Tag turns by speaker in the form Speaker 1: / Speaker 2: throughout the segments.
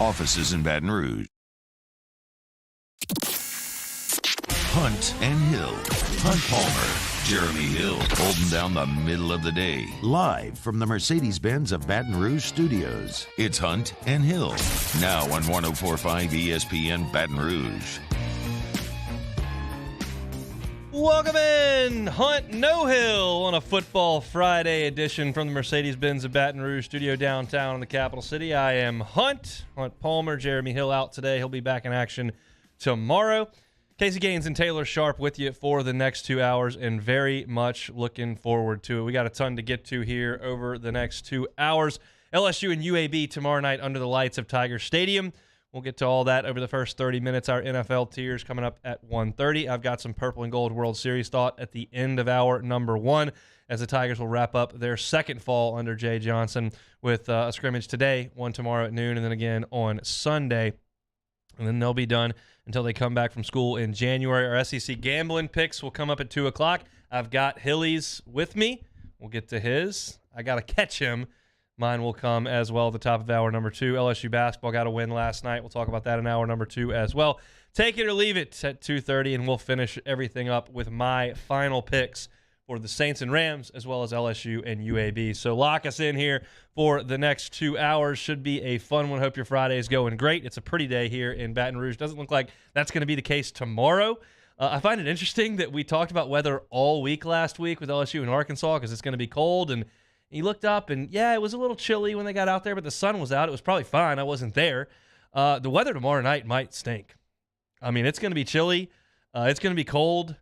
Speaker 1: Offices in Baton Rouge. Hunt and Hill. Hunt Palmer, Jeremy Hill, holding down the middle of the day. Live from the Mercedes-Benz of Baton Rouge studios. It's Hunt and Hill. Now on 104.5 ESPN Baton Rouge.
Speaker 2: Welcome in, Hunt No Hill, on a Football Friday edition from the Mercedes-Benz of Baton Rouge studio downtown in the capital city. I am Hunt Palmer. Jeremy Hill out today. He'll be back in action tomorrow. Casey Gaines and Taylor Sharp with you for the next 2 hours, and very much looking forward to it. We got a ton to get to here over the next 2 hours. LSU and UAB tomorrow night under the lights of Tiger Stadium. We'll get to all that over the first 30 minutes. Our NFL tiers coming up at 1:30. I've got some Purple and Gold World Series thought at the end of hour number 1 as the Tigers will wrap up their second fall under Jay Johnson with a scrimmage today, one tomorrow at noon, and then again on Sunday. And then they'll be done until they come back from school in January. Our SEC gambling picks will come up at 2 o'clock. I've got Hilly's with me. We'll get to his. I got to catch him. Mine will come as well at the top of hour number 2. LSU basketball got a win last night. We'll talk about that in hour number 2 as well. Take it or leave it at 2:30, and we'll finish everything up with my final picks for the Saints and Rams, as well as LSU and UAB. So lock us in here for the next 2 hours. Should be a fun one. Hope your Friday is going great. It's a pretty day here in Baton Rouge. Doesn't look like that's going to be the case tomorrow. I find it interesting that we talked about weather all week last week with LSU and Arkansas because it's going to be cold, and he looked up, and, yeah, it was a little chilly when they got out there, but the sun was out. It was probably fine. I wasn't there. The weather tomorrow night might stink. I mean, it's going to be chilly. It's going to be cold.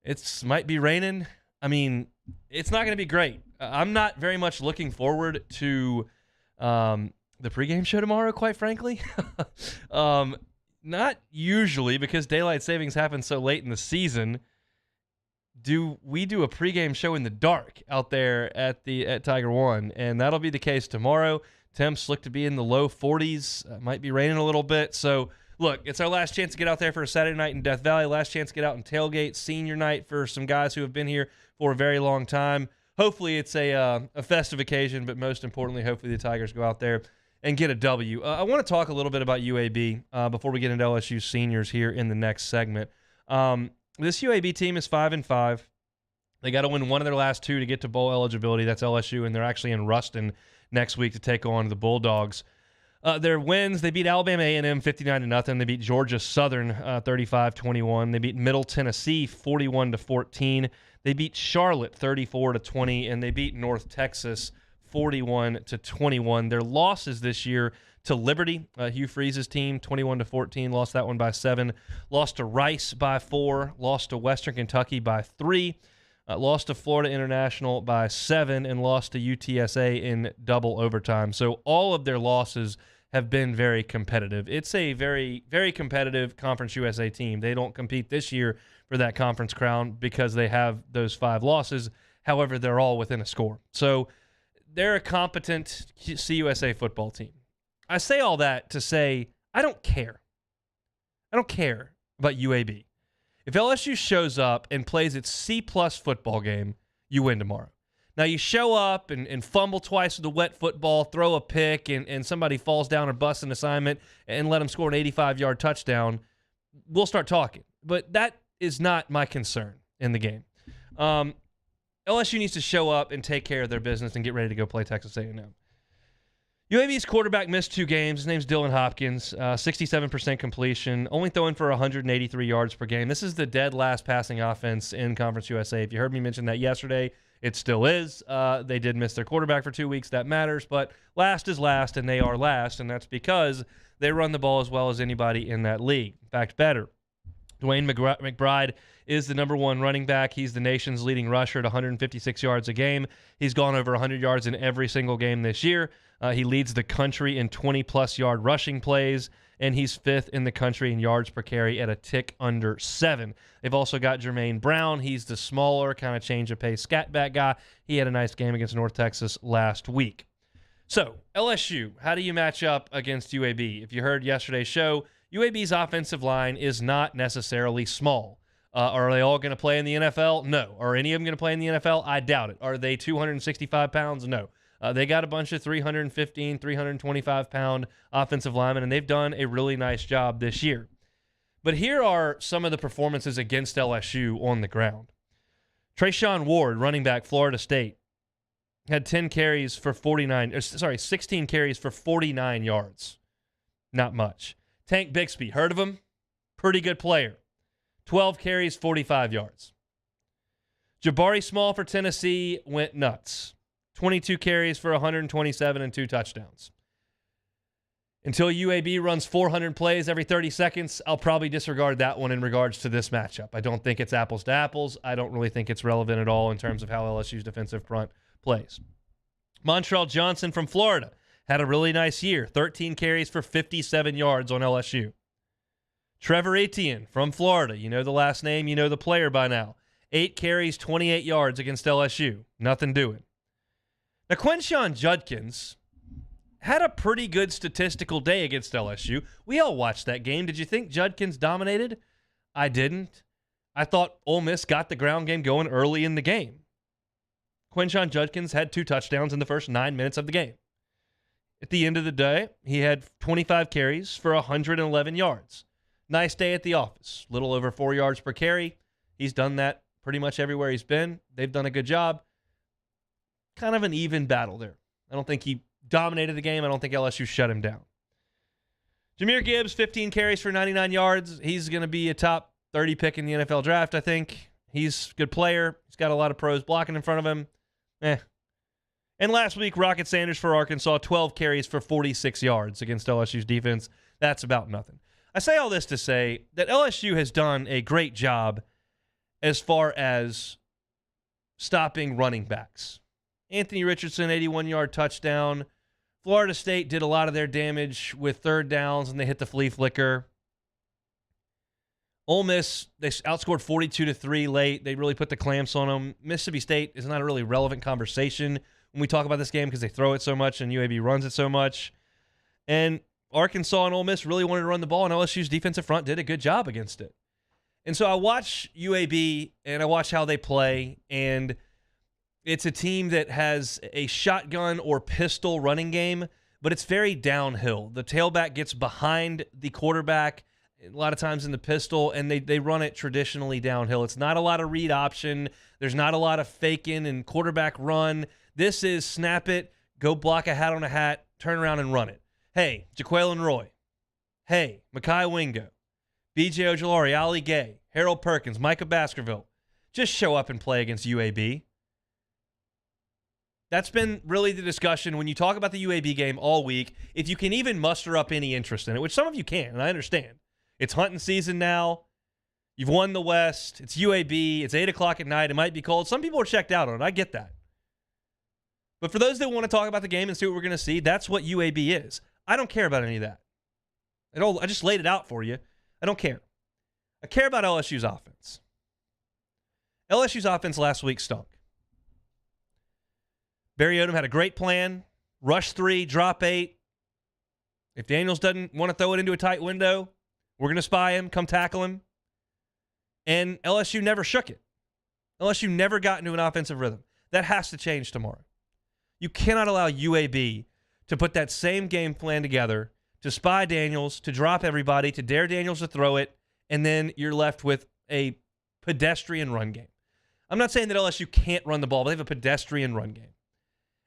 Speaker 2: It might be raining. I mean, it's not going to be great. I'm not very much looking forward to the pregame show tomorrow, quite frankly. Not usually, because daylight savings happens so late in the season. Do a pregame show in the dark out there at Tiger One, and that'll be the case tomorrow. Temps look to be in the low 40s. Might be raining a little bit. So, look, it's our last chance to get out there for a Saturday night in Death Valley. Last chance to get out and tailgate senior night for some guys who have been here for a very long time. Hopefully it's a festive occasion, but most importantly, hopefully the Tigers go out there and get a W. I want to talk a little bit about UAB before we get into LSU seniors here in the next segment. This UAB team is 5-5. They got to win one of their last 2 to get to bowl eligibility. That's LSU, and they're actually in Ruston next week to take on the Bulldogs. Their wins, they beat Alabama A&M 59-0. They beat Georgia Southern 35-21. They beat Middle Tennessee 41-14. They beat Charlotte 34-20, and they beat North Texas 41-21. Their losses this year to Liberty, Hugh Freeze's team, 21-14, lost that one by 7. Lost to Rice by 4. Lost to Western Kentucky by 3. Lost to Florida International by 7, and lost to UTSA in double overtime. So all of their losses have been very competitive. It's a very, very competitive Conference USA team. They don't compete this year for that conference crown because they have those 5 losses. However, they're all within a score. So they're a competent CUSA football team. I say all that to say I don't care. I don't care about UAB. If LSU shows up and plays its C-plus football game, you win tomorrow. Now, you show up and fumble twice with a wet football, throw a pick, and somebody falls down or busts an assignment and let them score an 85-yard touchdown, we'll start talking. But that is not my concern in the game. LSU needs to show up and take care of their business and get ready to go play Texas A&M. UAB's quarterback missed 2 games. His name's Dylan Hopkins, 67% completion, only throwing for 183 yards per game. This is the dead last passing offense in Conference USA. If you heard me mention that yesterday, it still is. They did miss their quarterback for 2 weeks. That matters, but last is last, and they are last, and that's because they run the ball as well as anybody in that league. In fact, better. Dwayne McBride is the number 1 running back. He's the nation's leading rusher at 156 yards a game. He's gone over 100 yards in every single game this year. He leads the country in 20-plus yard rushing plays, and he's 5th in the country in yards per carry at a tick under 7. They've also got Jermaine Brown. He's the smaller, kind of change-of-pace scat back guy. He had a nice game against North Texas last week. So, LSU, how do you match up against UAB? If you heard yesterday's show, UAB's offensive line is not necessarily small. Are they all going to play in the NFL? No. Are any of them going to play in the NFL? I doubt it. Are they 265 pounds? No. They got a bunch of 315, 325-pound offensive linemen, and they've done a really nice job this year. But here are some of the performances against LSU on the ground. Trayshawn Ward, running back, Florida State, had 16 carries for 49 yards. Not much. Tank Bixby, heard of him? Pretty good player. 12 carries, 45 yards. Jabari Small for Tennessee went nuts. 22 carries for 127 and 2 touchdowns. Until UAB runs 400 plays every 30 seconds, I'll probably disregard that one in regards to this matchup. I don't think it's apples to apples. I don't really think it's relevant at all in terms of how LSU's defensive front plays. Montrell Johnson from Florida had a really nice year. 13 carries for 57 yards on LSU. Trevor Etienne from Florida. You know the last name, you know the player by now. 8 carries, 28 yards against LSU. Nothing doing. Now, Quinshon Judkins had a pretty good statistical day against LSU. We all watched that game. Did you think Judkins dominated? I didn't. I thought Ole Miss got the ground game going early in the game. Quinshon Judkins had 2 touchdowns in the first 9 minutes of the game. At the end of the day, he had 25 carries for 111 yards. Nice day at the office. Little over 4 yards per carry. He's done that pretty much everywhere he's been. They've done a good job. Kind of an even battle there. I don't think he dominated the game. I don't think LSU shut him down. Jahmyr Gibbs, 15 carries for 99 yards. He's going to be a top 30 pick in the NFL draft, I think. He's a good player. He's got a lot of pros blocking in front of him. And last week, Rocket Sanders for Arkansas, 12 carries for 46 yards against LSU's defense. That's about nothing. I say all this to say that LSU has done a great job as far as stopping running backs. Anthony Richardson, 81-yard touchdown. Florida State did a lot of their damage with third downs, and they hit the flea flicker. Ole Miss, they outscored 42-3 late. They really put the clamps on them. Mississippi State is not a really relevant conversation when we talk about this game because they throw it so much and UAB runs it so much. And Arkansas and Ole Miss really wanted to run the ball, and LSU's defensive front did a good job against it. And so I watch UAB, and I watch how they play, and it's a team that has a shotgun or pistol running game, but it's very downhill. The tailback gets behind the quarterback a lot of times in the pistol, and they run it traditionally downhill. It's not a lot of read option. There's not a lot of faking and quarterback run. This is snap it, go block a hat on a hat, turn around and run it. Hey, Jaquelin Roy. Hey, Mekhi Wingo. B.J. Ojulari, Ali Gay, Harold Perkins, Micah Baskerville. Just show up and play against UAB. That's been really the discussion when you talk about the UAB game all week. If you can even muster up any interest in it, which some of you can, and I understand. It's hunting season now. You've won the West. It's UAB. It's 8 o'clock at night. It might be cold. Some people are checked out on it. I get that. But for those that want to talk about the game and see what we're going to see, that's what UAB is. I don't care about any of that. I just laid it out for you. I don't care. I care about LSU's offense. LSU's offense last week stunk. Barry Odom had a great plan. Rush 3, drop 8. If Daniels doesn't want to throw it into a tight window, we're going to spy him, come tackle him. And LSU never shook it. LSU never got into an offensive rhythm. That has to change tomorrow. You cannot allow UAB to put that same game plan together, to spy Daniels, to drop everybody, to dare Daniels to throw it, and then you're left with a pedestrian run game. I'm not saying that LSU can't run the ball, but they have a pedestrian run game.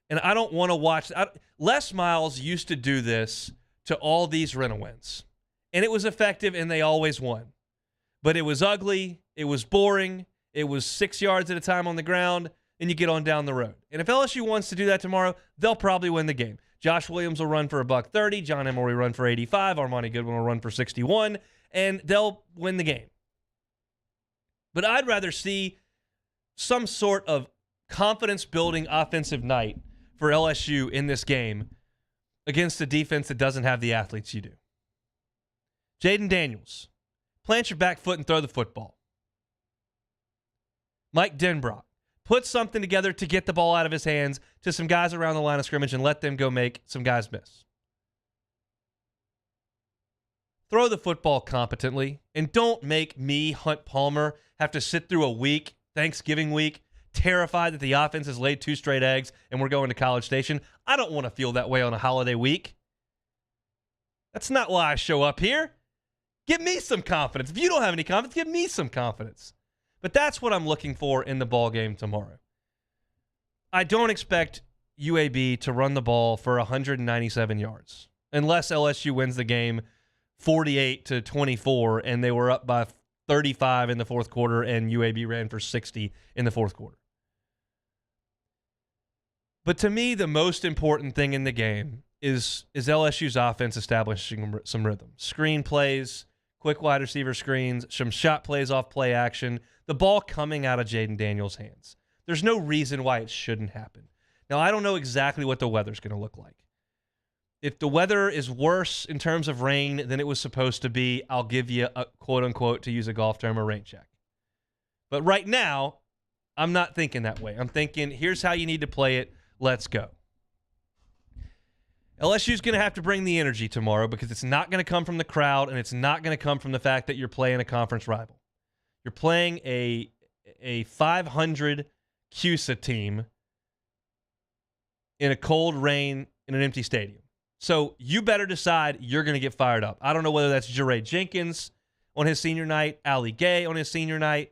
Speaker 2: And I don't want to watch. Les Miles used to do this to all these rent-a-wins. And it was effective, and they always won. But it was ugly. It was boring. It was 6 yards at a time on the ground, and you get on down the road. And if LSU wants to do that tomorrow, they'll probably win the game. Josh Williams will run for $130. John Emery will run for 85. Armani Goodwin will run for 61. And they'll win the game. But I'd rather see some sort of confidence-building offensive night for LSU in this game against a defense that doesn't have the athletes you do. Jaden Daniels, plant your back foot and throw the football. Mike Denbrock, put something together to get the ball out of his hands to some guys around the line of scrimmage and let them go make some guys miss. Throw the football competently, and don't make me, Hunt Palmer, have to sit through a week, Thanksgiving week, terrified that the offense has laid 2 straight eggs and we're going to College Station. I don't want to feel that way on a holiday week. That's not why I show up here. Give me some confidence. If you don't have any confidence, give me some confidence. But that's what I'm looking for in the ball game tomorrow. I don't expect UAB to run the ball for 197 yards unless LSU wins the game 48-24 and they were up by 35 in the fourth quarter and UAB ran for 60 in the fourth quarter. But to me, the most important thing in the game is LSU's offense establishing some rhythm. Screen plays, quick wide receiver screens, some shot plays off play action, the ball coming out of Jaden Daniels' hands. There's no reason why it shouldn't happen. Now, I don't know exactly what the weather's going to look like. If the weather is worse in terms of rain than it was supposed to be, I'll give you a quote-unquote, to use a golf term, a rain check. But right now, I'm not thinking that way. I'm thinking, here's how you need to play it. Let's go. LSU's going to have to bring the energy tomorrow because it's not going to come from the crowd and it's not going to come from the fact that you're playing a conference rival. You're playing a 500 CUSA team in a cold rain in an empty stadium. So you better decide you're going to get fired up. I don't know whether that's Jeray Jenkins on his senior night, Allie Gay on his senior night.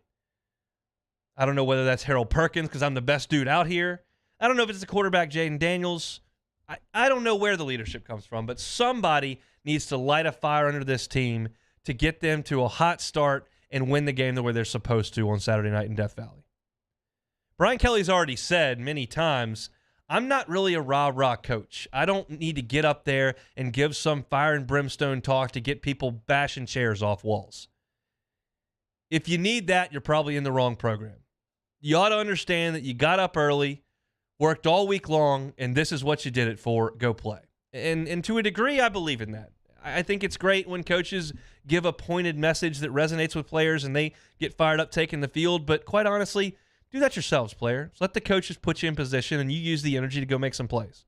Speaker 2: I don't know whether that's Harold Perkins because I'm the best dude out here. I don't know if it's the quarterback, Jaden Daniels. I don't know where the leadership comes from, but somebody needs to light a fire under this team to get them to a hot start and win the game the way they're supposed to on Saturday night in Death Valley. Brian Kelly's already said many times, I'm not really a rah-rah coach. I don't need to get up there and give some fire and brimstone talk to get people bashing chairs off walls. If you need that, you're probably in the wrong program. You ought to understand that you got up early, worked all week long, and this is what you did it for. Go play. And to a degree, I believe in that. I think it's great when coaches give a pointed message that resonates with players and they get fired up taking the field. But quite honestly, do that yourselves, players. Let the coaches put you in position and you use the energy to go make some plays.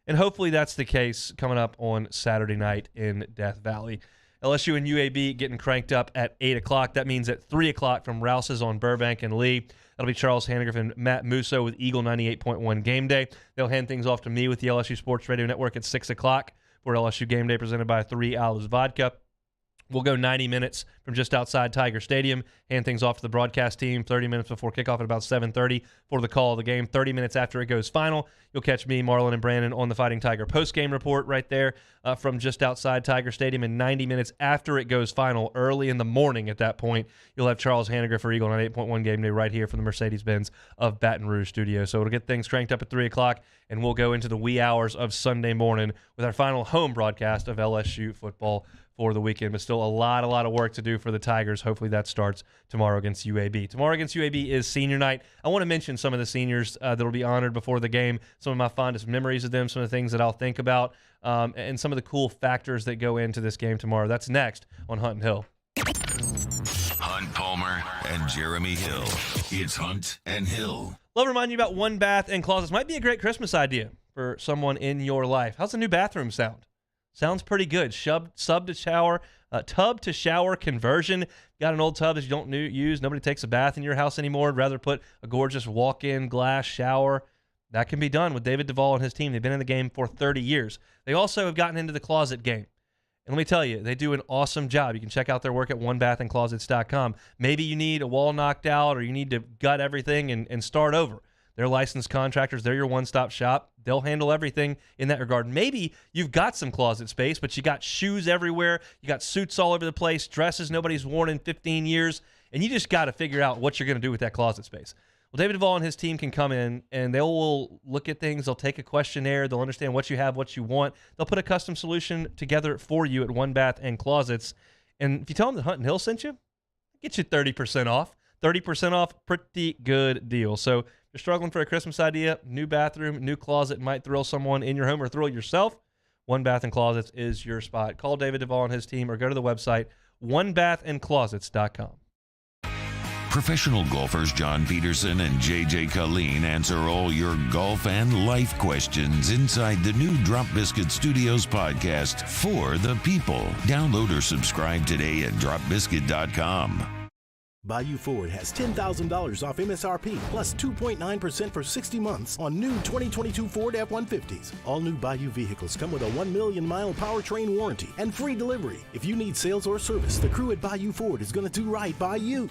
Speaker 2: And hopefully that's the case coming up on Saturday night in Death Valley. LSU and UAB getting cranked up at 8 o'clock. That means at 3 o'clock from Rouse's on Burbank and Lee. That'll be Charles Hannegriff and Matt Musso with Eagle 98.1 Game Day. They'll hand things off to me with the LSU Sports Radio Network at 6 o'clock for LSU Game Day presented by 3 Olives Vodka. We'll go 90 minutes from just outside Tiger Stadium, hand things off to the broadcast team 30 minutes before kickoff at about 7:30 for the call of the game. 30 minutes after it goes final, you'll catch me, Marlon, and Brandon on the Fighting Tiger post-game report right there from just outside Tiger Stadium. And 90 minutes after it goes final, early in the morning at that point, you'll have Charles Hannegriff for Eagle 98.1 Game Day right here from the Mercedes-Benz of Baton Rouge studio. So it'll get things cranked up at 3 o'clock, and we'll go into the wee hours of Sunday morning with our final home broadcast of LSU football for the weekend, but still a lot of work to do for the Tigers. Hopefully that starts tomorrow against UAB. Tomorrow against UAB is senior night. I want to mention some of the seniors that will be honored before the game, some of my fondest memories of them, some of the things that I'll think about, and some of the cool factors that go into this game tomorrow. That's next on Hunt and Hill.
Speaker 1: Hunt Palmer and Jeremy Hill. It's Hunt and Hill.
Speaker 2: Love to remind you about One Bath and Closets. Might be a great Christmas idea for someone in your life. How's the new bathroom sound? Sounds pretty good. Tub to shower conversion. Got an old tub that you don't use. Nobody takes a bath in your house anymore. I'd rather put a gorgeous walk-in glass shower. That can be done with David Duvall and his team. They've been in the game for 30 years. They also have gotten into the closet game. And let me tell you, they do an awesome job. You can check out their work at onebathandclosets.com. Maybe you need a wall knocked out or you need to gut everything and start over. They're licensed contractors. They're your one-stop shop. They'll handle everything in that regard. Maybe you've got some closet space, but you got shoes everywhere. You got suits all over the place, dresses nobody's worn in 15 years, and you just got to figure out what you're going to do with that closet space. Well, David Duvall and his team can come in, and they will look at things. They'll take a questionnaire. They'll understand what you have, what you want. They'll put a custom solution together for you at One Bath and Closets. And if you tell them that Hunt and Hill sent you, get you 30% off. 30% off, pretty good deal. So you're struggling for a Christmas idea, new bathroom, new closet might thrill someone in your home or thrill yourself. One Bath and Closets is your spot. Call David Duvall and his team or go to the website onebathandclosets.com.
Speaker 1: Professional golfers John Peterson and JJ Colleen answer all your golf and life questions inside the new Drop Biscuit Studios podcast for the people. Download or subscribe today at dropbiscuit.com.
Speaker 3: Bayou Ford has $10,000 off MSRP plus 2.9% for 60 months on new 2022 Ford F-150s. All new Bayou vehicles come with a 1 million-mile powertrain warranty and free delivery. If you need sales or service, the crew at Bayou Ford is going to do right by you.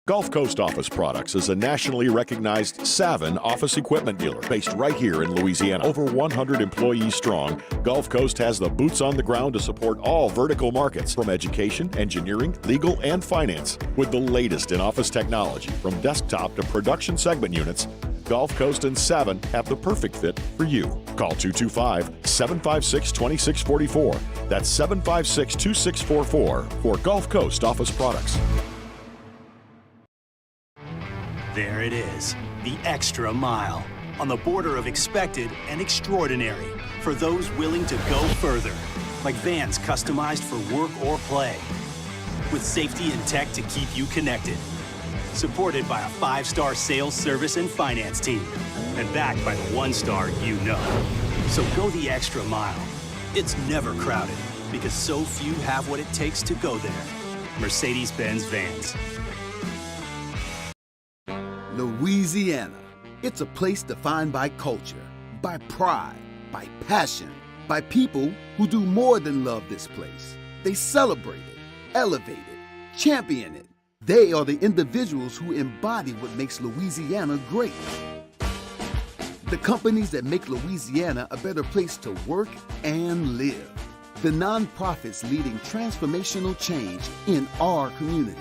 Speaker 4: Gulf Coast Office Products is a nationally recognized Savin office equipment dealer based right here in Louisiana. Over 100 employees strong, Gulf Coast has the boots on the ground to support all vertical markets from education, engineering, legal, and finance. With the latest in office technology from desktop to production segment units, Gulf Coast and Savin have the perfect fit for you. Call 225-756-2644. That's 756-2644 for Gulf Coast Office Products.
Speaker 5: There it is, the extra mile, on the border of expected and extraordinary, for those willing to go further, like vans customized for work or play, with safety and tech to keep you connected, supported by a 5-star sales, service, and finance team, and backed by the 1-star you know. So go the extra mile. It's never crowded, because so few have what it takes to go there. Mercedes-Benz Vans.
Speaker 6: Louisiana. It's a place defined by culture, by pride, by passion, by people who do more than love this place. They celebrate it, elevate it, champion it. They are the individuals who embody what makes Louisiana great. The companies that make Louisiana a better place to work and live. The nonprofits leading transformational change in our communities.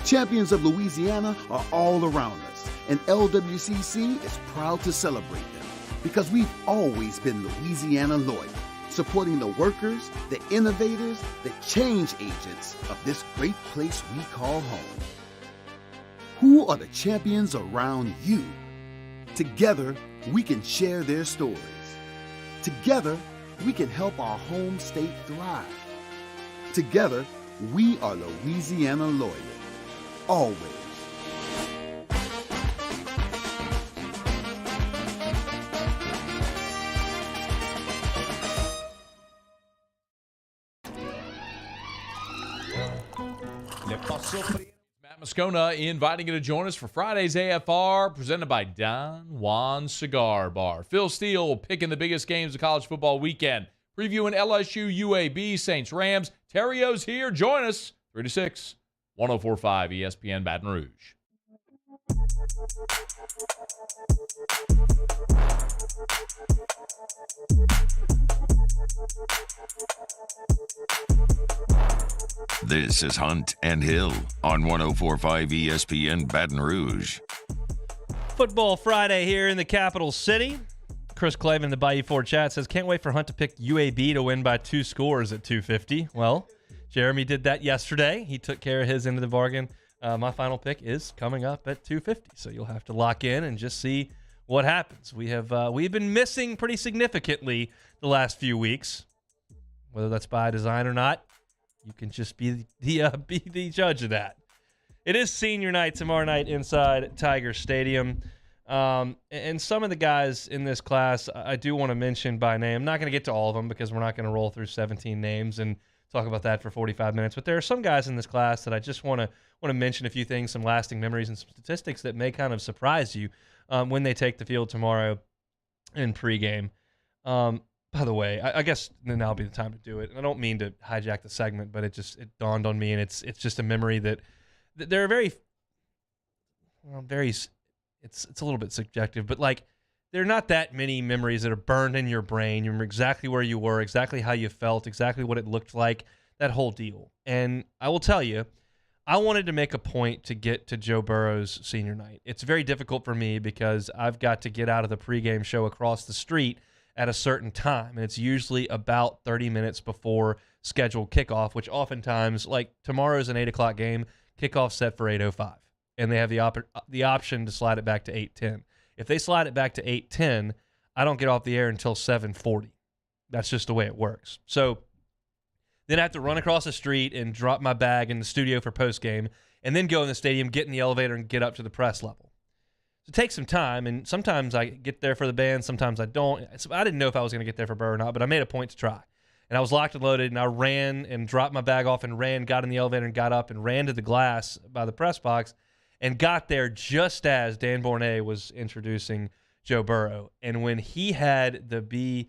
Speaker 6: Champions of Louisiana are all around us, and LWCC is proud to celebrate them because we've always been Louisiana loyal, supporting the workers, the innovators, the change agents of this great place we call home. Who are the champions around you? Together, we can share their stories. Together, we can help our home state thrive. Together, we are Louisiana loyal. Always.
Speaker 7: Matt Moscona inviting you to join us for Friday's AFR, presented by Don Juan Cigar Bar. Phil Steele picking the biggest games of college football weekend. Previewing LSU, UAB, Saints, Rams. Terrio's here. Join us 3 to 6. 104.5 ESPN Baton Rouge.
Speaker 1: This is Hunt and Hill on 104.5 ESPN Baton Rouge.
Speaker 2: Football Friday here in the capital city. Chris Clavin in the Bayou Ford chat says, can't wait for Hunt to pick UAB to win by 2 scores at 250. Well, Jeremy did that yesterday. He took care of his end of the bargain. My final pick is coming up at 250, so you'll have to lock in and just see what happens. We've been missing pretty significantly the last few weeks, whether that's by design or not. You can just be the judge of that. It is senior night tomorrow night inside Tiger Stadium. And some of the guys in this class I do want to mention by name. I'm not going to get to all of them because we're not going to roll through 17 names and talk about that for 45 minutes. But there are some guys in this class that I just want to mention a few things, some lasting memories and some statistics that may kind of surprise you when they take the field tomorrow in pregame. By the way, I guess now will be the time to do it. And I don't mean to hijack the segment, but it dawned on me, and it's just a memory that there are very it's a little bit subjective, but like there are not that many memories that are burned in your brain. You remember exactly where you were, exactly how you felt, exactly what it looked like, that whole deal. And I will tell you, I wanted to make a point to get to Joe Burrow's senior night. It's very difficult for me because I've got to get out of the pregame show across the street at a certain time, and it's usually about 30 minutes before scheduled kickoff, which oftentimes, like tomorrow's an 8 o'clock game, kickoff set for 8:05, and they have the option to slide it back to 8:10. If they slide it back to 8:10, I don't get off the air until 7:40. That's just the way it works. So then I have to run across the street and drop my bag in the studio for postgame, and then go in the stadium, get in the elevator, and get up to the press level. So it takes some time, and sometimes I get there for the band, sometimes I don't. So I didn't know if I was going to get there for Burr or not, but I made a point to try. And I was locked and loaded, and I ran and dropped my bag off and ran, got in the elevator and got up and ran to the glass by the press box and got there just as Dan Bournet was introducing Joe Burrow. And when he had the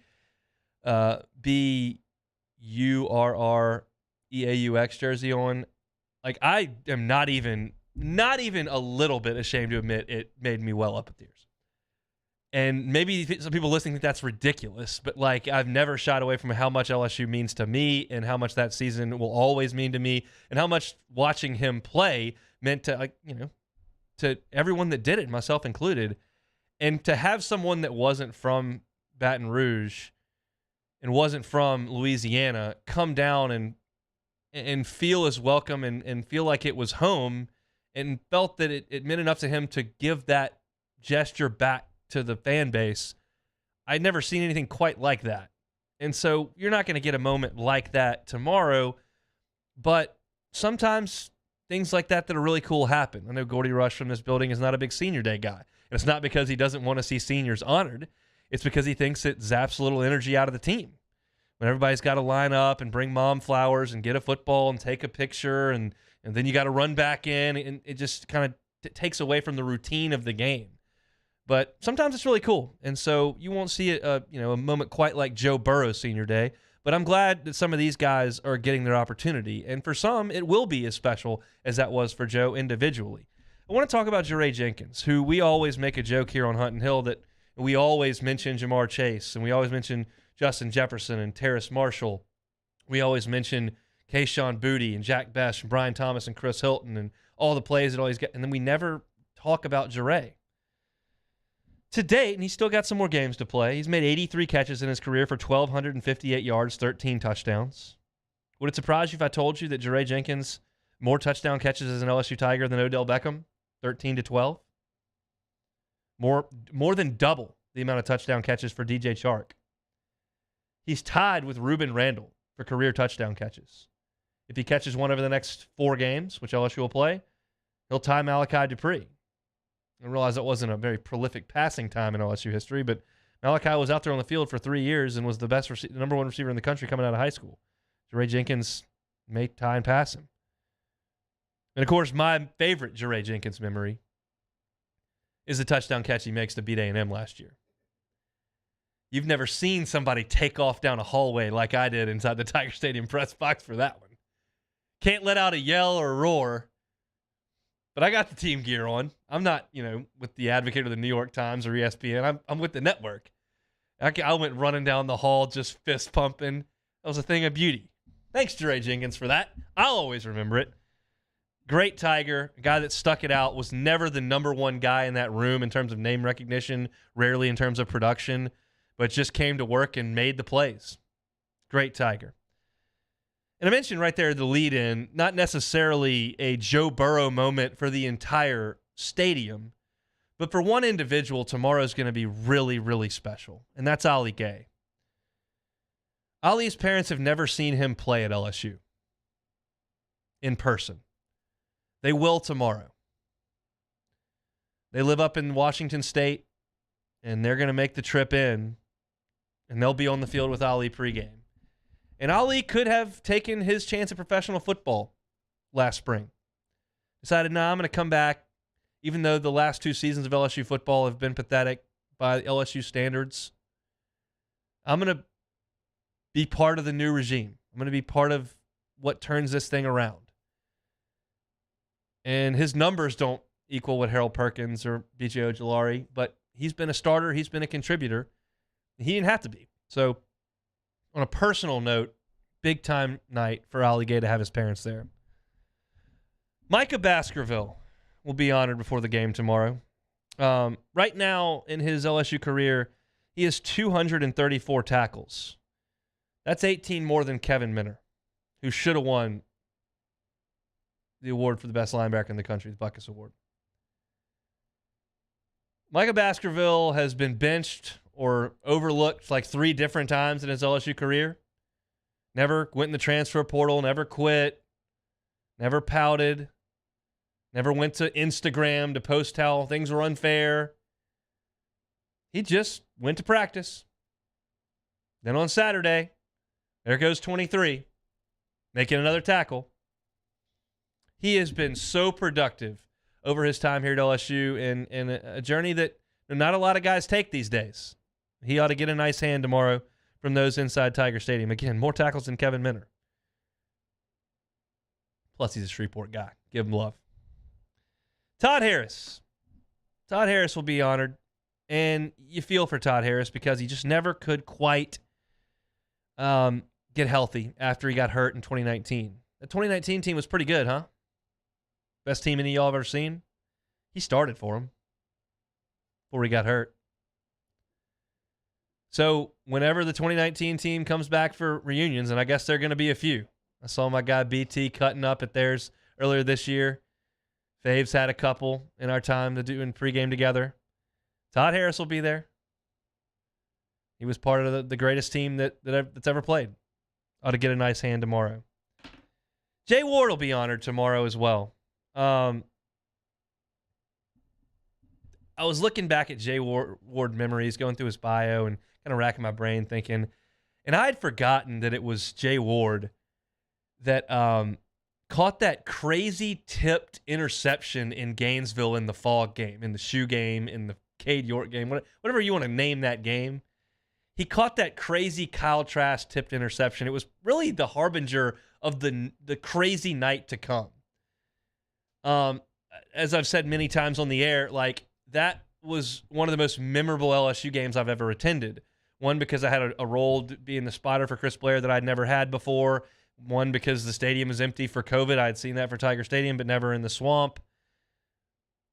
Speaker 2: BURREAUX jersey on, like, I am not even a little bit ashamed to admit it made me well up with tears. And maybe some people listening think that's ridiculous, but like, I've never shied away from how much LSU means to me and how much that season will always mean to me and how much watching him play meant to, like, you know, to everyone that did it, myself included. And to have someone that wasn't from Baton Rouge and wasn't from Louisiana come down and feel as welcome and feel like it was home and felt that it meant enough to him to give that gesture back to the fan base. I'd never seen anything quite like that. And so you're not going to get a moment like that tomorrow, but sometimes things like that are really cool happen. I know Gordy Rush from this building is not a big senior day guy. And it's not because he doesn't want to see seniors honored. It's because he thinks it zaps a little energy out of the team. When everybody's got to line up and bring mom flowers and get a football and take a picture and then you got to run back in, and it just kind of takes away from the routine of the game. But sometimes it's really cool, and so you won't see a moment quite like Joe Burrow's senior day. But I'm glad that some of these guys are getting their opportunity, and for some, it will be as special as that was for Joe individually. I want to talk about Jeray Jenkins, who we always make a joke here on Hunt and Hill that we always mention Jamar Chase, and we always mention Justin Jefferson and Terrace Marshall. We always mention Kayshon Boutte and Jack Best and Brian Thomas and Chris Hilton and all the plays that always get, and then we never talk about Jeray. To date, and he's still got some more games to play, he's made 83 catches in his career for 1,258 yards, 13 touchdowns. Would it surprise you if I told you that Jeray Jenkins more touchdown catches as an LSU Tiger than Odell Beckham, 13 to 12? More than double the amount of touchdown catches for DJ Chark. He's tied with Ruben Randall for career touchdown catches. If he catches one over the next 4 games, which LSU will play, he'll tie Malachi Dupree. I realize that wasn't a very prolific passing time in LSU history, but Malachi was out there on the field for 3 years and was the best the number one receiver in the country coming out of high school. Jeray Jenkins may tie and pass him. And, of course, my favorite Jeray Jenkins memory is the touchdown catch he makes to beat A&M last year. You've never seen somebody take off down a hallway like I did inside the Tiger Stadium press box for that one. Can't let out a yell or a roar. But I got the team gear on. I'm not, with the Advocate or the New York Times or ESPN. I'm with the network. I went running down the hall just fist pumping. That was a thing of beauty. Thanks, Jeray Jenkins, for that. I'll always remember it. Great Tiger, a guy that stuck it out, was never the number one guy in that room in terms of name recognition, rarely in terms of production, but just came to work and made the plays. Great Tiger. And I mentioned right there the lead-in, not necessarily a Joe Burrow moment for the entire stadium, but for one individual, tomorrow's going to be really, really special, and that's Ali Gay. Ali's parents have never seen him play at LSU in person. They will tomorrow. They live up in Washington State, and they're going to make the trip in, and they'll be on the field with Ali pregame. And Ali could have taken his chance at professional football last spring. Decided, I'm going to come back, even though the last 2 seasons of LSU football have been pathetic by LSU standards. I'm going to be part of the new regime. I'm going to be part of what turns this thing around. And his numbers don't equal what Harold Perkins or B.J. Ojulari, but he's been a starter. He's been a contributor. He didn't have to be. So, on a personal note, big-time night for Ali Gay to have his parents there. Micah Baskerville will be honored before the game tomorrow. Right now in his LSU career, he has 234 tackles. That's 18 more than Kevin Minner, who should have won the award for the best linebacker in the country, the Butkus Award. Micah Baskerville has been benched or overlooked like 3 different times in his LSU career. Never went in the transfer portal, never quit, never pouted, never went to Instagram to post how things were unfair. He just went to practice. Then on Saturday, there goes 23, making another tackle. He has been so productive over his time here at LSU in a journey that not a lot of guys take these days. He ought to get a nice hand tomorrow from those inside Tiger Stadium. Again, more tackles than Kevin Minter. Plus, he's a Shreveport guy. Give him love. Todd Harris. Todd Harris will be honored. And you feel for Todd Harris because he just never could quite get healthy after he got hurt in 2019. The 2019 team was pretty good, huh? Best team any of y'all have ever seen. He started for him before he got hurt. So whenever the 2019 team comes back for reunions, and I guess there are going to be a few. I saw my guy BT cutting up at theirs earlier this year. Faves had a couple in our time to do in pregame together. Todd Harris will be there. He was part of the greatest team that's ever played. Ought to get a nice hand tomorrow. Jay Ward will be honored tomorrow as well. I was looking back at Jay Ward memories, going through his bio and kind of racking my brain thinking, and I had forgotten that it was Jay Ward that caught that crazy tipped interception in Gainesville in the Fog game, in the shoe game, in the Cade York game, whatever you want to name that game. He caught that crazy Kyle Trask tipped interception. It was really the harbinger of the crazy night to come. As I've said many times on the air, like that was one of the most memorable LSU games I've ever attended. One, because I had a role being the spotter for Chris Blair that I'd never had before. One, because the stadium is empty for COVID. I had seen that for Tiger Stadium, but never in the Swamp.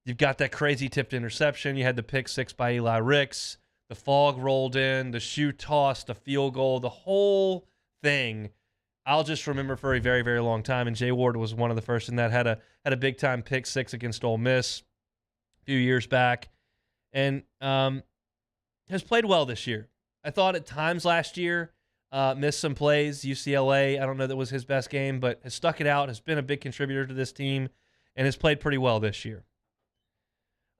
Speaker 2: You've got that crazy tipped interception. You had the pick 6 by Eli Ricks. The fog rolled in, the shoe toss, the field goal, the whole thing. I'll just remember for a very, very long time. And Jay Ward was one of the first in that. Had a big time pick 6 against Ole Miss a few years back, and has played well this year. I thought at times last year missed some plays. UCLA, I don't know that was his best game, but has stuck it out. Has been a big contributor to this team, and has played pretty well this year.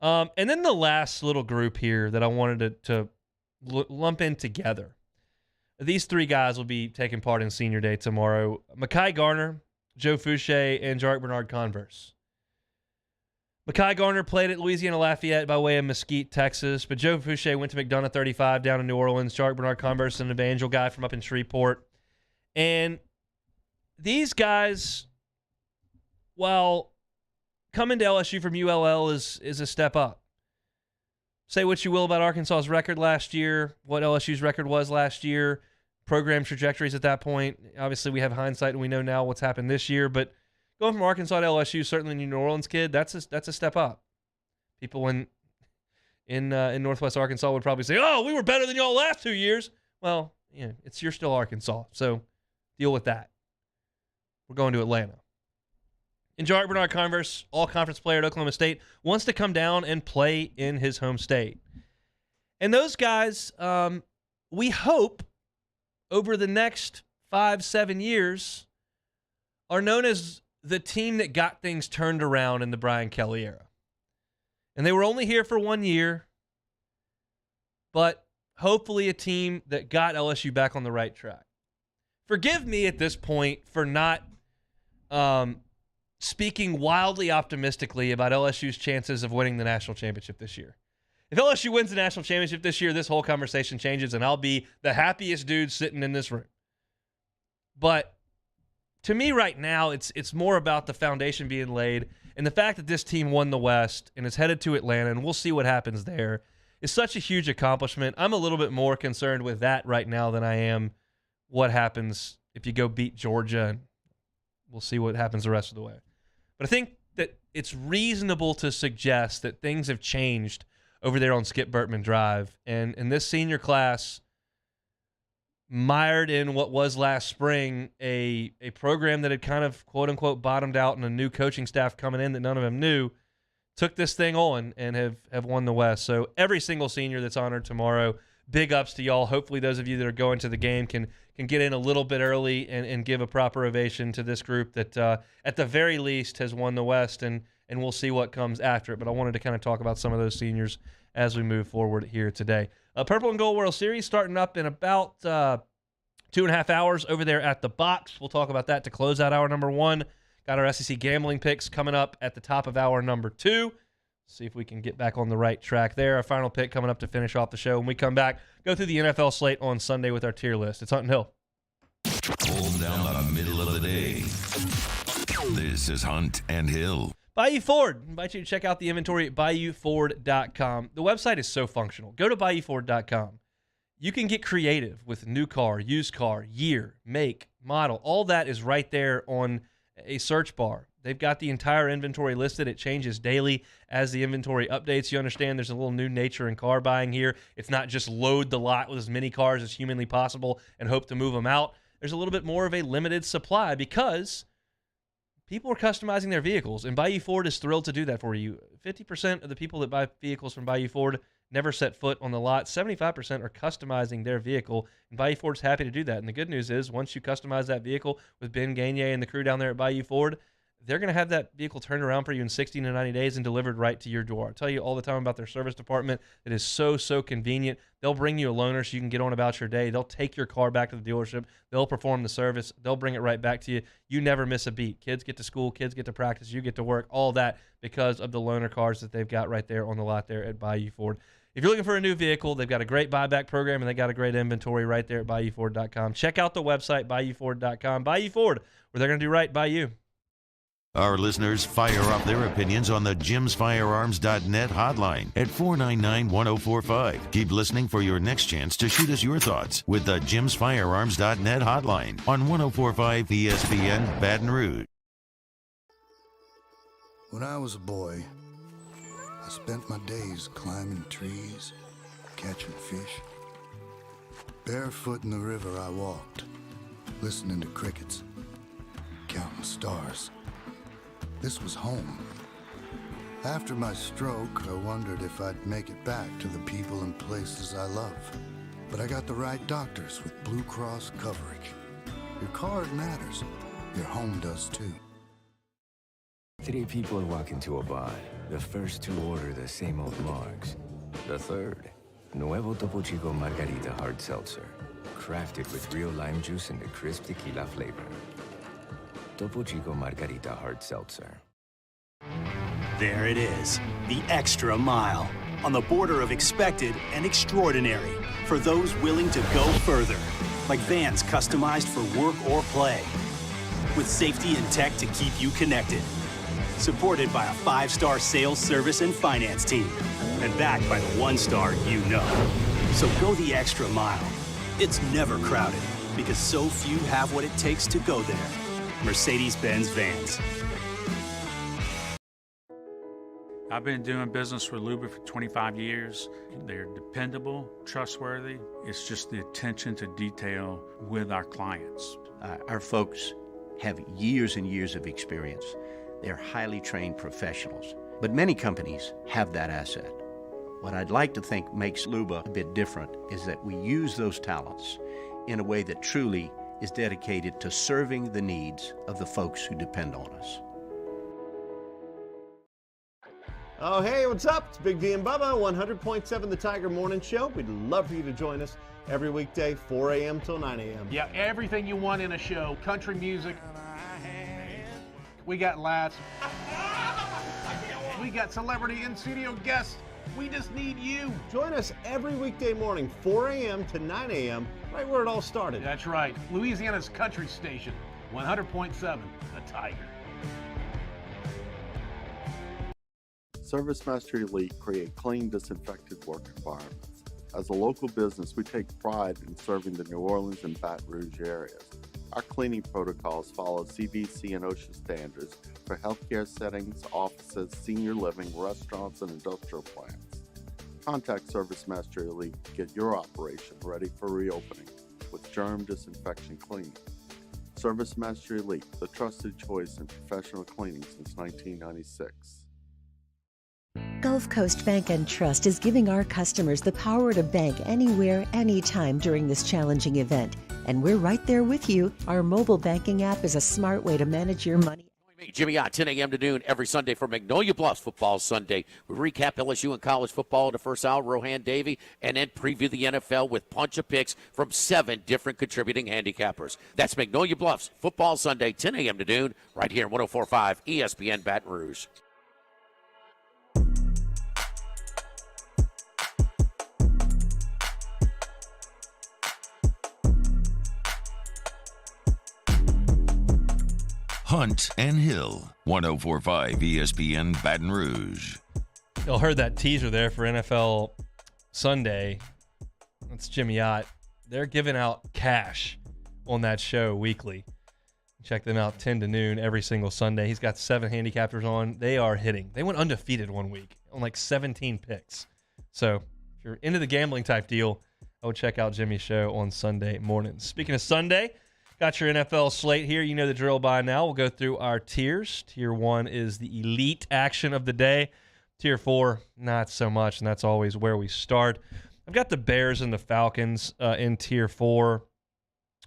Speaker 2: And then the last little group here that I wanted to lump in together. These 3 guys will be taking part in Senior Day tomorrow. Mekhi Garner, Joe Fouché, and Jarek Bernard-Converse. Mekhi Garner played at Louisiana Lafayette by way of Mesquite, Texas, but Joe Fouché went to McDonough 35 down in New Orleans. Jarek Bernard-Converse, an Evangel guy from up in Shreveport. And these guys, while coming to LSU from ULL is a step up. Say what you will about Arkansas's record last year, what LSU's record was last year, program trajectories at that point. Obviously, we have hindsight and we know now what's happened this year, but going from Arkansas to LSU, certainly New Orleans kid, that's a step up. People in Northwest Arkansas would probably say, "Oh, we were better than y'all last 2 years." Well, yeah, you're still Arkansas, so deal with that. We're going to Atlanta. And Jarek Bernard-Converse, all-conference player at Oklahoma State, wants to come down and play in his home state. And those guys, we hope, over the next 5-7 years, are known as the team that got things turned around in the Brian Kelly era. And they were only here for 1 year, but hopefully a team that got LSU back on the right track. Forgive me at this point for not speaking wildly optimistically about LSU's chances of winning the national championship this year. If LSU wins the national championship this year, this whole conversation changes, and I'll be the happiest dude sitting in this room. But to me right now, it's more about the foundation being laid, and the fact that this team won the West and is headed to Atlanta, and we'll see what happens there, is such a huge accomplishment. I'm a little bit more concerned with that right now than I am what happens if you go beat Georgia, and we'll see what happens the rest of the way. But I think that it's reasonable to suggest that things have changed over there on Skip Bertman Drive. And in this senior class, mired in what was last spring a program that had kind of quote-unquote bottomed out and a new coaching staff coming in that none of them knew, took this thing on and have won the West. So every single senior that's honored tomorrow, big ups to y'all. Hopefully those of you that are going to the game can get in a little bit early and give a proper ovation to this group that at the very least has won the West, and we'll see what comes after it. But I wanted to kind of talk about some of those seniors as we move forward here today. Purple and Gold World Series starting up in about 2.5 hours over there at the box. We'll talk about that to close out hour number 1. Got our SEC gambling picks coming up at the top of hour number 2. See if we can get back on the right track there. Our final pick coming up to finish off the show. When we come back, go through the NFL slate on Sunday with our tier list. It's Hunt and Hill.
Speaker 1: Hold down the middle of the day. This is Hunt and Hill.
Speaker 2: Bayou Ford. I invite you to check out the inventory at BayouFord.com. The website is so functional. Go to BayouFord.com. You can get creative with new car, used car, year, make, model. All that is right there on a search bar. They've got the entire inventory listed. It changes daily as the inventory updates. You understand there's a little new nature in car buying here. It's not just load the lot with as many cars as humanly possible and hope to move them out. There's a little bit more of a limited supply because people are customizing their vehicles, and Bayou Ford is thrilled to do that for you. 50% of the people that buy vehicles from Bayou Ford never set foot on the lot. 75% are customizing their vehicle, and Bayou Ford's happy to do that. And the good news is once you customize that vehicle with Ben Gagne and the crew down there at Bayou Ford, they're going to have that vehicle turned around for you in 60 to 90 days and delivered right to your door. I tell you all the time about their service department. It is so convenient. They'll bring you a loaner so you can get on about your day. They'll take your car back to the dealership. They'll perform the service. They'll bring it right back to you. You never miss a beat. Kids get to school. Kids get to practice. You get to work. All that because of the loaner cars that they've got right there on the lot there at Bayou Ford. If you're looking for a new vehicle, they've got a great buyback program, and they got a great inventory right there at BayouFord.com. Check out the website, BayouFord.com. Bayou Ford, where they're going to do right by you.
Speaker 1: Our listeners fire up their opinions on the jimsfirearms.net hotline at 499-1045. Keep listening for your next chance to shoot us your thoughts with the jimsfirearms.net hotline on 1045 ESPN Baton Rouge.
Speaker 8: When I was a boy, I spent my days climbing trees, catching fish. Barefoot in the river I walked, listening to crickets, counting stars. This was home. After my stroke, I wondered if I'd make it back to the people and places I love. But I got the right doctors with Blue Cross coverage. Your card matters. Your home does too.
Speaker 9: 3 people walk into a bar. The first 2 order the same old margs. The third, Nuevo Topo Chico Margarita Hard Seltzer. Crafted with real lime juice and a crisp tequila flavor. Topo Chico Margarita Hard Seltzer.
Speaker 5: There it is, the extra mile. On the border of expected and extraordinary. For those willing to go further. Like vans customized for work or play. With safety and tech to keep you connected. Supported by a 5-star sales, service, and finance team. And backed by the 1-star you know. So go the extra mile. It's never crowded because so few have what it takes to go there. Mercedes-Benz Vans.
Speaker 10: I've been doing business with Luba for 25 years. They're dependable, trustworthy. It's just the attention to detail with our clients.
Speaker 11: Our folks have years and years of experience. They're highly trained professionals, but many companies have that asset. What I'd like to think makes Luba a bit different is that we use those talents in a way that truly is dedicated to serving the needs of the folks who depend on us.
Speaker 12: Oh, hey, what's up? It's Big D and Bubba, 100.7 The Tiger Morning Show. We'd love for you to join us every weekday, 4 a.m. till 9 a.m.
Speaker 13: Yeah, everything you want in a show. Country music. We got laughs. We got celebrity in-studio guests. We just need you.
Speaker 12: Join us every weekday morning, 4 a.m. to 9 a.m., right where it all started.
Speaker 13: That's right. Louisiana's country station, 100.7 The Tiger.
Speaker 14: ServiceMaster Elite create clean, disinfected work environments. As a local business, we take pride in serving the New Orleans and Baton Rouge areas. Our cleaning protocols follow CDC and OSHA standards for healthcare settings, offices, senior living, restaurants, and industrial plants. Contact ServiceMaster Elite to get your operation ready for reopening. with germ disinfection cleaning. Service Master Elite, the trusted choice in professional cleaning since 1996.
Speaker 15: Gulf Coast Bank and Trust is giving our customers the power to bank anywhere, anytime during this challenging event. And we're right there with you. Our mobile banking app is a smart way to manage your money.
Speaker 16: Jimmy Ott, 10 a.m. to noon every Sunday for Magnolia Bluffs Football Sunday. We recap LSU and college football in the first hour, Rohan Davey, and then preview the NFL with bunch of picks from 7 different contributing handicappers. That's Magnolia Bluffs Football Sunday, 10 a.m. to noon, right here on 104.5 ESPN Baton Rouge.
Speaker 1: Hunt and Hill, 104.5 ESPN Baton Rouge.
Speaker 2: Y'all heard that teaser there for NFL Sunday. That's Jimmy Ott. They're giving out cash on that show weekly. Check them out 10 to noon every single Sunday. He's got 7 handicappers on. They are hitting. They went undefeated one week on like 17 picks. So if you're into the gambling type deal, I would check out Jimmy's show on Sunday mornings. Speaking of Sunday, got your NFL slate here. You know the drill by now. We'll go through our tiers. Tier 1 is the elite action of the day. Tier 4, not so much, and that's always where we start. I've got the Bears and the Falcons in Tier 4.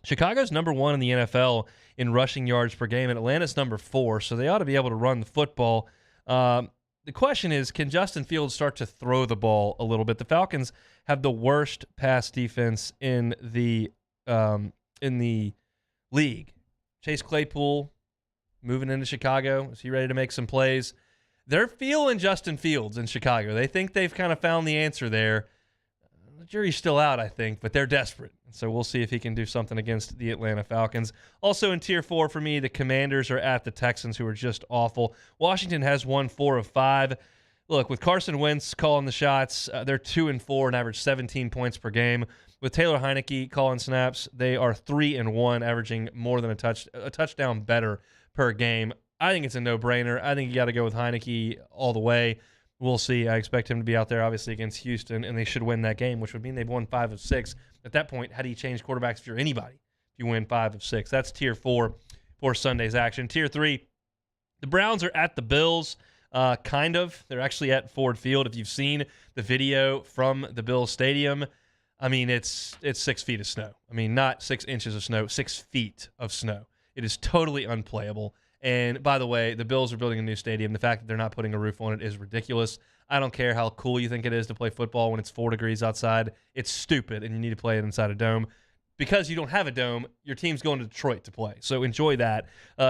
Speaker 2: Chicago's number 1 in the NFL in rushing yards per game, and Atlanta's number 4, so they ought to be able to run the football. The question is, can Justin Fields start to throw the ball a little bit? The Falcons have the worst pass defense in the league. Chase Claypool moving into Chicago. Is he ready to make some plays? They're feeling Justin Fields in Chicago. They think they've kind of found the answer there. The jury's still out, I think, but they're desperate. So we'll see if he can do something against the Atlanta Falcons. Also in Tier 4 for me, the Commanders are at the Texans, who are just awful. Washington has won 4 of 5. Look, with Carson Wentz calling the shots, they're 2-4 and average 17 points per game. With Taylor Heineke calling snaps, they are 3-1, averaging more than a touchdown better per game. I think it's a no-brainer. I think you got to go with Heineke all the way. We'll see. I expect him to be out there, obviously, against Houston, and they should win that game, which would mean they've won 5 of 6. At that point, how do you change quarterbacks if you're anybody? If you win 5 of 6. That's Tier 4 for Sunday's action. Tier 3, the Browns are at the Bills. Kind of. They're actually at Ford Field. If you've seen the video from the Bills Stadium, I mean, it's 6 feet of snow. I mean, not 6 inches of snow, 6 feet of snow. It is totally unplayable. And by the way, the Bills are building a new stadium. The fact that they're not putting a roof on it is ridiculous. I don't care how cool you think it is to play football when it's 4 degrees outside. It's stupid, and you need to play it inside a dome. Because you don't have a dome, your team's going to Detroit to play. So enjoy that.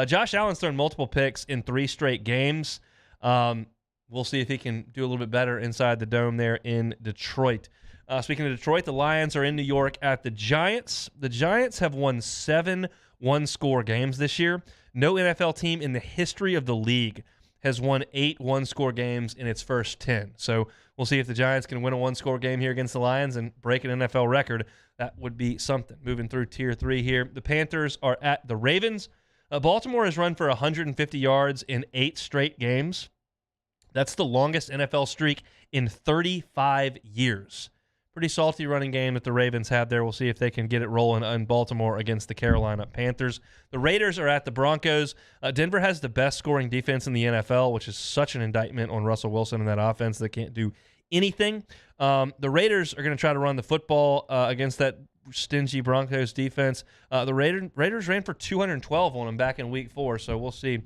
Speaker 2: Josh Allen's thrown multiple picks in 3 straight games. We'll see if he can do a little bit better inside the dome there in Detroit. Speaking of Detroit, the Lions are in New York at the Giants. The Giants have won 7 one-score games this year. No NFL team in the history of the league has won 8 one-score games in its first 10. So we'll see if the Giants can win a one-score game here against the Lions and break an NFL record. That would be something. Moving through Tier 3 here. The Panthers are at the Ravens. Baltimore has run for 150 yards in 8 straight games. That's the longest NFL streak in 35 years. Pretty salty running game that the Ravens have there. We'll see if they can get it rolling in Baltimore against the Carolina Panthers. The Raiders are at the Broncos. Denver has the best scoring defense in the NFL, which is such an indictment on Russell Wilson and that offense. They can't do anything. The Raiders are going to try to run the football against that stingy Broncos defense. The Raiders ran for 212 on them back in Week 4, so we'll see.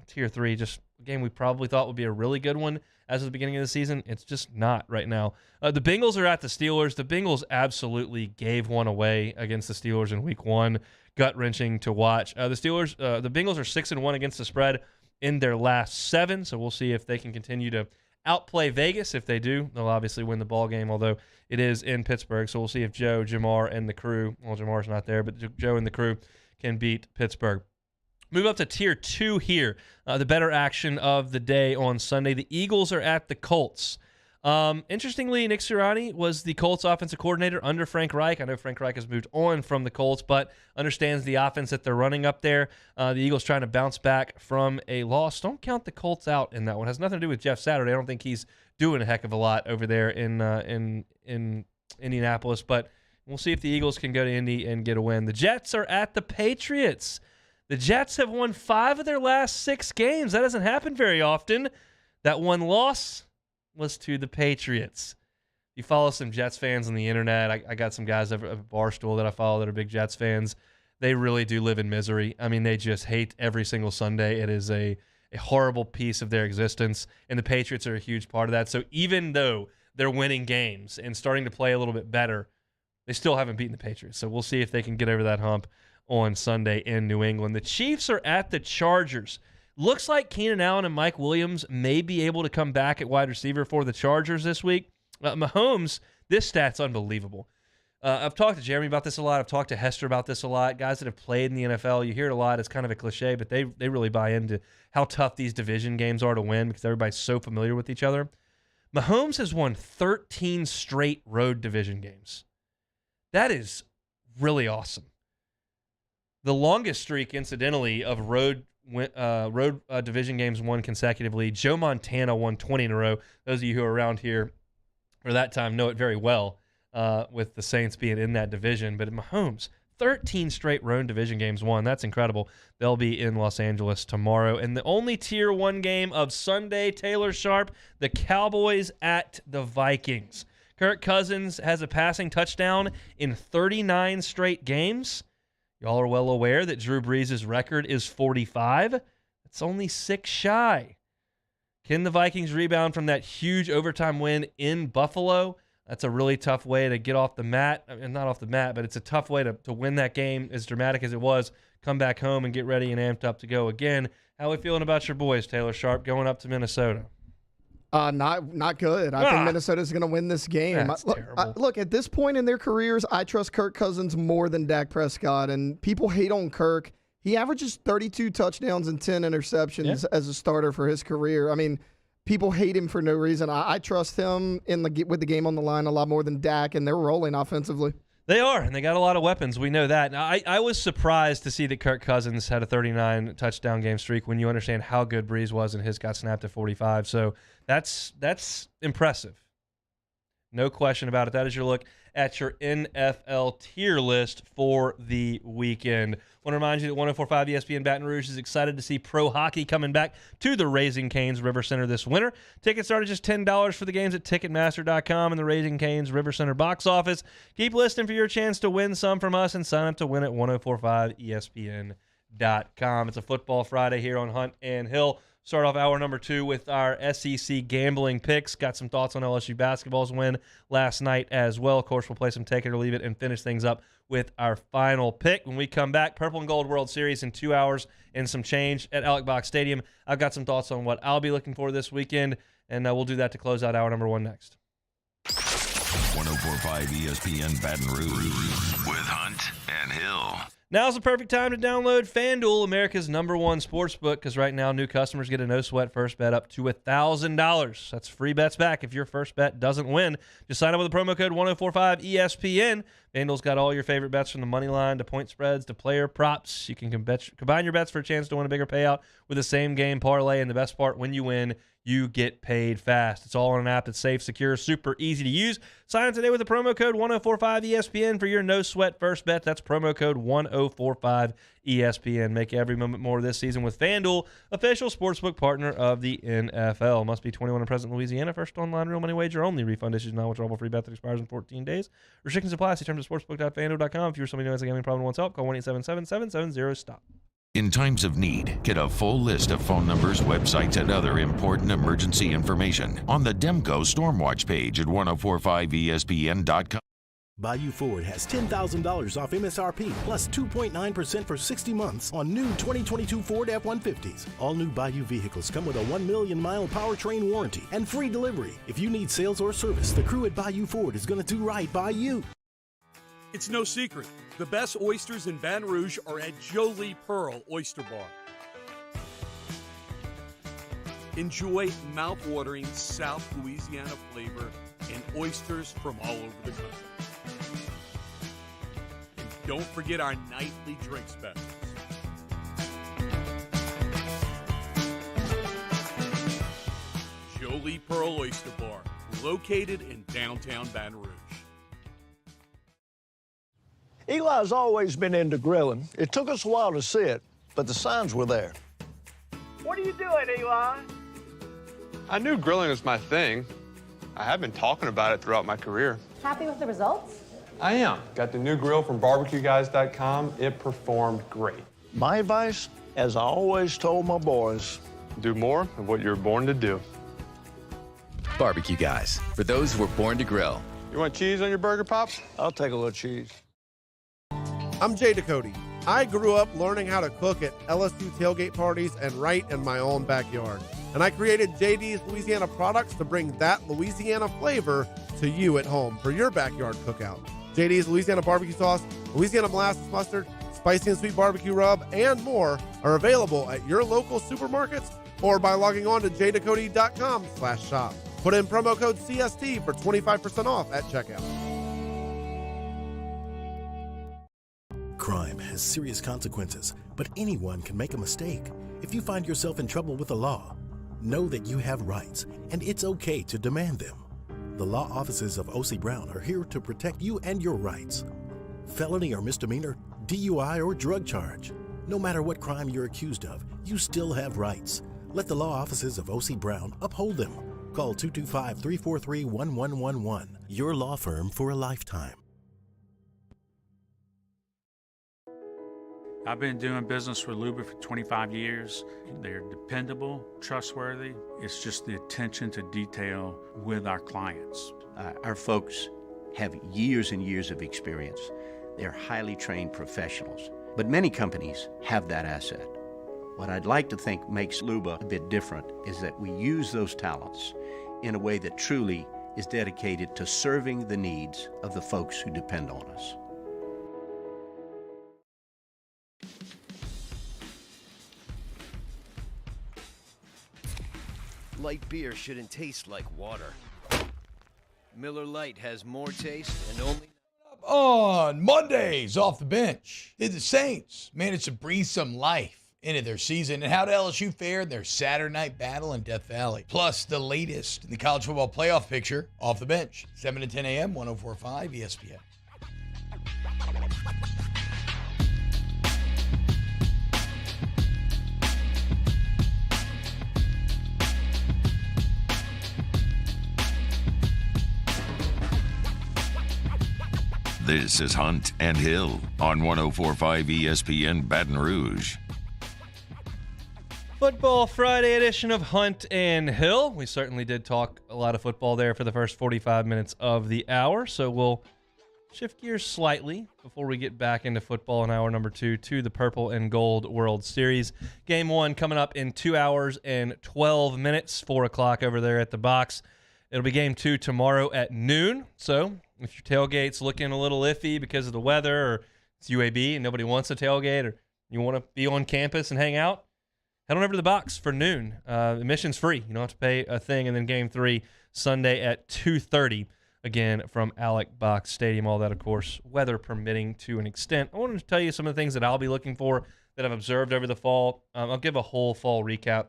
Speaker 2: Tier 3, just a game we probably thought would be a really good one as of the beginning of the season. It's just not right now. The Bengals are at the Steelers. The Bengals absolutely gave one away against the Steelers in Week 1. Gut-wrenching to watch. The Bengals are 6-1 against the spread in their last 7, so we'll see if they can continue to outplay Vegas. If they do, they'll obviously win the ball game, although it is in Pittsburgh. So we'll see if Joe, Jamar, and the crew, well, Jamar's not there, but Joe and the crew can beat Pittsburgh. Move up to Tier 2 here. The better action of the day on Sunday. The Eagles are at the Colts. Interestingly, Nick Sirianni was the Colts offensive coordinator under Frank Reich. I know Frank Reich has moved on from the Colts, but understands the offense that they're running up there. The Eagles trying to bounce back from a loss. Don't count the Colts out in that one. It has nothing to do with Jeff Saturday. I don't think he's doing a heck of a lot over there in Indianapolis, but We'll see if the Eagles can go to Indy and get a win. The Jets are at the Patriots. The Jets have won 5 of their last 6 games. That doesn't happen very often. That one loss was to the Patriots. You follow some Jets fans on the internet. I got some guys over at Barstool that I follow that are big Jets fans. They really do live in misery. I mean, they just hate every single Sunday. It is a horrible piece of their existence, and the Patriots are a huge part of that. So even though they're winning games and starting to play a little bit better, they still haven't beaten the Patriots. So we'll see if they can get over that hump on Sunday in New England. The Chiefs are at the Chargers. Looks like Keenan Allen and Mike Williams may be able to come back at wide receiver for the Chargers this week. Mahomes, this stat's unbelievable. I've talked to Jeremy about this a lot. I've talked to Hester about this a lot. Guys that have played in the NFL, you hear it a lot. It's kind of a cliche, but they really buy into how tough these division games are to win because everybody's so familiar with each other. Mahomes has won 13 straight road division games. That is really awesome. The longest streak, incidentally, of road division games won consecutively, Joe Montana won 20 in a row. Those of you who are around here for that time know it very well, with the Saints being in that division. But Mahomes, 13 straight road division games won. That's incredible. They'll be in Los Angeles tomorrow. And the only Tier 1 game of Sunday, Taylor Sharp, the Cowboys at the Vikings. Kirk Cousins has a passing touchdown in 39 straight games. Y'all are well aware that Drew Brees' record is 45. It's only 6 shy. Can the Vikings rebound from that huge overtime win in Buffalo? That's a really tough way to get off the mat. I mean, not off the mat, but it's a tough way to win that game, as dramatic as it was. Come back home and get ready and amped up to go again. How are we feeling about your boys, Taylor Sharp, going up to Minnesota?
Speaker 17: Not good. I think Minnesota's going to win this game.
Speaker 2: That's terrible.
Speaker 17: Look, at this point in their careers, I trust Kirk Cousins more than Dak Prescott, and people hate on Kirk. He averages 32 touchdowns and 10 interceptions as a starter for his career. I mean, people hate him for no reason. I trust him with the game on the line a lot more than Dak, and they're rolling offensively.
Speaker 2: They are, and they got a lot of weapons. We know that. Now, I was surprised to see that Kirk Cousins had a 39 touchdown game streak when you understand how good Breeze was and his got snapped at 45. So that's impressive. No question about it. That is your look at your NFL tier list for the weekend. Want to remind you that 104.5 ESPN Baton Rouge is excited to see pro hockey coming back to the Raising Cane's River Center this winter. Tickets start at just $10 for the games at Ticketmaster.com and the Raising Cane's River Center box office. Keep listening for your chance to win some from us and sign up to win at 1045ESPN.com. It's a football Friday here on Hunt and Hill. Start off hour number 2 with our SEC gambling picks. Got some thoughts on LSU basketball's win last night as well. Of course, we'll play some Take It or Leave It and finish things up with our final pick. When we come back, Purple and Gold World Series in 2 hours and some change at Alec Box Stadium. I've got some thoughts on what I'll be looking for this weekend, and we'll do that to close out hour number 1 next.
Speaker 1: 1045 ESPN Baton Rouge with Hunt and Hill.
Speaker 2: Now's the perfect time to download FanDuel, America's #1 sportsbook, because right now new customers get a no-sweat first bet up to $1,000. That's free bets back if your first bet doesn't win. Just sign up with the promo code 1045ESPN. FanDuel's got all your favorite bets from the money line to point spreads to player props. You can combine your bets for a chance to win a bigger payout with the same game parlay, and the best part, when you win, you get paid fast. It's all on an app that's safe, secure, super easy to use. Sign up today with the promo code 1045ESPN for your no-sweat first bet. That's promo code 1045ESPN. Make every moment more this season with FanDuel, official sportsbook partner of the NFL. Must be 21 and present in Louisiana. First online real money wager only. Refund issues not withdrawable free bet that expires in 14 days. Restrictions apply. See terms at sportsbook.fanduel.com. If you're somebody who has a gambling problem and wants help, call 1-877-770-STOP.
Speaker 1: In times of need, get a full list of phone numbers, websites, and other important emergency information on the Demco Stormwatch page at 1045ESPN.com.
Speaker 3: Bayou Ford has $10,000 off MSRP plus 2.9% for 60 months on new 2022 Ford F-150s. All new Bayou vehicles come with a 1 million mile powertrain warranty and free delivery. If you need sales or service, the crew at Bayou Ford is going to do right by you.
Speaker 18: It's no secret. The best oysters in Baton Rouge are at Jolie Pearl Oyster Bar. Enjoy mouth-watering South Louisiana flavor and oysters from all over the country. And don't forget our nightly drink specials. Jolie Pearl Oyster Bar, located in downtown Baton Rouge.
Speaker 19: Eli's always been into grilling. It took us a while to see it, but the signs were there.
Speaker 20: What are you doing, Eli?
Speaker 21: I knew grilling was my thing. I have been talking about it throughout my career.
Speaker 22: Happy with the results?
Speaker 21: I am. Got the new grill from barbecueguys.com. It performed great.
Speaker 19: My advice, as I always told my boys,
Speaker 21: do more of what you're born to do.
Speaker 23: Barbecue Guys, for those who were born to grill.
Speaker 21: You want cheese on your burger, Pops?
Speaker 19: I'll take a little cheese.
Speaker 24: I'm Jay Ducote. I grew up learning how to cook at LSU tailgate parties and right in my own backyard. And I created JD's Louisiana products to bring that Louisiana flavor to you at home for your backyard cookout. JD's Louisiana barbecue sauce, Louisiana molasses mustard, spicy and sweet barbecue rub, and more are available at your local supermarkets or by logging on to jducote.com/shop. Put in promo code CST for 25% off at checkout.
Speaker 3: Crime has serious consequences, but anyone can make a mistake. If you find yourself in trouble with the law, know that you have rights, and it's okay to demand them. The law offices of O.C. Brown are here to protect you and your rights. Felony or misdemeanor, DUI or drug charge. No matter what crime you're accused of, you still have rights. Let the law offices of O.C. Brown uphold them. Call 225-343-1111. Your law firm for a lifetime.
Speaker 10: I've been doing business with Luba for 25 years. They're dependable, trustworthy. It's just the attention to detail with our clients.
Speaker 11: Our folks have years and years of experience. They're highly trained professionals, but many companies have that asset. What I'd like to think makes Luba a bit different is that we use those talents in a way that truly is dedicated to serving the needs of the folks who depend on us.
Speaker 25: Light beer shouldn't taste like water. Miller Lite has more taste and only...
Speaker 26: On Mondays, off the bench, did the Saints manage to breathe some life into their season? And how did LSU fare in their Saturday night battle in Death Valley? Plus, the latest in the college football playoff picture, off the bench, 7 to 10 a.m., 104.5 ESPN.
Speaker 1: This is Hunt and Hill on 104.5 ESPN Baton Rouge.
Speaker 2: Football Friday edition of Hunt and Hill. We certainly did talk a lot of football there for the first 45 minutes of the hour, so we'll shift gears slightly before we get back into football in hour number 2 to the Purple and Gold World Series. Game 1 coming up in 2 hours and 12 minutes, 4 o'clock over there at the box. It'll be game 2 tomorrow at noon, so if your tailgate's looking a little iffy because of the weather, or it's UAB and nobody wants a tailgate, or you want to be on campus and hang out, head on over to the box for noon. Admission's free. You don't have to pay a thing. And then game 3, Sunday at 2:30, again from Alec Box Stadium. All that, of course, weather permitting to an extent. I wanted to tell you some of the things that I'll be looking for that I've observed over the fall. I'll give a whole fall recap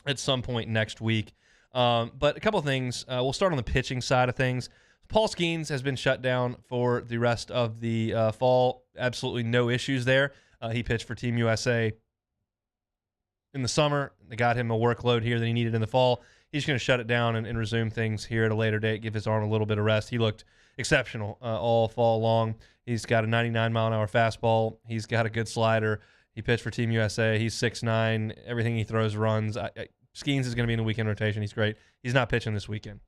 Speaker 2: at some point next week. But a couple of things. We'll start on the pitching side of things. Paul Skeens has been shut down for the rest of the fall. Absolutely no issues there. He pitched for Team USA in the summer. They got him a workload here that he needed in the fall. He's going to shut it down and resume things here at a later date, give his arm a little bit of rest. He looked exceptional all fall long. He's got a 99-mile-an-hour fastball. He's got a good slider. He pitched for Team USA. He's 6'9". Everything he throws runs. Skeens is going to be in the weekend rotation. He's great. He's not pitching this weekend.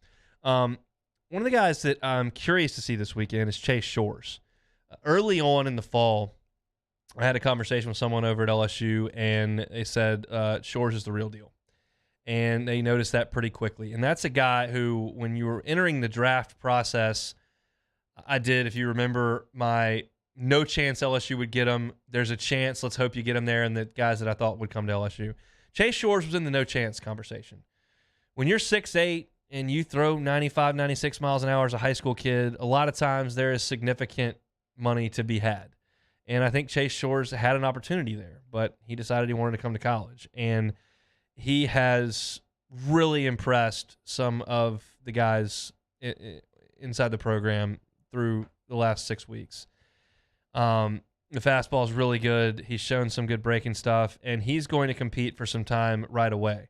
Speaker 2: One of the guys that I'm curious to see this weekend is Chase Shores. Early on in the fall, I had a conversation with someone over at LSU, and they said Shores is the real deal. And they noticed that pretty quickly. And that's a guy who, when you were entering the draft process, I did, if you remember, my no chance LSU would get him. There's a chance, let's hope you get him there, and the guys that I thought would come to LSU. Chase Shores was in the no chance conversation. When you're 6'8", and you throw 95, 96 miles an hour as a high school kid, a lot of times there is significant money to be had. And I think Chase Shores had an opportunity there, but he decided he wanted to come to college. And he has really impressed some of the guys inside the program through the last 6 weeks. The fastball is really good. He's shown some good breaking stuff, and he's going to compete for some time right away.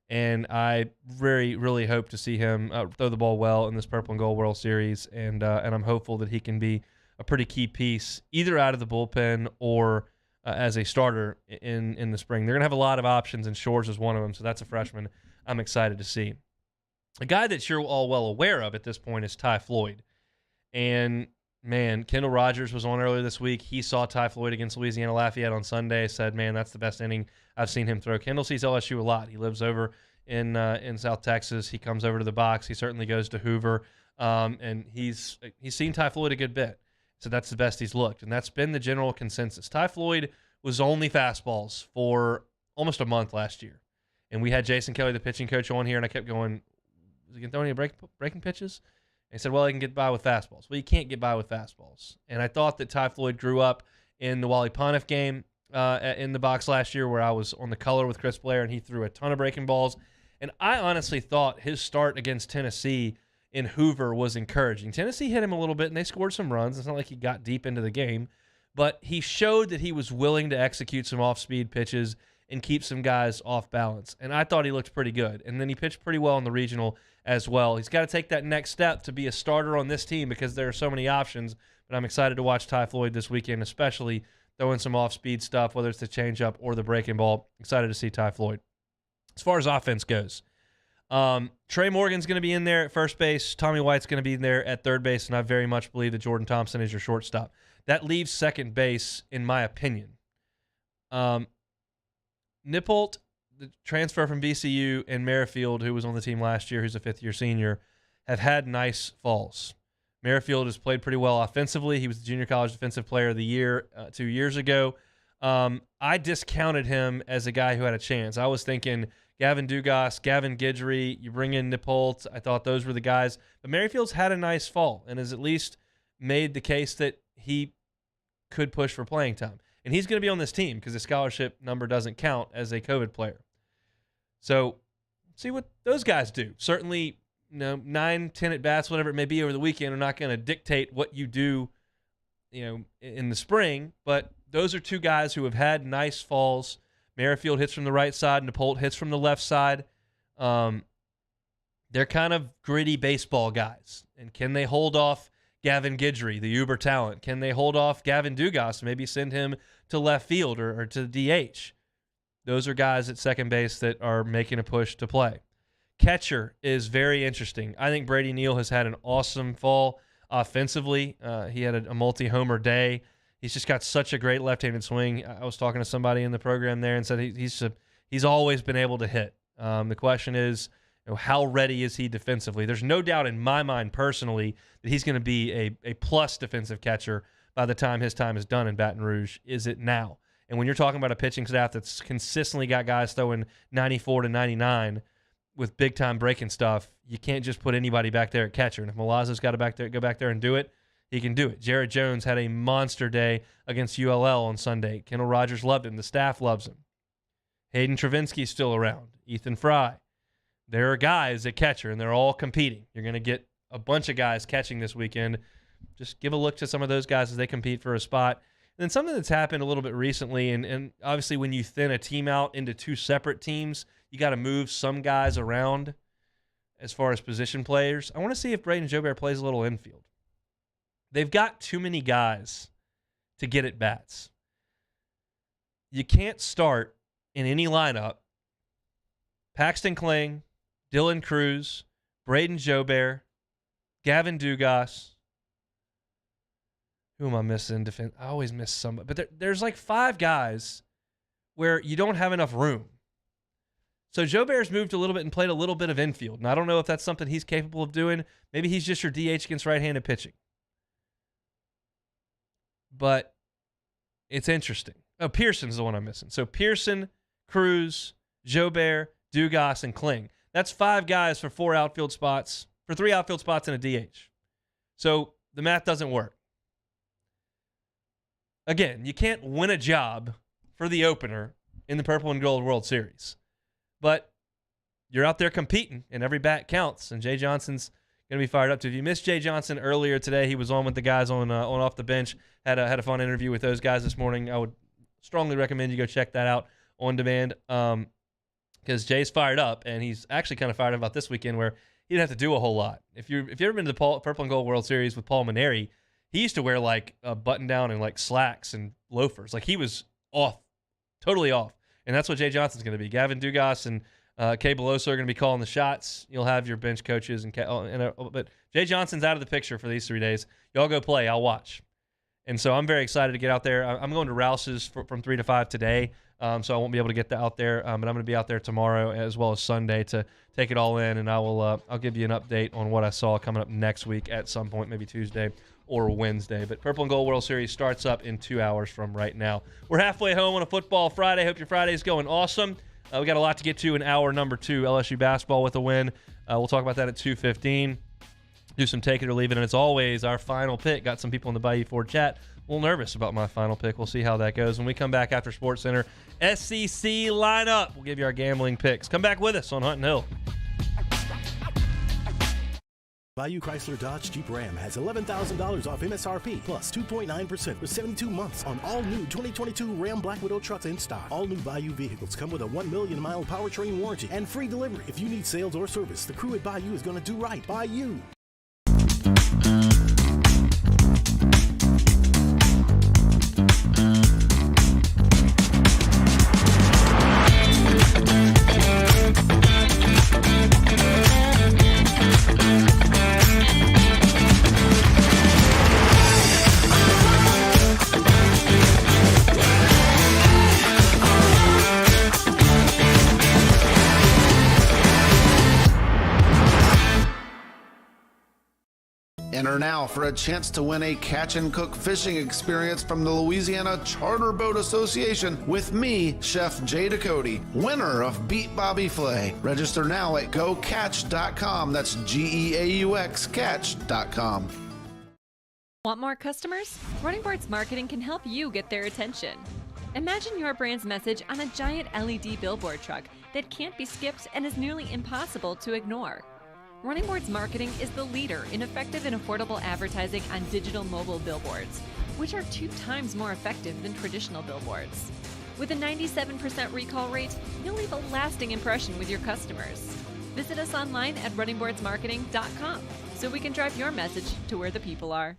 Speaker 2: And I really hope to see him throw the ball well in this Purple and Gold World Series, and I'm hopeful that he can be a pretty key piece either out of the bullpen or as a starter in the spring. They're going to have a lot of options, and Shores is one of them, so that's a freshman I'm excited to see. A guy that you're all well aware of at this point is Ty Floyd. And, man, Kendall Rogers was on earlier this week. He saw Ty Floyd against Louisiana Lafayette on Sunday, said, man, that's the best inning I've seen him throw. Kendall sees LSU a lot. He lives over in South Texas. He comes over to the box. He certainly goes to Hoover. And he's seen Ty Floyd a good bit. So that's the best he's looked. And that's been the general consensus. Ty Floyd was only fastballs for almost a month last year. And we had Jason Kelly, the pitching coach, on here, and I kept going, is he going to throw any breaking pitches? And he said, well, he can get by with fastballs. Well, you can't get by with fastballs. And I thought that Ty Floyd grew up in the Wally Pontiff game in the box last year where I was on the color with Chris Blair, and he threw a ton of breaking balls. And I honestly thought his start against Tennessee in Hoover was encouraging. Tennessee hit him a little bit, and they scored some runs. It's not like he got deep into the game. But he showed that he was willing to execute some off-speed pitches and keep some guys off balance. And I thought he looked pretty good. And then he pitched pretty well in the regional as well. He's got to take that next step to be a starter on this team because there are so many options. But I'm excited to watch Ty Floyd this weekend, especially throwing some off-speed stuff, whether it's the changeup or the breaking ball. Excited to see Ty Floyd. As far as offense goes, Trey Morgan's going to be in there at first base. Tommy White's going to be in there at third base, and I very much believe that Jordan Thompson is your shortstop. That leaves second base, in my opinion. Nippolt, the transfer from VCU, and Merrifield, who was on the team last year, who's a fifth-year senior, have had nice falls. Merrifield has played pretty well offensively. He was the Junior College Defensive Player of the Year 2 years ago. I discounted him as a guy who had a chance. I was thinking Gavin Dugas, Gavin Guidry, you bring in Nippolt. I thought those were the guys. But Merrifield's had a nice fall and has at least made the case that he could push for playing time. And he's going to be on this team because the scholarship number doesn't count as a COVID player. So see what those guys do. Certainly, 9, 10 at-bats, whatever it may be over the weekend, are not going to dictate what you do, in the spring. But those are two guys who have had nice falls. Merrifield hits from the right side. Nippolt hits from the left side. They're kind of gritty baseball guys. And can they hold off Gavin Guidry, the uber talent? Can they hold off Gavin Dugas, maybe send him to left field or to DH? Those are guys at second base that are making a push to play. Catcher is very interesting. I think Brady Neal has had an awesome fall offensively. He had a multi-homer day. He's just got such a great left-handed swing. I was talking to somebody in the program there and said he's always been able to hit. The question is, how ready is he defensively? There's no doubt in my mind personally that he's going to be a plus defensive catcher by the time his time is done in Baton Rouge. Is it now? And when you're talking about a pitching staff that's consistently got guys throwing 94 to 99 with big-time breaking stuff, you can't just put anybody back there at catcher. And if Milazzo's got to go back there and do it, he can do it. Jared Jones had a monster day against ULL on Sunday. Kendall Rogers loved him. The staff loves him. Hayden Travinsky's still around. Ethan Fry. There are guys at catcher, and they're all competing. You're going to get a bunch of guys catching this weekend. Just give a look to some of those guys as they compete for a spot. And then something that's happened a little bit recently, and obviously when you thin a team out into two separate teams, you got to move some guys around as far as position players. I want to see if Braden Jobert plays a little infield. They've got too many guys to get at bats. You can't start in any lineup Paxton Kling, Dylan Cruz, Braden Jobert, Gavin Dugas. Who am I missing? I always miss somebody. But there's like 5 guys where you don't have enough room. So Jobert's moved a little bit and played a little bit of infield. And I don't know if that's something he's capable of doing. Maybe he's just your DH against right-handed pitching. But it's interesting. Oh, Pearson's the one I'm missing. So Pearson, Cruz, Jobert, Dugas, and Kling. That's 5 guys for 3 outfield spots and a DH. So the math doesn't work. Again, you can't win a job for the opener in the Purple and Gold World Series. But you're out there competing, and every bat counts. And Jay Johnson's Going to be fired up too. If you missed Jay Johnson earlier today, he was on with the guys on Off the Bench. Had a fun interview with those guys this morning. I would strongly recommend you go check that out on demand because Jay's fired up, and he's actually kind of fired up about this weekend where he didn't have to do a whole lot. If you've ever been to the Purple and Gold World Series with Paul Maneri, he used to wear like a button down and like slacks and loafers. Like he was off, totally off. And that's what Jay Johnson's going to be. Gavin Dugas and Kay Beloso are going to be calling the shots. You'll have your bench coaches but Jay Johnson's out of the picture for these 3 days. Y'all go play. I'll watch. And so I'm very excited to get out there. I'm going to Rouse's from 3 to 5 today, so I won't be able to get out there. But I'm going to be out there tomorrow as well as Sunday to take it all in, and I'll give you an update on what I saw coming up next week at some point, maybe Tuesday or Wednesday. But Purple and Gold World Series starts up in 2 hours from right now. We're halfway home on a football Friday. Hope your Friday's going awesome. We got a lot to get to in hour number 2. LSU basketball with a win. We'll talk about that at 2:15. Do some take it or leave it. And as always, our final pick. Got some people in the Bayou Ford chat a little nervous about my final pick. We'll see how that goes. When we come back after Sports Center, SEC lineup. We'll give you our gambling picks. Come back with us on Hunt and Hill.
Speaker 3: Bayou Chrysler Dodge Jeep Ram has $11,000 off MSRP plus 2.9% for 72 months on all new 2022 Ram Black Widow trucks in stock. All new Bayou vehicles come with a 1 million mile powertrain warranty and free delivery. If you need sales or service, the crew at Bayou is going to do right by you.
Speaker 4: Enter now for a chance to win a catch and cook fishing experience from the Louisiana Charter Boat Association with me, Chef Jay Ducote, winner of Beat Bobby Flay. Register now at gocatch.com. That's GEAUX catch.com.
Speaker 6: Want more customers? Running Boards Marketing can help you get their attention. Imagine your brand's message on a giant LED billboard truck that can't be skipped and is nearly impossible to ignore. Running Boards Marketing is the leader in effective and affordable advertising on digital mobile billboards, which are 2 times more effective than traditional billboards. With a 97% recall rate, you'll leave a lasting impression with your customers. Visit us online at runningboardsmarketing.com so we can drive your message to where the people are.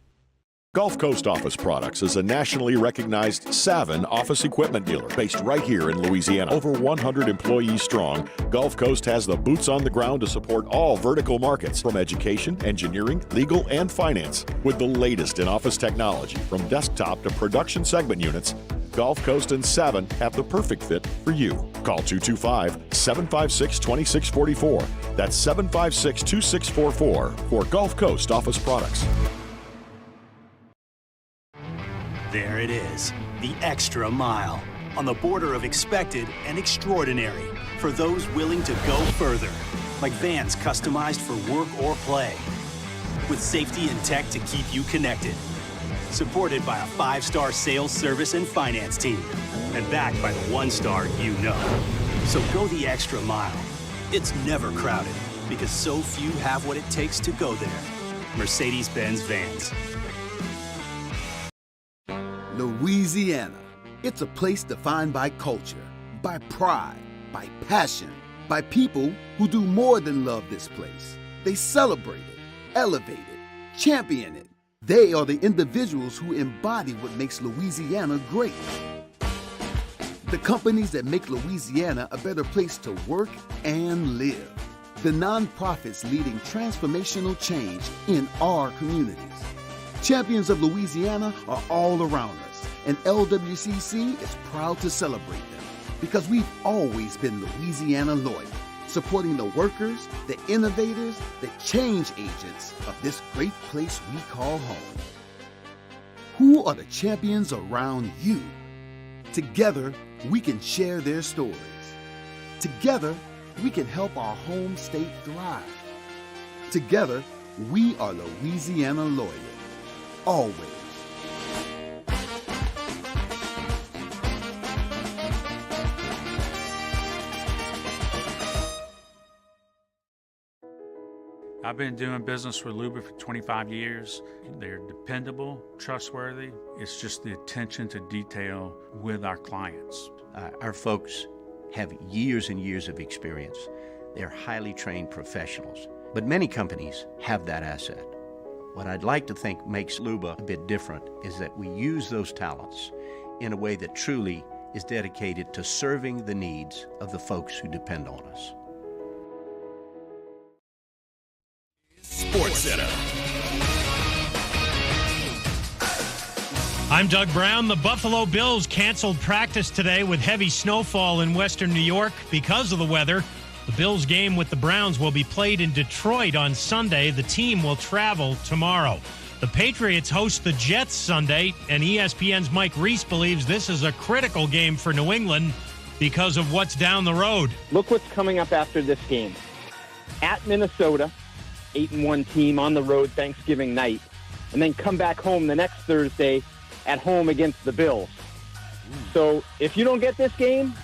Speaker 7: Gulf Coast Office Products is a nationally recognized Savin office equipment dealer based right here in Louisiana. Over 100 employees strong, Gulf Coast has the boots on the ground to support all vertical markets, from education, engineering, legal, and finance. With the latest in office technology, from desktop to production segment units, Gulf Coast and Savin have the perfect fit for you. Call 225-756-2644. That's 756-2644 for Gulf Coast Office Products.
Speaker 5: There it is, the extra mile, on the border of expected and extraordinary, for those willing to go further, like vans customized for work or play, with safety and tech to keep you connected, supported by a 5-star sales, service, and finance team, and backed by the 1-star you know. So go the extra mile. It's never crowded, because so few have what it takes to go there. Mercedes-Benz Vans.
Speaker 8: Louisiana. It's a place defined by culture, by pride, by passion, by people who do more than love this place. They celebrate it, elevate it, champion it. They are the individuals who embody what makes Louisiana great. The companies that make Louisiana a better place to work and live. The nonprofits leading transformational change in our communities. Champions of Louisiana are all around us, and LWCC is proud to celebrate them because we've always been Louisiana loyal, supporting the workers, the innovators, the change agents of this great place we call home. Who are the champions around you? Together, we can share their stories. Together, we can help our home state thrive. Together, we are Louisiana loyal. Always.
Speaker 10: I've been doing business with Luba for 25 years. They're dependable, trustworthy. It's just the attention to detail with our clients.
Speaker 11: Our folks have years and years of experience. They're highly trained professionals. But many companies have that asset. What I'd like to think makes Luba a bit different is that we use those talents in a way that truly is dedicated to serving the needs of the folks who depend on us.
Speaker 9: Sports Center.
Speaker 12: I'm Doug Brown. The Buffalo Bills canceled practice today with heavy snowfall in western New York because of the weather. The Bills game with the Browns will be played in Detroit on Sunday. The team will travel tomorrow. The Patriots host the Jets Sunday, and ESPN's Mike Reese believes this is a critical game for New England because of what's down the road.
Speaker 13: Look what's coming up after this game. At Minnesota, 8-1 team on the road Thanksgiving night, and then come back home the next Thursday at home against the Bills. So if you don't get this game,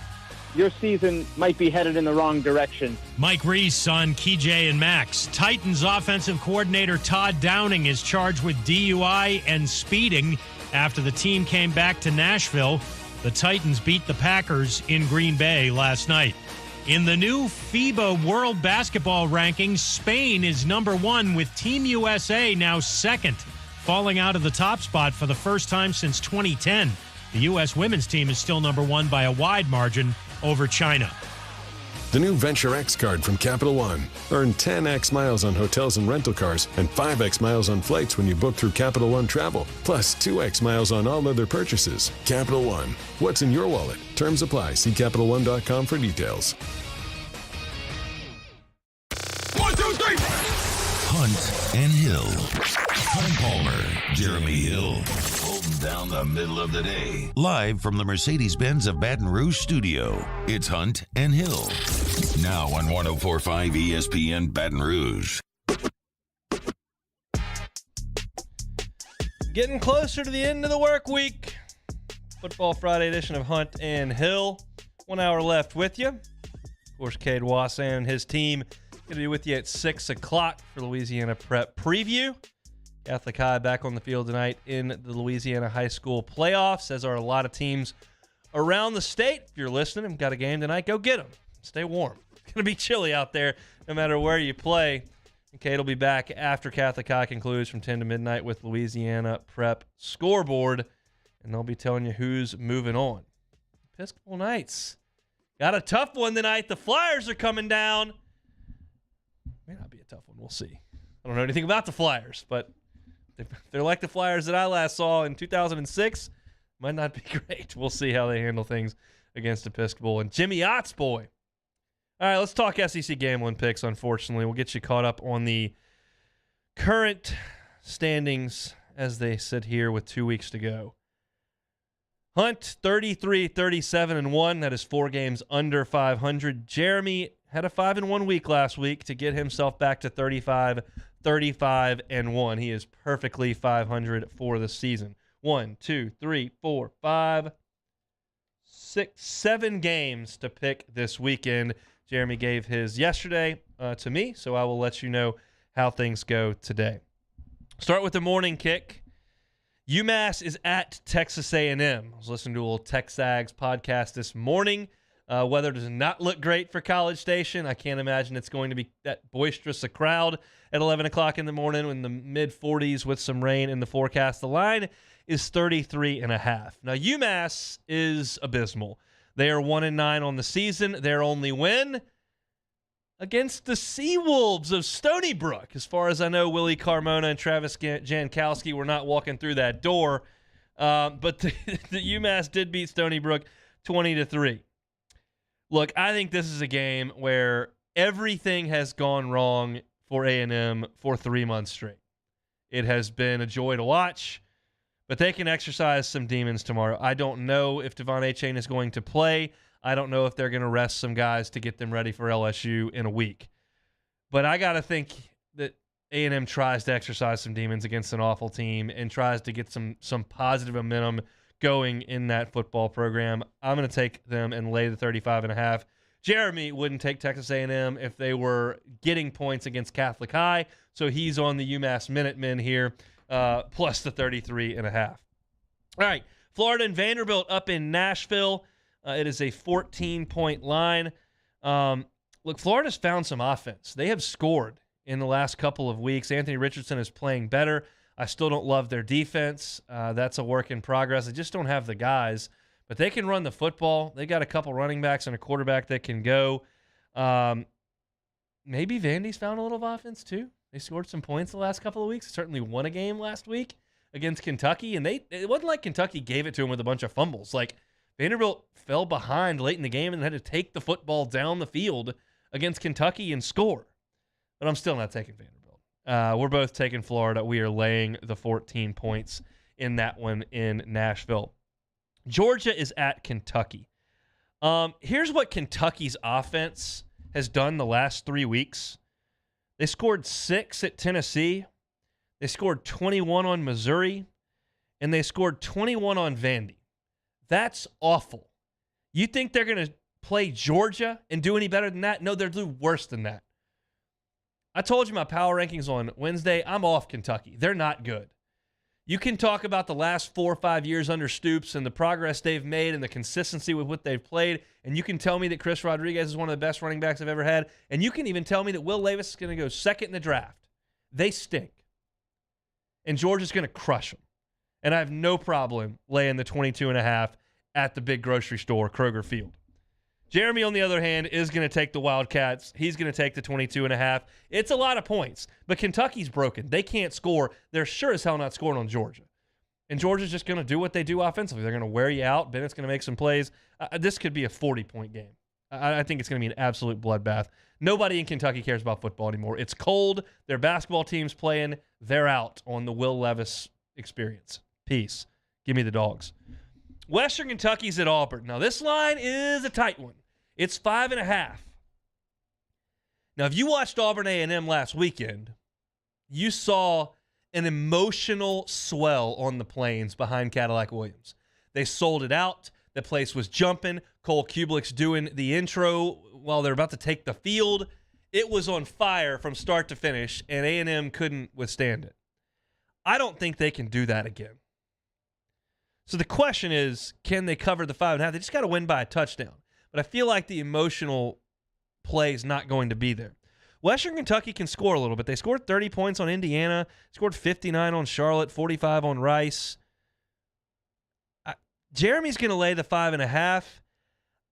Speaker 13: your season might be headed in the wrong direction.
Speaker 12: Mike Reese on KJ and Max. Titans offensive coordinator Todd Downing is charged with DUI and speeding after the team came back to Nashville. The Titans beat the Packers in Green Bay last night. In the new FIBA World Basketball rankings, Spain is number 1 with Team USA now second, falling out of the top spot for the first time since 2010. The U.S. women's team is still number 1 by a wide margin over China.
Speaker 14: The new Venture X card from Capital One. Earn 10x miles on hotels and rental cars and 5x miles on flights when you book through Capital One Travel, plus 2x miles on all other purchases. Capital One. What's in your wallet? Terms apply. See CapitalOne.com for details.
Speaker 9: 1, 2, 3.
Speaker 1: Hunt and Hill. Hunt Palmer, Jeremy Hill, holding down the middle of the day. Live from the Mercedes-Benz of Baton Rouge studio, it's Hunt and Hill. Now on 104.5 ESPN Baton Rouge.
Speaker 2: Getting closer to the end of the work week. Football Friday edition of Hunt and Hill. 1 hour left with you. Of course, Cade Wassan and his team going to be with you at 6 o'clock for Louisiana Prep Preview. Catholic High back on the field tonight in the Louisiana High School playoffs, as are a lot of teams around the state. If you're listening and got a game tonight, go get them. Stay warm. It's going to be chilly out there no matter where you play. And Cade will be back after Catholic High concludes from 10 to midnight with Louisiana Prep Scoreboard, and they'll be telling you who's moving on. Episcopal Knights got a tough one tonight. The Flyers are coming down. May not be a tough one. We'll see. I don't know anything about the Flyers, but they're like the Flyers that I last saw in 2006. Might not be great. We'll see how they handle things against Episcopal. And Jimmy Ott's boy. All right, let's talk SEC gambling picks, unfortunately. We'll get you caught up on the current standings as they sit here with 2 weeks to go. Hunt, 33-37-1. That is 4 games under 500. Jeremy had a 5-1 week last week to get himself back to 35-1. He is perfectly 500 for the season. 1, 2, 3, 4, 5, 6, 7 games to pick this weekend. Jeremy gave his yesterday to me, so I will let you know how things go today. Start with the morning kick. UMass is at Texas A&M. I was listening to a little TexAgs podcast this morning. Weather does not look great for College Station. I can't imagine it's going to be that boisterous a crowd at 11 o'clock in the morning in the mid-40s with some rain in the forecast. The line is 33.5. Now, UMass is abysmal. They are 1-9 on the season. Their only win against the Seawolves of Stony Brook. As far as I know, Willie Carmona and Travis Jankowski were not walking through that door. But the UMass did beat Stony Brook 20-3. Look, I think this is a game where everything has gone wrong for A&M for 3 months straight. It has been a joy to watch, but they can exercise some demons tomorrow. I don't know if Devon Achane is going to play. I don't know if they're going to rest some guys to get them ready for LSU in a week. But I got to think that A&M tries to exercise some demons against an awful team and tries to get some positive momentum going in that football program. I'm going to take them and lay the 35.5. Jeremy wouldn't take Texas A&M if they were getting points against Catholic High, so he's on the UMass Minutemen here, plus the 33.5. All right, Florida and Vanderbilt up in Nashville. It is a 14-point line. Look, Florida's found some offense. They have scored in the last couple of weeks. Anthony Richardson is playing better. I still don't love their defense. That's a work in progress. They just don't have the guys. But they can run the football. They got a couple running backs and a quarterback that can go. Maybe Vandy's found a little of offense too. They scored some points the last couple of weeks. Certainly won a game last week against Kentucky. And it wasn't like Kentucky gave it to them with a bunch of fumbles. Like Vanderbilt fell behind late in the game and had to take the football down the field against Kentucky and score. But I'm still not taking Vanderbilt. We're both taking Florida. We are laying the 14 points in that one in Nashville. Georgia is at Kentucky. Here's what Kentucky's offense has done the last 3 weeks. They scored 6 at Tennessee. They scored 21 on Missouri. And they scored 21 on Vandy. That's awful. You think they're going to play Georgia and do any better than that? No, they'll do worse than that. I told you my power rankings on Wednesday. I'm off Kentucky. They're not good. You can talk about the last 4 or 5 years under Stoops and the progress they've made and the consistency with what they've played, and you can tell me that Chris Rodriguez is one of the best running backs I've ever had, and you can even tell me that Will Levis is going to go second in the draft. They stink. And Georgia's going to crush them. And I have no problem laying the 22.5 at the big grocery store, Kroger Field. Jeremy, on the other hand, is going to take the Wildcats. He's going to take the 22.5. It's a lot of points, but Kentucky's broken. They can't score. They're sure as hell not scoring on Georgia. And Georgia's just going to do what they do offensively. They're going to wear you out. Bennett's going to make some plays. This could be a 40-point game. I think it's going to be an absolute bloodbath. Nobody in Kentucky cares about football anymore. It's cold. Their basketball team's playing. They're out on the Will Levis experience. Peace. Give me the dogs. Western Kentucky's at Auburn. Now, this line is a tight one. It's 5.5. Now, if you watched Auburn A&M last weekend, you saw an emotional swell on the plains behind Cadillac Williams. They sold it out. The place was jumping. Cole Kublik's doing the intro while they're about to take the field. It was on fire from start to finish, and A&M couldn't withstand it. I don't think they can do that again. So the question is, can they cover the 5.5? They just got to win by a touchdown. But I feel like the emotional play is not going to be there. Western Kentucky can score a little bit. They scored 30 points on Indiana, scored 59 on Charlotte, 45 on Rice. Jeremy's going to lay the 5.5.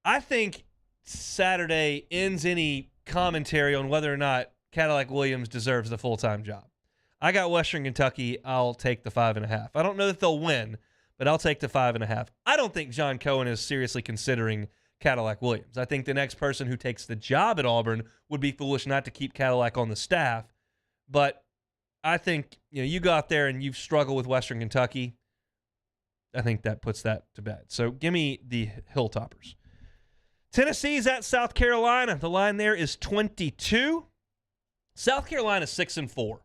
Speaker 2: I think Saturday ends any commentary on whether or not Cadillac Williams deserves the full-time job. I got Western Kentucky. I'll take the 5.5. I don't know that they'll win, but I'll take the 5.5. I don't think John Cohen is seriously considering Cadillac Williams. I think the next person who takes the job at Auburn would be foolish not to keep Cadillac on the staff. But I think, you go out there and you've struggled with Western Kentucky. I think that puts that to bed. So give me the Hilltoppers. Tennessee's at South Carolina. The line there is 22. South Carolina 6-4.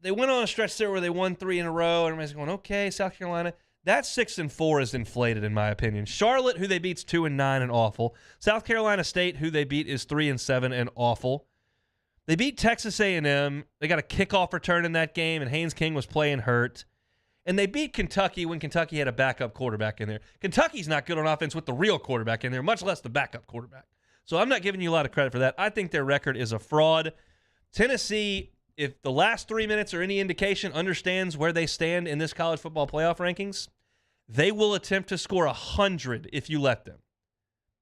Speaker 2: They went on a stretch there where they won 3 in a row. Everybody's going, okay, South Carolina. That 6-4 is inflated, in my opinion. Charlotte, who they beat's 2-9 and awful. South Carolina State, who they beat, is 3-7 and awful. They beat Texas A&M. They got a kickoff return in that game, and Haynes King was playing hurt. And they beat Kentucky when Kentucky had a backup quarterback in there. Kentucky's not good on offense with the real quarterback in there, much less the backup quarterback. So I'm not giving you a lot of credit for that. I think their record is a fraud. Tennessee, if the last 3 minutes are any indication, understands where they stand in this college football playoff rankings, they will attempt to score 100 if you let them.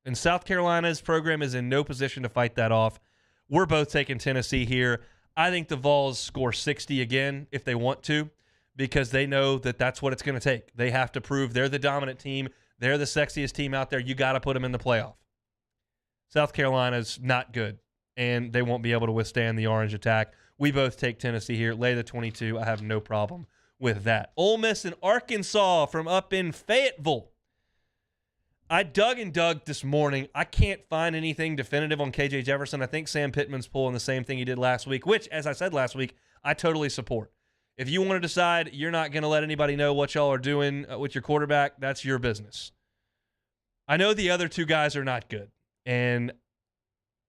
Speaker 2: And South Carolina's program is in no position to fight that off. We're both taking Tennessee here. I think the Vols score 60 again if they want to, because they know that that's what it's going to take. They have to prove they're the dominant team. They're the sexiest team out there. You got to put them in the playoff. South Carolina's not good, and they won't be able to withstand the orange attack. We both take Tennessee here. Lay the 22. I have no problem with that. Ole Miss and Arkansas from up in Fayetteville. I dug this morning. I can't find anything definitive on KJ Jefferson. I think Sam Pittman's pulling the same thing he did last week, which, as I said last week, I totally support. If you want to decide you're not going to let anybody know what y'all are doing with your quarterback, that's your business. I know the other two guys are not good. And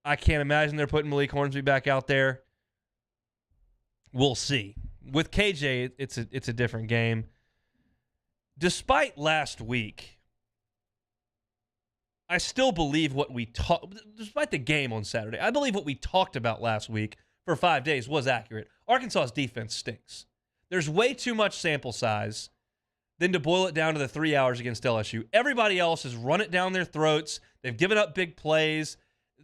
Speaker 2: I can't imagine they're putting Malik Hornsby back out there. We'll see. With KJ, it's a different game. Despite last week, I still believe what we talked, despite the game on Saturday, I believe what we talked about last week for 5 days was accurate. Arkansas's defense stinks. There's way too much sample size than to boil it down to the 3 hours against LSU. Everybody else has run it down their throats. They've given up big plays.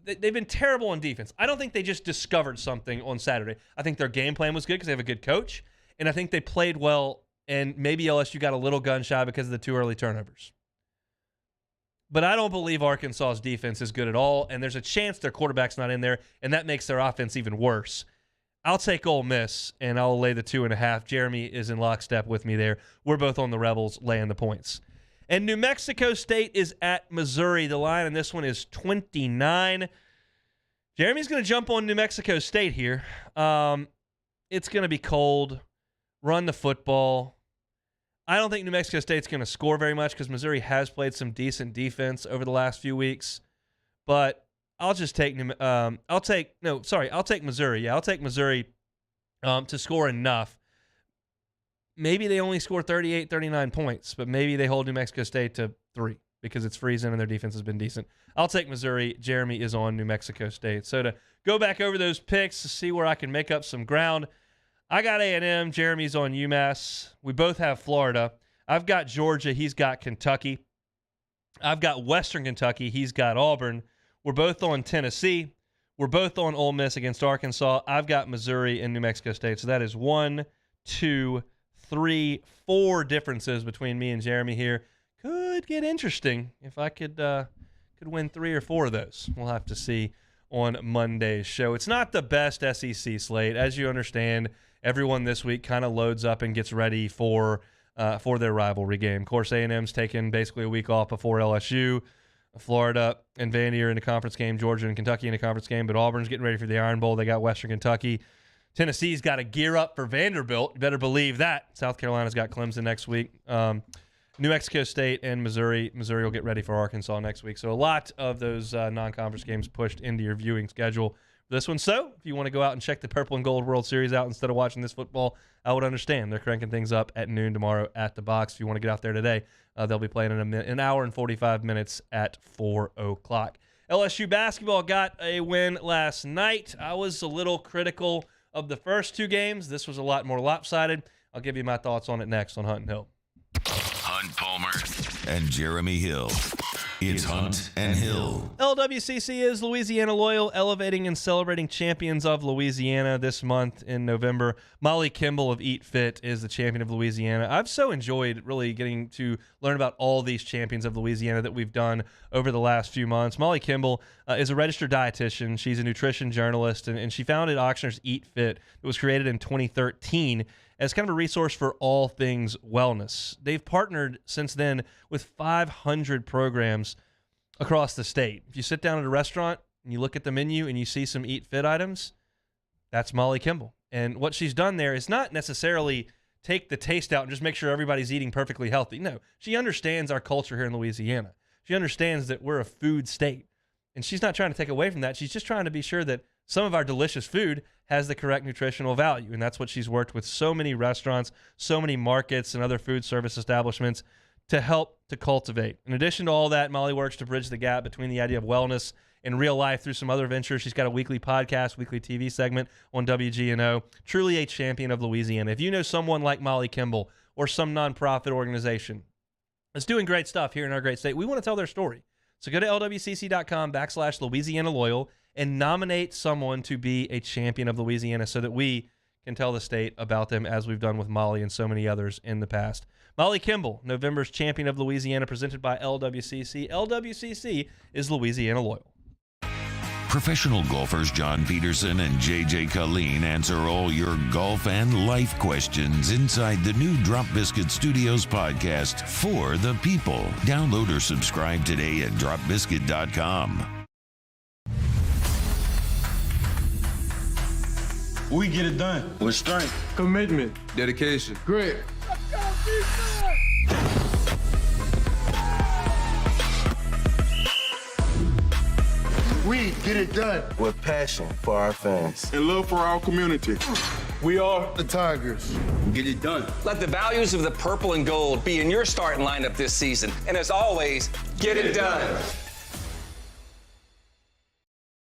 Speaker 2: They've been terrible on defense. I don't think they just discovered something on Saturday. I think their game plan was good because they have a good coach, and I think they played well, and maybe LSU got a little gun shy because of the 2 early turnovers. But I don't believe Arkansas's defense is good at all, and there's a chance their quarterback's not in there, and that makes their offense even worse. I'll take Ole Miss, and I'll lay the 2.5. Jeremy is in lockstep with me there. We're both on the Rebels laying the points. And New Mexico State is at Missouri. The line in this one is 29. Jeremy's going to jump on New Mexico State here. It's going to be cold. Run the football. I don't think New Mexico State's going to score very much because Missouri has played some decent defense over the last few weeks. But I'll just take I'll take Missouri. Yeah, I'll take Missouri to score enough. Maybe they only score 38, 39 points, but maybe they hold New Mexico State to 3 because it's freezing and their defense has been decent. I'll take Missouri. Jeremy is on New Mexico State. So to go back over those picks to see where I can make up some ground, I got A&M. Jeremy's on UMass. We both have Florida. I've got Georgia. He's got Kentucky. I've got Western Kentucky. He's got Auburn. We're both on Tennessee. We're both on Ole Miss against Arkansas. I've got Missouri and New Mexico State. So that is 1, 2, 3, 4 differences between me and Jeremy here. Could get interesting if I could win 3 or 4 of those. We'll have to see on Monday's show. It's not the best SEC slate. As you understand, everyone this week kind of loads up and gets ready for their rivalry game. Of course, A&M's taken basically a week off before LSU. Florida and Vandy are in a conference game. Georgia and Kentucky in a conference game. But Auburn's getting ready for the Iron Bowl. They got Western Kentucky. Tennessee's got to gear up for Vanderbilt. You better believe that. South Carolina's got Clemson next week. New Mexico State and Missouri. Missouri will get ready for Arkansas next week. So a lot of those non-conference games pushed into your viewing schedule for this one. So if you want to go out and check the Purple and Gold World Series out instead of watching this football, I would understand. They're cranking things up at noon tomorrow at the Box. If you want to get out there today, they'll be playing in an hour and 45 minutes at 4 o'clock. LSU basketball got a win last night. I was a little critical of the first 2 games. This was a lot more lopsided. I'll give you my thoughts on it next on Hunt and Hill.
Speaker 1: Hunt Palmer and Jeremy Hill. It's Hunt and Hill.
Speaker 2: LWCC is Louisiana Loyal, elevating and celebrating champions of Louisiana this month in November. Molly Kimball of Eat Fit is the champion of Louisiana. I've so enjoyed really getting to learn about all these champions of Louisiana that we've done over the last few months. Molly Kimball is a registered dietitian. She's a nutrition journalist, and she founded Ochsner's Eat Fit. It was created in 2013 as kind of a resource for all things wellness. They've partnered since then with 500 programs across the state. If you sit down at a restaurant and you look at the menu and you see some Eat Fit items, that's Molly Kimball. And what she's done there is not necessarily take the taste out and just make sure everybody's eating perfectly healthy. No, she understands our culture here in Louisiana. She understands that we're a food state. And she's not trying to take away from that. She's just trying to be sure that some of our delicious food has the correct nutritional value. And that's what she's worked with so many restaurants, so many markets and other food service establishments to help to cultivate. In addition to all that, Molly works to bridge the gap between the idea of wellness and real life through some other ventures. She's got a weekly podcast, weekly TV segment on WGNO. Truly a champion of Louisiana. If you know someone like Molly Kimball or some nonprofit organization that's doing great stuff here in our great state, we want to tell their story. So go to lwcc.com/Louisiana Loyal and nominate someone to be a champion of Louisiana so that we can tell the state about them as we've done with Molly and so many others in the past. Molly Kimball, November's champion of Louisiana, presented by LWCC. LWCC is Louisiana Loyal.
Speaker 1: Professional golfers John Peterson and JJ Colleen answer all your golf and life questions inside the new Drop Biscuit Studios podcast for the people. Download or subscribe today at dropbiscuit.com.
Speaker 15: We get it done with strength, commitment, dedication, grit. We get it done with passion for our fans
Speaker 9: and love for our community.
Speaker 15: We are the Tigers. Get it done.
Speaker 16: Let the values of the purple and gold be in your starting lineup this season. And as always, get it done.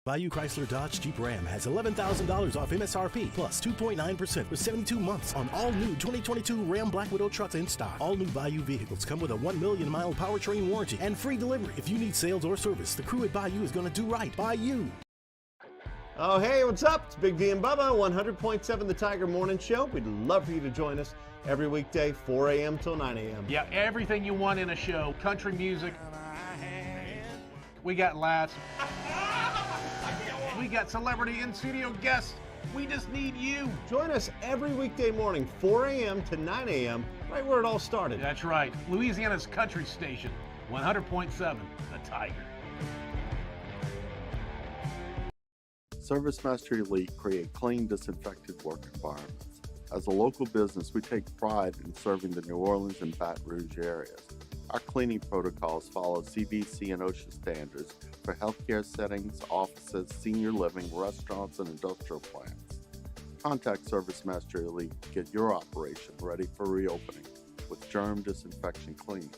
Speaker 3: Bayou Chrysler Dodge Jeep Ram has $11,000 off MSRP plus 2.9% for 72 months on all new 2022 Ram Black Widow trucks in stock. All new Bayou vehicles come with a 1 million mile powertrain warranty and free delivery. If you need sales or service, the crew at Bayou is going to do right by you.
Speaker 17: Oh, hey, what's up? It's Big D and Bubba, 100.7 The Tiger Morning Show. We'd love for you to join us every weekday, 4 a.m. till 9 a.m.
Speaker 18: Yeah, everything you want in a show. Country music. We got laughs. We got celebrity in-studio guests. We just need you.
Speaker 17: Join us every weekday morning, 4 a.m. to 9 a.m., right where it all started.
Speaker 18: That's right. Louisiana's country station, 100.7 The Tiger.
Speaker 20: Service Mastery Elite create clean, disinfected work environments. As a local business, we take pride in serving the New Orleans and Baton Rouge areas. Our cleaning protocols follow CDC and OSHA standards for healthcare settings, offices, senior living, restaurants, and industrial plants. Contact Service Mastery Elite to get your operation ready for reopening with germ disinfection cleaning.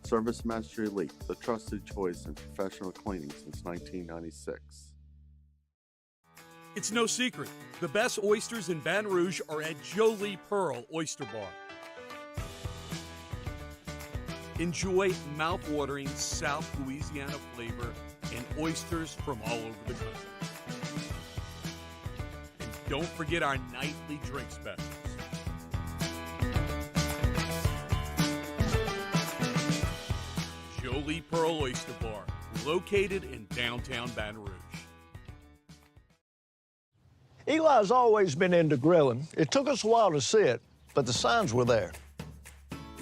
Speaker 20: Service Mastery Elite, the trusted choice in professional cleaning since 1996.
Speaker 22: It's no secret. The best oysters in Baton Rouge are at Jolie Pearl Oyster Bar. Enjoy mouth-watering South Louisiana flavor and oysters from all over the country. And don't forget our nightly drink specials. Jolie Pearl Oyster Bar, located in downtown Baton Rouge.
Speaker 19: Eli's always been into grilling. It took us a while to see it, but the signs were there.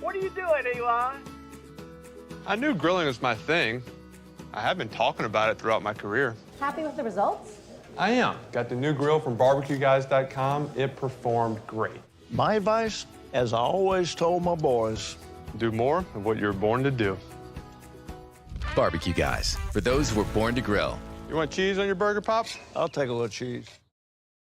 Speaker 23: What are you doing, Eli?
Speaker 21: I knew grilling was my thing. I have been talking about it throughout my career.
Speaker 27: Happy with the results?
Speaker 21: I am. Got the new grill from barbecueguys.com. It performed great.
Speaker 19: My advice, as I always told my boys,
Speaker 21: do more of what you're born to do.
Speaker 28: Barbecue Guys, for those who were born to grill.
Speaker 21: You want cheese on your burger, Pops?
Speaker 19: I'll take a little cheese.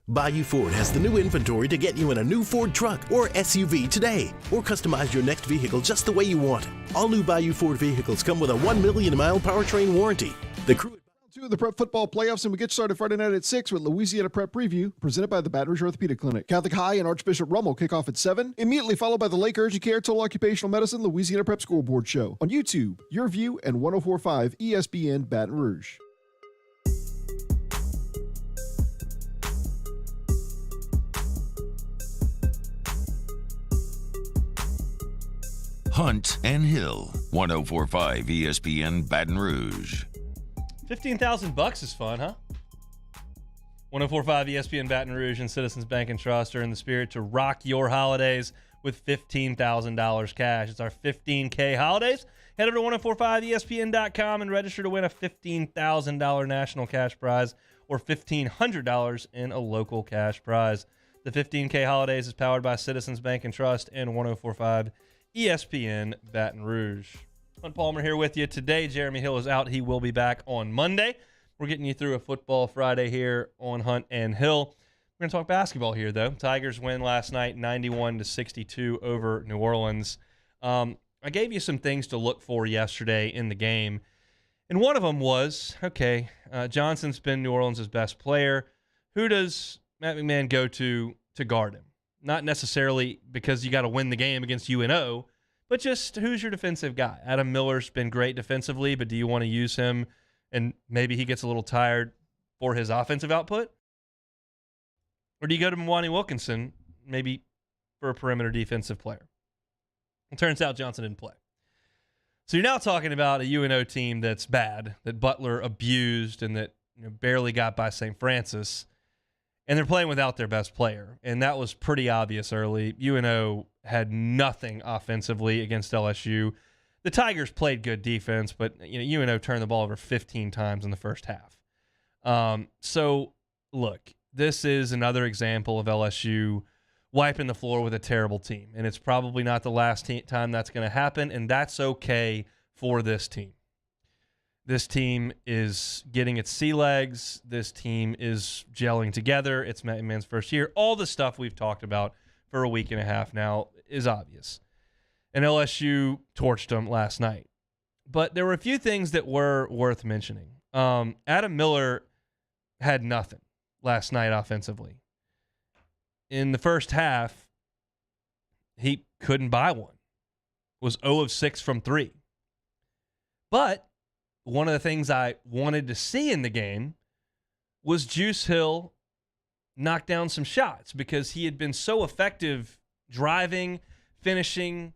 Speaker 3: Bayou Ford has the new inventory to get you in a new Ford truck or SUV today, or customize your next vehicle just the way you want it. All new Bayou Ford vehicles come with a 1 million mile powertrain warranty. The crew
Speaker 29: to the Prep Football Playoffs, and we get started Friday night at 6 with Louisiana Prep Preview, presented by the Baton Rouge Orthopedic Clinic. Catholic High and Archbishop Rummel kick off at 7, immediately followed by the Lake Urgent Care Total Occupational Medicine Louisiana Prep Scoreboard Show on YouTube, Your View, and 104.5 ESPN Baton Rouge.
Speaker 1: Hunt and Hill, 104.5 ESPN Baton Rouge.
Speaker 2: $15,000 is fun, huh? 104.5 ESPN Baton Rouge and Citizens Bank and Trust are in the spirit to rock your holidays with $15,000 cash. It's our 15K holidays. Head over to 1045ESPN.com and register to win a $15,000 national cash prize or $1,500 in a local cash prize. The 15K holidays is powered by Citizens Bank and Trust and 104.5 ESPN Baton Rouge. Hunt Palmer here with you today. Jeremy Hill is out. He will be back on Monday. We're getting you through a football Friday here on Hunt and Hill. We're going to talk basketball here, though. Tigers win last night, 91-62 over New Orleans. I gave you some things to look for yesterday in the game, and one of them was, Johnson's been New Orleans' best player. Who does Matt McMahon go to guard him? Not necessarily because you got to win the game against UNO, but just who's your defensive guy? Adam Miller's been great defensively, but do you want to use him and maybe he gets a little tired for his offensive output? Or do you go to Mwani Wilkinson maybe for a perimeter defensive player? It turns out Johnson didn't play. So you're now talking about a UNO team that's bad, that Butler abused and that barely got by St. Francis. And they're playing without their best player. And that was pretty obvious early. UNO had nothing offensively against LSU. The Tigers played good defense, but UNO turned the ball over 15 times in the first half. So, look, this is another example of LSU wiping the floor with a terrible team. And it's probably not the last time that's going to happen, and that's okay for this team. This team is getting its sea legs. This team is gelling together. It's Matt Man's first year. All the stuff we've talked about for a week and a half now is obvious. And LSU torched them last night. But there were a few things that were worth mentioning. Adam Miller had nothing last night offensively. In the first half, he couldn't buy one. Was 0 of 6 from 3. But one of the things I wanted to see in the game was Juice Hill knock down some shots because he had been so effective driving, finishing,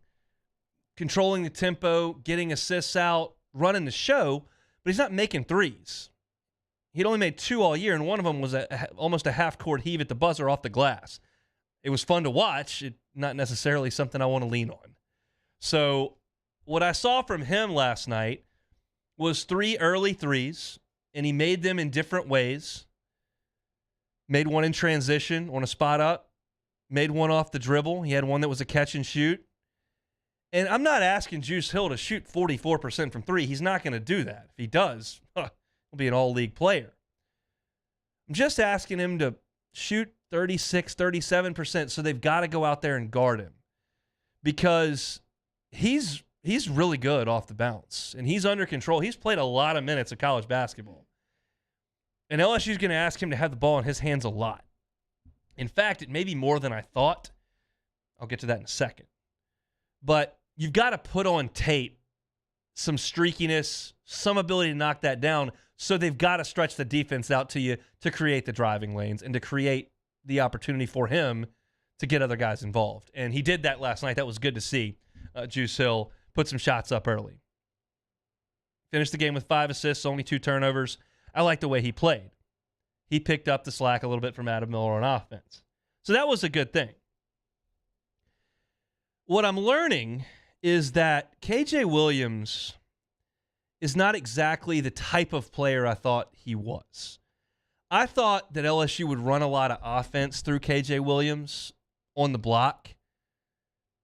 Speaker 2: controlling the tempo, getting assists out, running the show, but he's not making threes. He'd only made 2 all year, and one of them was almost a half-court heave at the buzzer off the glass. It was fun to watch, not necessarily something I want to lean on. So what I saw from him last night was 3 early threes, and he made them in different ways. Made one in transition on a spot up. Made one off the dribble. He had one that was a catch and shoot. And I'm not asking Juice Hill to shoot 44% from 3. He's not going to do that. If he does, he'll be an all-league player. I'm just asking him to shoot 36, 37%, so they've got to go out there and guard him. Because he's really good off the bounce, and he's under control. He's played a lot of minutes of college basketball. And LSU's going to ask him to have the ball in his hands a lot. In fact, it may be more than I thought. I'll get to that in a second. But you've got to put on tape some streakiness, some ability to knock that down, so they've got to stretch the defense out to you to create the driving lanes and to create the opportunity for him to get other guys involved. And he did that last night. That was good to see. Juice Hill put some shots up early. Finished the game with 5 assists, only 2 turnovers. I like the way he played. He picked up the slack a little bit from Adam Miller on offense. So that was a good thing. What I'm learning is that KJ Williams is not exactly the type of player I thought he was. I thought that LSU would run a lot of offense through KJ Williams on the block.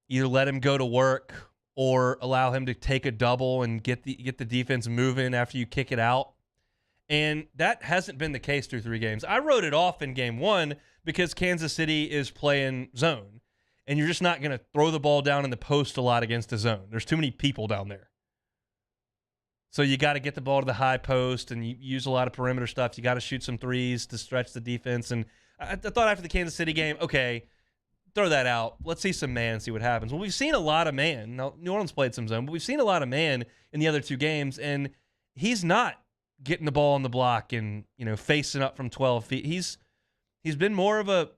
Speaker 2: Either let him go to work or allow him to take a double and get the defense moving after you kick it out. And that hasn't been the case through 3 games. I wrote it off in game 1 because Kansas City is playing zone. And you're just not going to throw the ball down in the post a lot against the zone. There's too many people down there. So you got to get the ball to the high post, and you use a lot of perimeter stuff. You got to shoot some threes to stretch the defense. And I thought after the Kansas City game, okay, throw that out. Let's see some man and see what happens. Well, we've seen a lot of man. Now, New Orleans played some zone, but we've seen a lot of man in the other 2 games, and he's not getting the ball on the block and, facing up from 12 feet. He's been more of a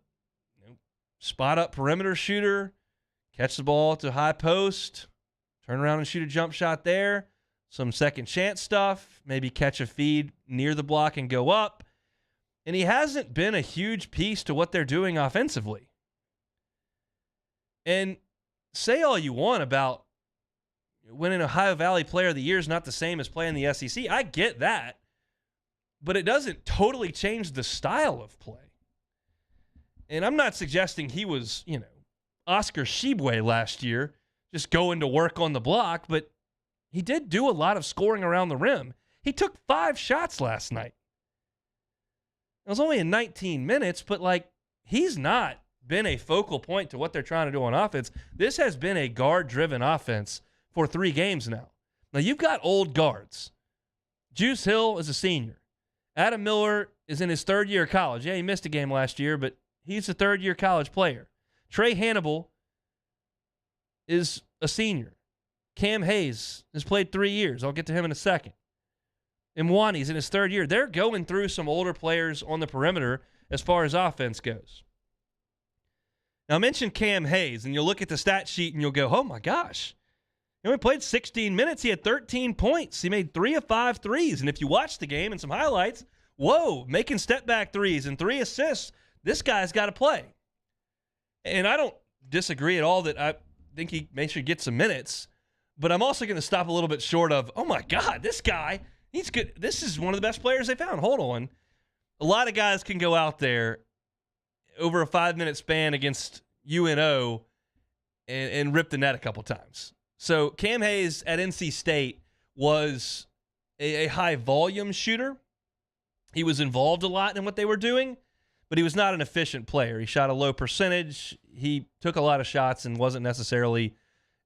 Speaker 2: spot-up perimeter shooter, catch the ball to high post, turn around and shoot a jump shot there, some second chance stuff, maybe catch a feed near the block and go up. And he hasn't been a huge piece to what they're doing offensively. And say all you want about winning Ohio Valley Player of the Year is not the same as playing the SEC. I get that. But it doesn't totally change the style of play. And I'm not suggesting he was, Oscar Tshiebwe last year, just going to work on the block, but he did do a lot of scoring around the rim. He took 5 shots last night. It was only in 19 minutes, but, he's not been a focal point to what they're trying to do on offense. This has been a guard-driven offense for 3 games now. Now, you've got old guards. Juice Hill is a senior. Adam Miller is in his 3rd year of college. Yeah, he missed a game last year, but he's a 3rd-year college player. Trey Hannibal is a senior. Cam Hayes has played 3 years. I'll get to him in a second. Mwani's in his 3rd year. They're going through some older players on the perimeter as far as offense goes. Now, I mentioned Cam Hayes, and you'll look at the stat sheet and you'll go, oh, my gosh. He only played 16 minutes. He had 13 points. He made 3 of 5 threes. And if you watch the game and some highlights, whoa, making step-back threes and 3 assists. This guy's got to play. And I don't disagree at all that I think he should get some minutes, but I'm also going to stop a little bit short of, oh my God, this guy, he's good. This is one of the best players they found. Hold on. A lot of guys can go out there over a 5-minute span against UNO and rip the net a couple times. So Cam Hayes at NC State was a high volume shooter. He was involved a lot in what they were doing, but he was not an efficient player. He shot a low percentage. He took a lot of shots and wasn't necessarily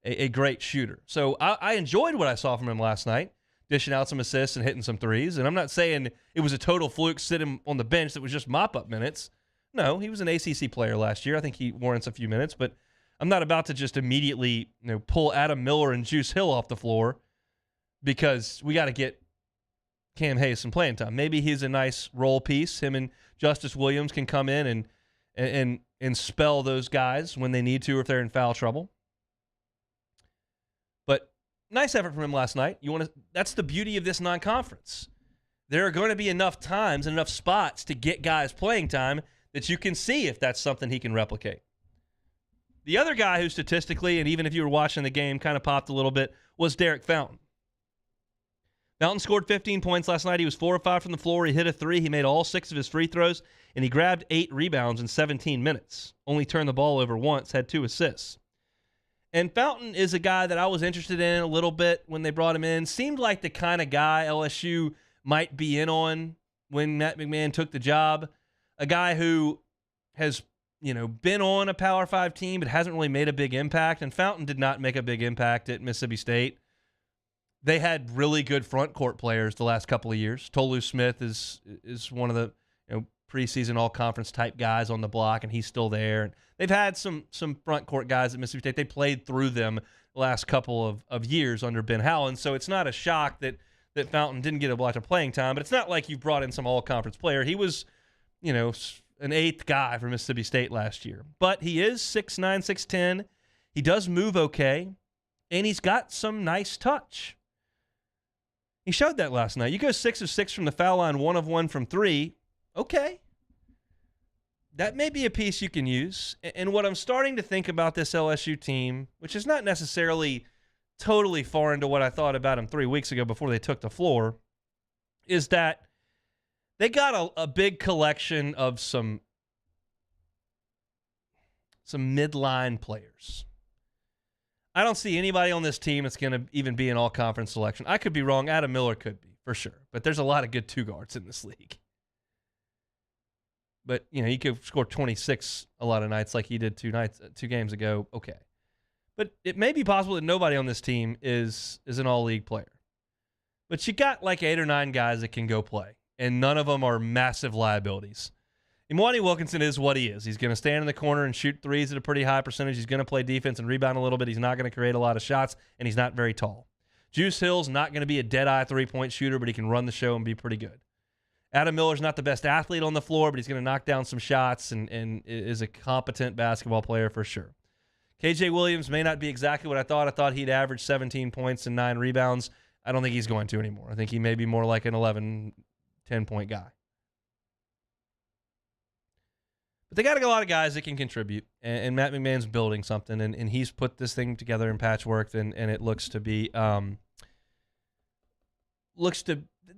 Speaker 2: a great shooter. So I enjoyed what I saw from him last night, dishing out some assists and hitting some threes. And I'm not saying it was a total fluke sitting on the bench that was just mop-up minutes. No, he was an ACC player last year. I think he warrants a few minutes, but I'm not about to just immediately pull Adam Miller and Juice Hill off the floor because we got to get Cam Hayes some playing time. Maybe he's a nice role piece. Him and Justice Williams can come in and spell those guys when they need to or if they're in foul trouble. But nice effort from him last night. That's the beauty of this non-conference. There are going to be enough times and enough spots to get guys playing time that you can see if that's something he can replicate. The other guy who statistically, and even if you were watching the game, kind of popped a little bit, was Derek Fountain. Fountain scored 15 points last night. He was 4 of 5 from the floor. He hit a 3. He made all 6 of his free throws, and he grabbed 8 rebounds in 17 minutes. Only turned the ball over once, had 2 assists. And Fountain is a guy that I was interested in a little bit when they brought him in. Seemed like the kind of guy LSU might be in on when Matt McMahon took the job. A guy who has, been on a Power 5 team but hasn't really made a big impact. And Fountain did not make a big impact at Mississippi State. They had really good front court players the last couple of years. Tolu Smith is one of the preseason all-conference type guys on the block, and he's still there. And they've had some front court guys at Mississippi State. They played through them the last couple of years under Ben Howland, so it's not a shock that Fountain didn't get a lot of playing time. But it's not like you brought in some all-conference player. He was, an 8th guy for Mississippi State last year. But he is 6'9", 6'10". He does move okay, and he's got some nice touch. He showed that last night. You go 6 of 6 from the foul line, 1 of 1 from 3. Okay. That may be a piece you can use. And what I'm starting to think about this LSU team, which is not necessarily totally foreign to what I thought about them 3 weeks ago before they took the floor, is that they got a big collection of some midline players. I don't see anybody on this team that's going to even be an all-conference selection. I could be wrong. Adam Miller could be, for sure. But there's a lot of good 2 guards in this league. But, he could score 26 a lot of nights like he did 2 games ago. Okay. But it may be possible that nobody on this team is an all-league player. But you got like 8 or 9 guys that can go play, and none of them are massive liabilities. Imani Wilkinson is what he is. He's going to stand in the corner and shoot threes at a pretty high percentage. He's going to play defense and rebound a little bit. He's not going to create a lot of shots, and he's not very tall. Juice Hill's not going to be a dead-eye three-point shooter, but he can run the show and be pretty good. Adam Miller's not the best athlete on the floor, but he's going to knock down some shots and is a competent basketball player for sure. KJ Williams may not be exactly what I thought. I thought he'd average 17 points and 9 rebounds. I don't think he's going to anymore. I think he may be more like an 11, 10-point guy. But they got a lot of guys that can contribute, and Matt McMahon's building something, and he's put this thing together in patchwork, and it looks to be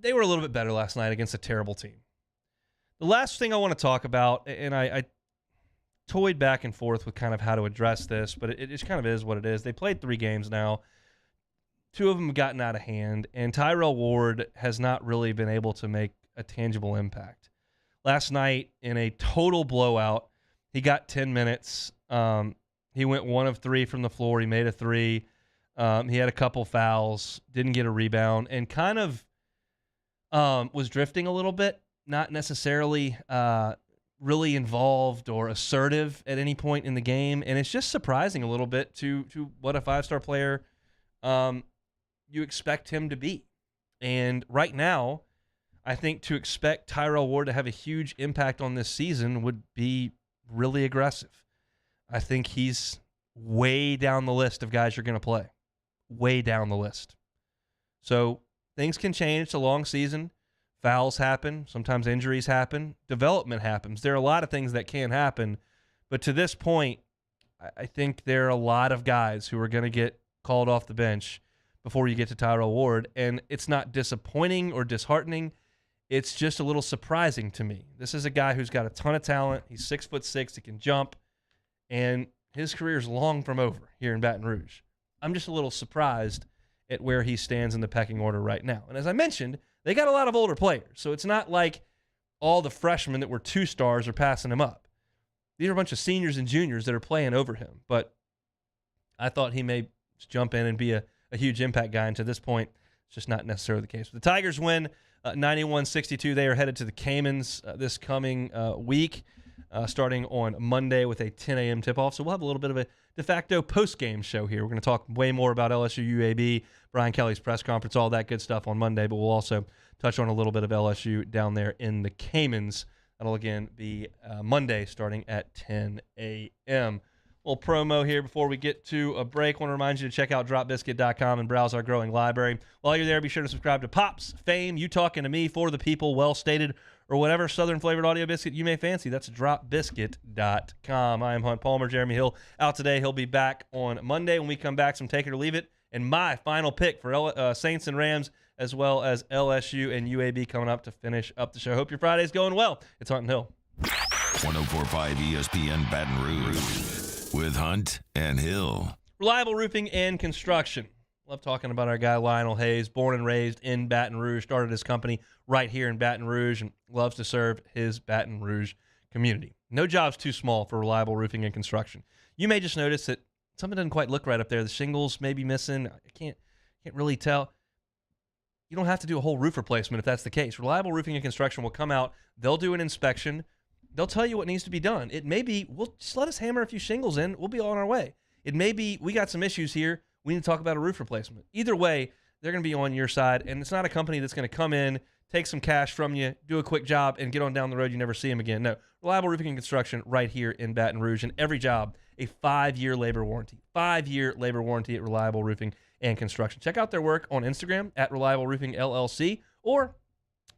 Speaker 2: they were a little bit better last night against a terrible team. The last thing I want to talk about, and I toyed back and forth with kind of how to address this, but it just kind of is what it is. They played 3 games now. 2 of them have gotten out of hand, and Tyrell Ward has not really been able to make a tangible impact. Last night, in a total blowout, he got 10 minutes. He went 1 of 3 from the floor. He made a 3. He had a couple fouls, didn't get a rebound, and kind of was drifting a little bit, not necessarily really involved or assertive at any point in the game. And it's just surprising a little bit to what a 5-star player you expect him to be. And right now, I think to expect Tyrell Ward to have a huge impact on this season would be really aggressive. I think he's way down the list of guys you're going to play. Way down the list. So things can change. It's a long season. Fouls happen. Sometimes injuries happen. Development happens. There are a lot of things that can happen. But to this point, I think there are a lot of guys who are going to get called off the bench before you get to Tyrell Ward. And it's not disappointing or disheartening. It's just a little surprising to me. This is a guy who's got a ton of talent. He's 6'6". He can jump. And his career's long from over here in Baton Rouge. I'm just a little surprised at where he stands in the pecking order right now. And as I mentioned, they got a lot of older players, so it's not like all the freshmen that were 2-stars are passing him up. These are a bunch of seniors and juniors that are playing over him, but I thought he may jump in and be a huge impact guy, and to this point, it's just not necessarily the case. The Tigers win 91-62. They are headed to the Caymans this coming week, starting on Monday with a 10 a.m. tip-off. So we'll have a little bit of a de facto post-game show here. We're going to talk way more about LSU UAB, Brian Kelly's press conference, all that good stuff on Monday, but we'll also touch on a little bit of LSU down there in the Caymans. That'll, again, be Monday starting at 10 a.m. Little promo here before we get to a break. I want to remind you to check out dropbiscuit.com and browse our growing library. While you're there, be sure to subscribe to Pops, Fame, You Talking to Me, For the People, Well Stated, or whatever Southern-flavored audio biscuit you may fancy. That's dropbiscuit.com. I am Hunt Palmer. Jeremy Hill out today. He'll be back on Monday. When we come back, some Take It or Leave It, and my final pick for Saints and Rams, as well as LSU and UAB coming up to finish up the show. Hope your Friday's going well. It's Hunt and Hill.
Speaker 1: 104.5 ESPN Baton Rouge with Hunt and Hill.
Speaker 2: Reliable Roofing and Construction. Love talking about our guy Lionel Hayes, born and raised in Baton Rouge, started his company right here in Baton Rouge and loves to serve his Baton Rouge community. No job's too small for Reliable Roofing and Construction. You may just notice that something doesn't quite look right up there. The shingles may be missing. I can't really tell. You don't have to do a whole roof replacement if that's the case. Reliable Roofing and Construction will come out. They'll do an inspection. They'll tell you what needs to be done. It may be, well, just let us hammer a few shingles in. We'll be on our way. It may be, we got some issues here. We need to talk about a roof replacement. Either way, they're going to be on your side, and it's not a company that's going to come in, take some cash from you, do a quick job, and get on down the road. You never see them again. No. Reliable Roofing and Construction right here in Baton Rouge, and every job, a 5-year labor warranty. 5-year labor warranty at Reliable Roofing and Construction. Check out their work on Instagram at Reliable Roofing LLC, or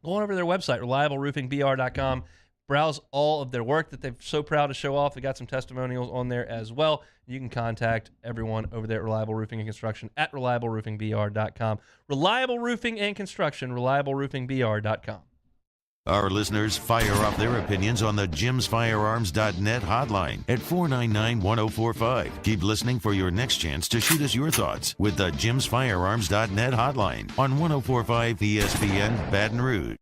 Speaker 2: go on over to their website, reliableroofingbr.com. Browse all of their work that they're so proud to show off. They got some testimonials on there as well. You can contact everyone over there at Reliable Roofing and Construction at reliableroofingbr.com. Reliable Roofing and Construction, reliableroofingbr.com.
Speaker 1: Our listeners fire off their opinions on the jimsfirearms.net hotline at 499-1045. Keep listening for your next chance to shoot us your thoughts with the jimsfirearms.net hotline on 104.5 ESPN Baton Rouge.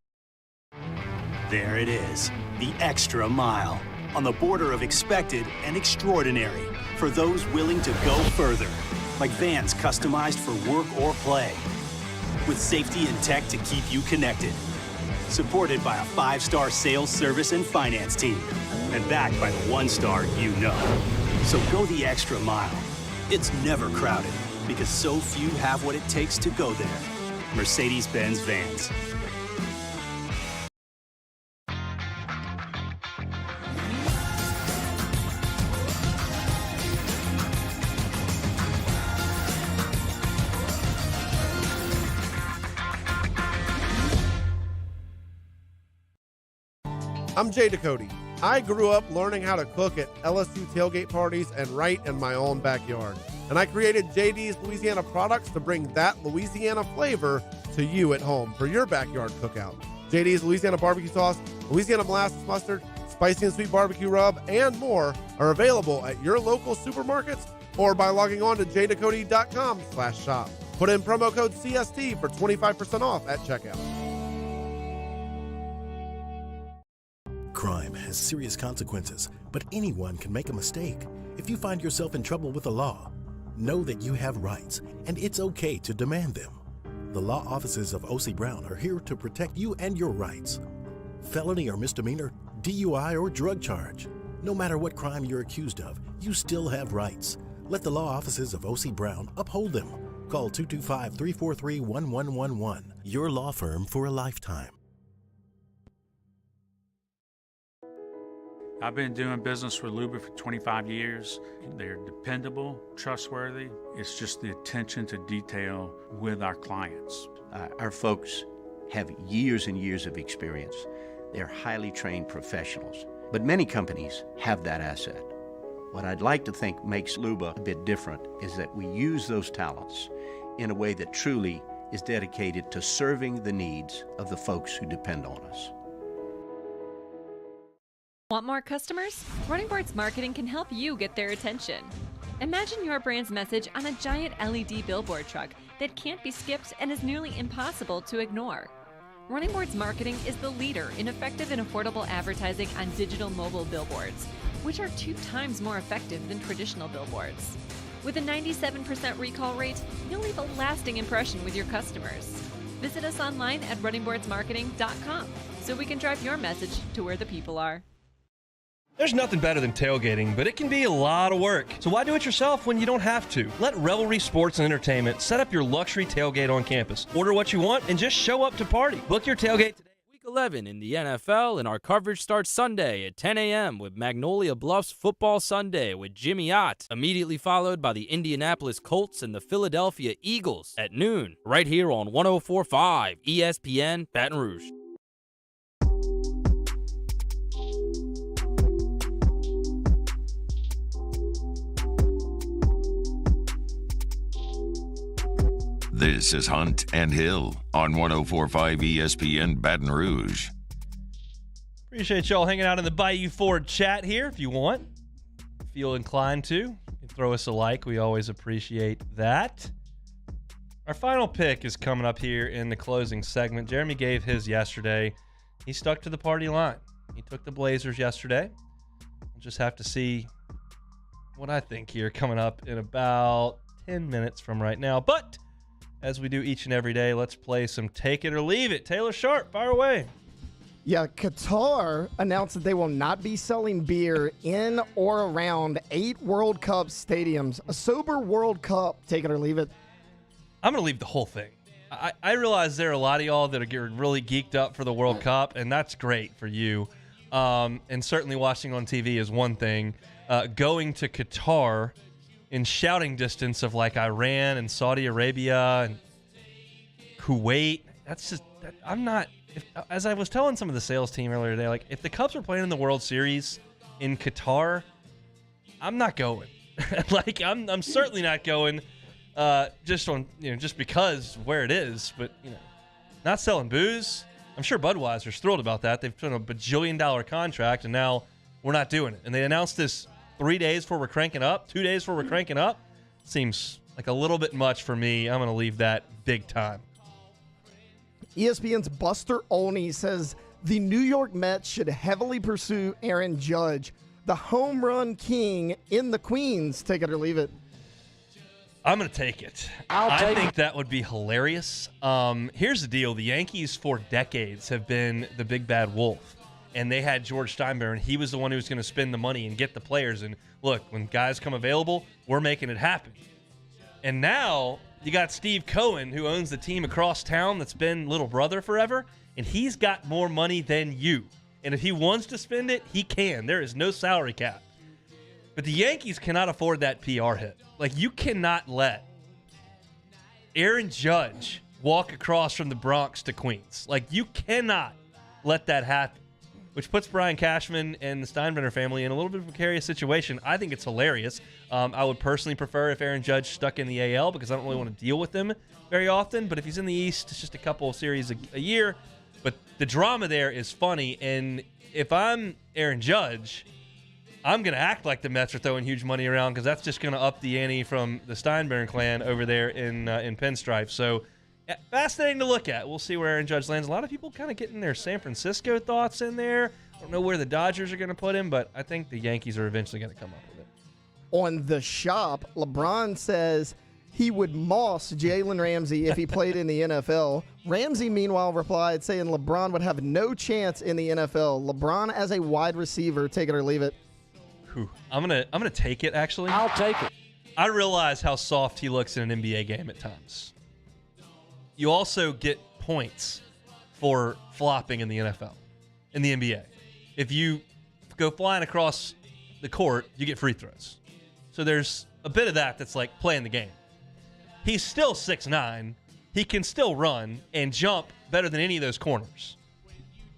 Speaker 4: There it is, the extra mile, on the border of expected and extraordinary for those willing to go further, like vans customized for work or play, with safety and tech to keep you connected, supported by a 5-star sales, service, and finance team, and backed by the 1-star you know. So go the extra mile. It's never crowded, because so few have what it takes to go there. Mercedes-Benz Vans.
Speaker 5: I'm Jay Ducote. I grew up learning how to cook at LSU tailgate parties and right in my own backyard. And I created JD's Louisiana products to bring that Louisiana flavor to you at home for your backyard cookout. JD's Louisiana barbecue sauce, Louisiana molasses mustard, spicy and sweet barbecue rub, and more are available at your local supermarkets or by logging on to jducote.com/shop. Put in promo code CST for 25% off at checkout.
Speaker 3: Crime has serious consequences, but anyone can make a mistake. If you find yourself in trouble with the law, know that you have rights, and it's okay to demand them. The law offices of O.C. Brown are here to protect you and your rights. Felony or misdemeanor, DUI or drug charge. No matter what crime you're accused of, you still have rights. Let the law offices of O.C. Brown uphold them. Call 225-343-1111. Your law firm for a lifetime.
Speaker 10: I've been doing business with Luba for 25 years. They're dependable, trustworthy. It's just the attention to detail with our clients.
Speaker 11: Our folks have years and years of experience. They're highly trained professionals, but many companies have that asset. What I'd like to think makes Luba a bit different is that we use those talents in a way that truly is dedicated to serving the needs of the folks who depend on us.
Speaker 6: Want more customers? Running Boards Marketing can help you get their attention. Imagine your brand's message on a giant LED billboard truck that can't be skipped and is nearly impossible to ignore. Running Boards Marketing is the leader in effective and affordable advertising on digital mobile billboards, which are 2 times more effective than traditional billboards. With a 97% recall rate, you'll leave a lasting impression with your customers. Visit us online at runningboardsmarketing.com so we can drive your message to where the people are.
Speaker 2: There's nothing better than tailgating, but it can be a lot of work. So why do it yourself when you don't have to? Let Revelry Sports and Entertainment set up your luxury tailgate on campus. Order what you want and just show up to party. Book your tailgate today.
Speaker 7: Week 11 in the NFL, and our coverage starts Sunday at 10 a.m. with Magnolia Bluffs Football Sunday with Jimmy Ott, immediately followed by the Indianapolis Colts and the Philadelphia Eagles at noon, right here on 104.5 ESPN Baton Rouge.
Speaker 1: This is Hunt and Hill on 104.5 ESPN Baton Rouge.
Speaker 2: Appreciate y'all hanging out in the Bayou Ford chat here if you want. Feel inclined to. You can throw us a like. We always appreciate that. Our final pick is coming up here in the closing segment. Jeremy gave his yesterday. He stuck to the party line. He took the Blazers yesterday. We'll just have to see what I think here coming up in about 10 minutes from right now. But as we do each and every day, let's play some Take It or Leave It. Taylor Sharp, fire away.
Speaker 8: Yeah, Qatar announced that they will not be selling beer in or around 8 World Cup stadiums. A sober World Cup, take it or leave it.
Speaker 2: I'm going to leave the whole thing. I realize there are a lot of y'all that are getting really geeked up for the World Cup, and that's great for you. And certainly watching on TV is one thing. Going to Qatar in shouting distance of like Iran and Saudi Arabia and Kuwait, that's just, I'm not, as I was telling some of the sales team earlier today, like if the Cubs were playing in the World Series in Qatar, I'm not going. Like I'm certainly not going just on, just because where it is, but not selling booze. I'm sure Budweiser's thrilled about that. They've put a bajillion-dollar contract and now we're not doing it. And they announced this 3 days before we're cranking up, 2 days before we're cranking up. Seems like a little bit much for me. I'm going to leave that big time.
Speaker 8: ESPN's Buster Olney says the New York Mets should heavily pursue Aaron Judge, the home run king in the Queens. Take it or leave it.
Speaker 2: I'm going to take it. I think that would be hilarious. Here's the deal. The Yankees for decades have been the big bad wolf. And they had George Steinbrenner, and he was the one who was going to spend the money and get the players. And look, when guys come available, we're making it happen. And now you got Steve Cohen, who owns the team across town that's been little brother forever, and he's got more money than you. And if he wants to spend it, he can. There is no salary cap. But the Yankees cannot afford that PR hit. Like, you cannot let Aaron Judge walk across from the Bronx to Queens. Like, you cannot let that happen. Which puts Brian Cashman and the Steinbrenner family in a little bit of a precarious situation. I think it's hilarious. I would personally prefer if Aaron Judge stuck in the AL because I don't really want to deal with him very often. But if he's in the East, it's just a couple of series a year. But the drama there is funny. And if I'm Aaron Judge, I'm going to act like the Mets are throwing huge money around because that's just going to up the ante from the Steinbrenner clan over there in Pinstripe. So fascinating to look at. We'll see where Aaron Judge lands. A lot of people kind of getting their San Francisco thoughts in there. I don't know where the Dodgers are going to put him, but I think the Yankees are eventually going to come up with it.
Speaker 8: On The Shop, LeBron says he would moss Jalen Ramsey if he played in the NFL. Ramsey, meanwhile, replied saying LeBron would have no chance in the NFL. LeBron as a wide receiver, take it or leave it.
Speaker 2: Whew. I'm gonna take it, actually.
Speaker 8: I'll take it.
Speaker 2: I realize how soft he looks in an NBA game at times. You also get points for flopping in the NFL, in the NBA. If you go flying across the court, you get free throws. So there's a bit of that that's like playing the game. He's still 6'9". He can still run and jump better than any of those corners.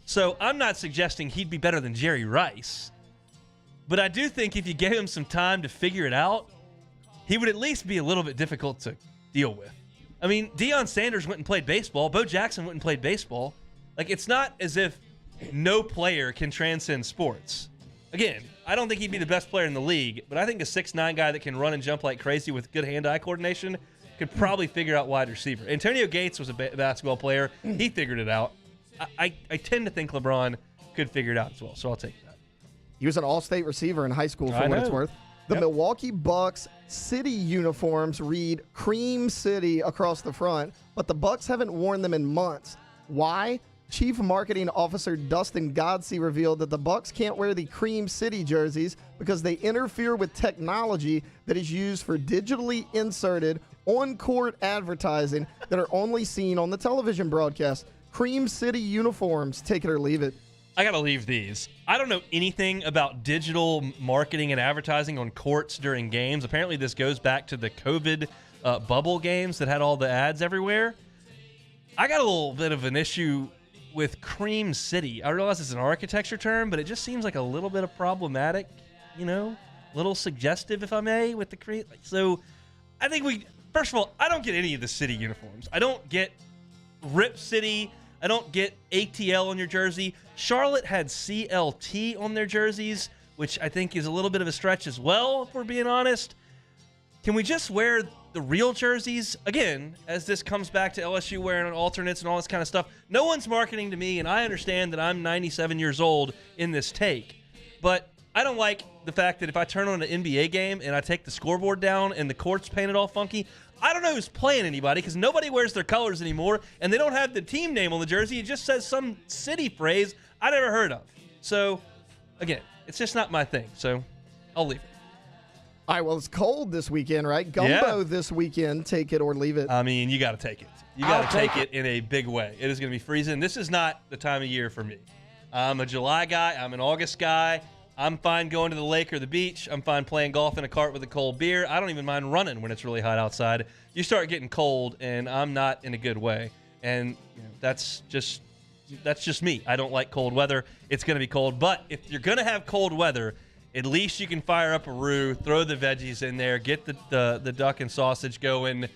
Speaker 2: So I'm not suggesting he'd be better than Jerry Rice. But I do think if you gave him some time to figure it out, he would at least be a little bit difficult to deal with. I mean, Deion Sanders went and played baseball. Bo Jackson went and played baseball. Like, it's not as if no player can transcend sports. Again, I don't think he'd be the best player in the league, but I think a 6'9" guy that can run and jump like crazy with good hand-eye coordination could probably figure out wide receiver. Antonio Gates was a basketball player. He figured it out. I tend to think LeBron could figure it out as well, so I'll take that.
Speaker 8: He was an all-state receiver in high school for what it's worth. The Milwaukee Bucks city uniforms read Cream City across the front, but the Bucks haven't worn them in months. Why? Chief Marketing Officer Dustin Godsey revealed that the Bucks can't wear the Cream City jerseys because they interfere with technology that is used for digitally inserted on-court advertising that are only seen on the television broadcast. Cream City uniforms, take it or leave it.
Speaker 2: I got to leave these. I don't know anything about digital marketing and advertising on courts during games. Apparently this goes back to the COVID bubble games that had all the ads everywhere. I got a little bit of an issue with Cream City. I realize it's an architecture term, but it just seems like a little bit of problematic, a little suggestive, if I may, with the cream. So I think first of all, I don't get any of the city uniforms. I don't get Rip City. I don't get ATL on your jersey. Charlotte had CLT on their jerseys, which I think is a little bit of a stretch as well, if we're being honest. Can we just wear the real jerseys? Again, as this comes back to LSU wearing alternates and all this kind of stuff, no one's marketing to me, and I understand that I'm 97 years old in this take. But I don't like the fact that if I turn on an NBA game and I take the scoreboard down and the court's painted all funky, I don't know who's playing anybody because nobody wears their colors anymore, and they don't have the team name on the jersey. It just says some city phrase I never heard of. So, again, it's just not my thing. So, I'll leave it.
Speaker 8: All right, well, it's cold this weekend, right? Gumbo this weekend, take it or leave it.
Speaker 2: I mean, you got to take it. You got to take it in a big way. It is going to be freezing. This is not the time of year for me. I'm a July guy. I'm an August guy. I'm fine going to the lake or the beach. I'm fine playing golf in a cart with a cold beer. I don't even mind running when it's really hot outside. You start getting cold, and I'm not in a good way. And that's just me. I don't like cold weather. It's going to be cold. But if you're going to have cold weather, at least you can fire up a roux, throw the veggies in there, get the duck and sausage going,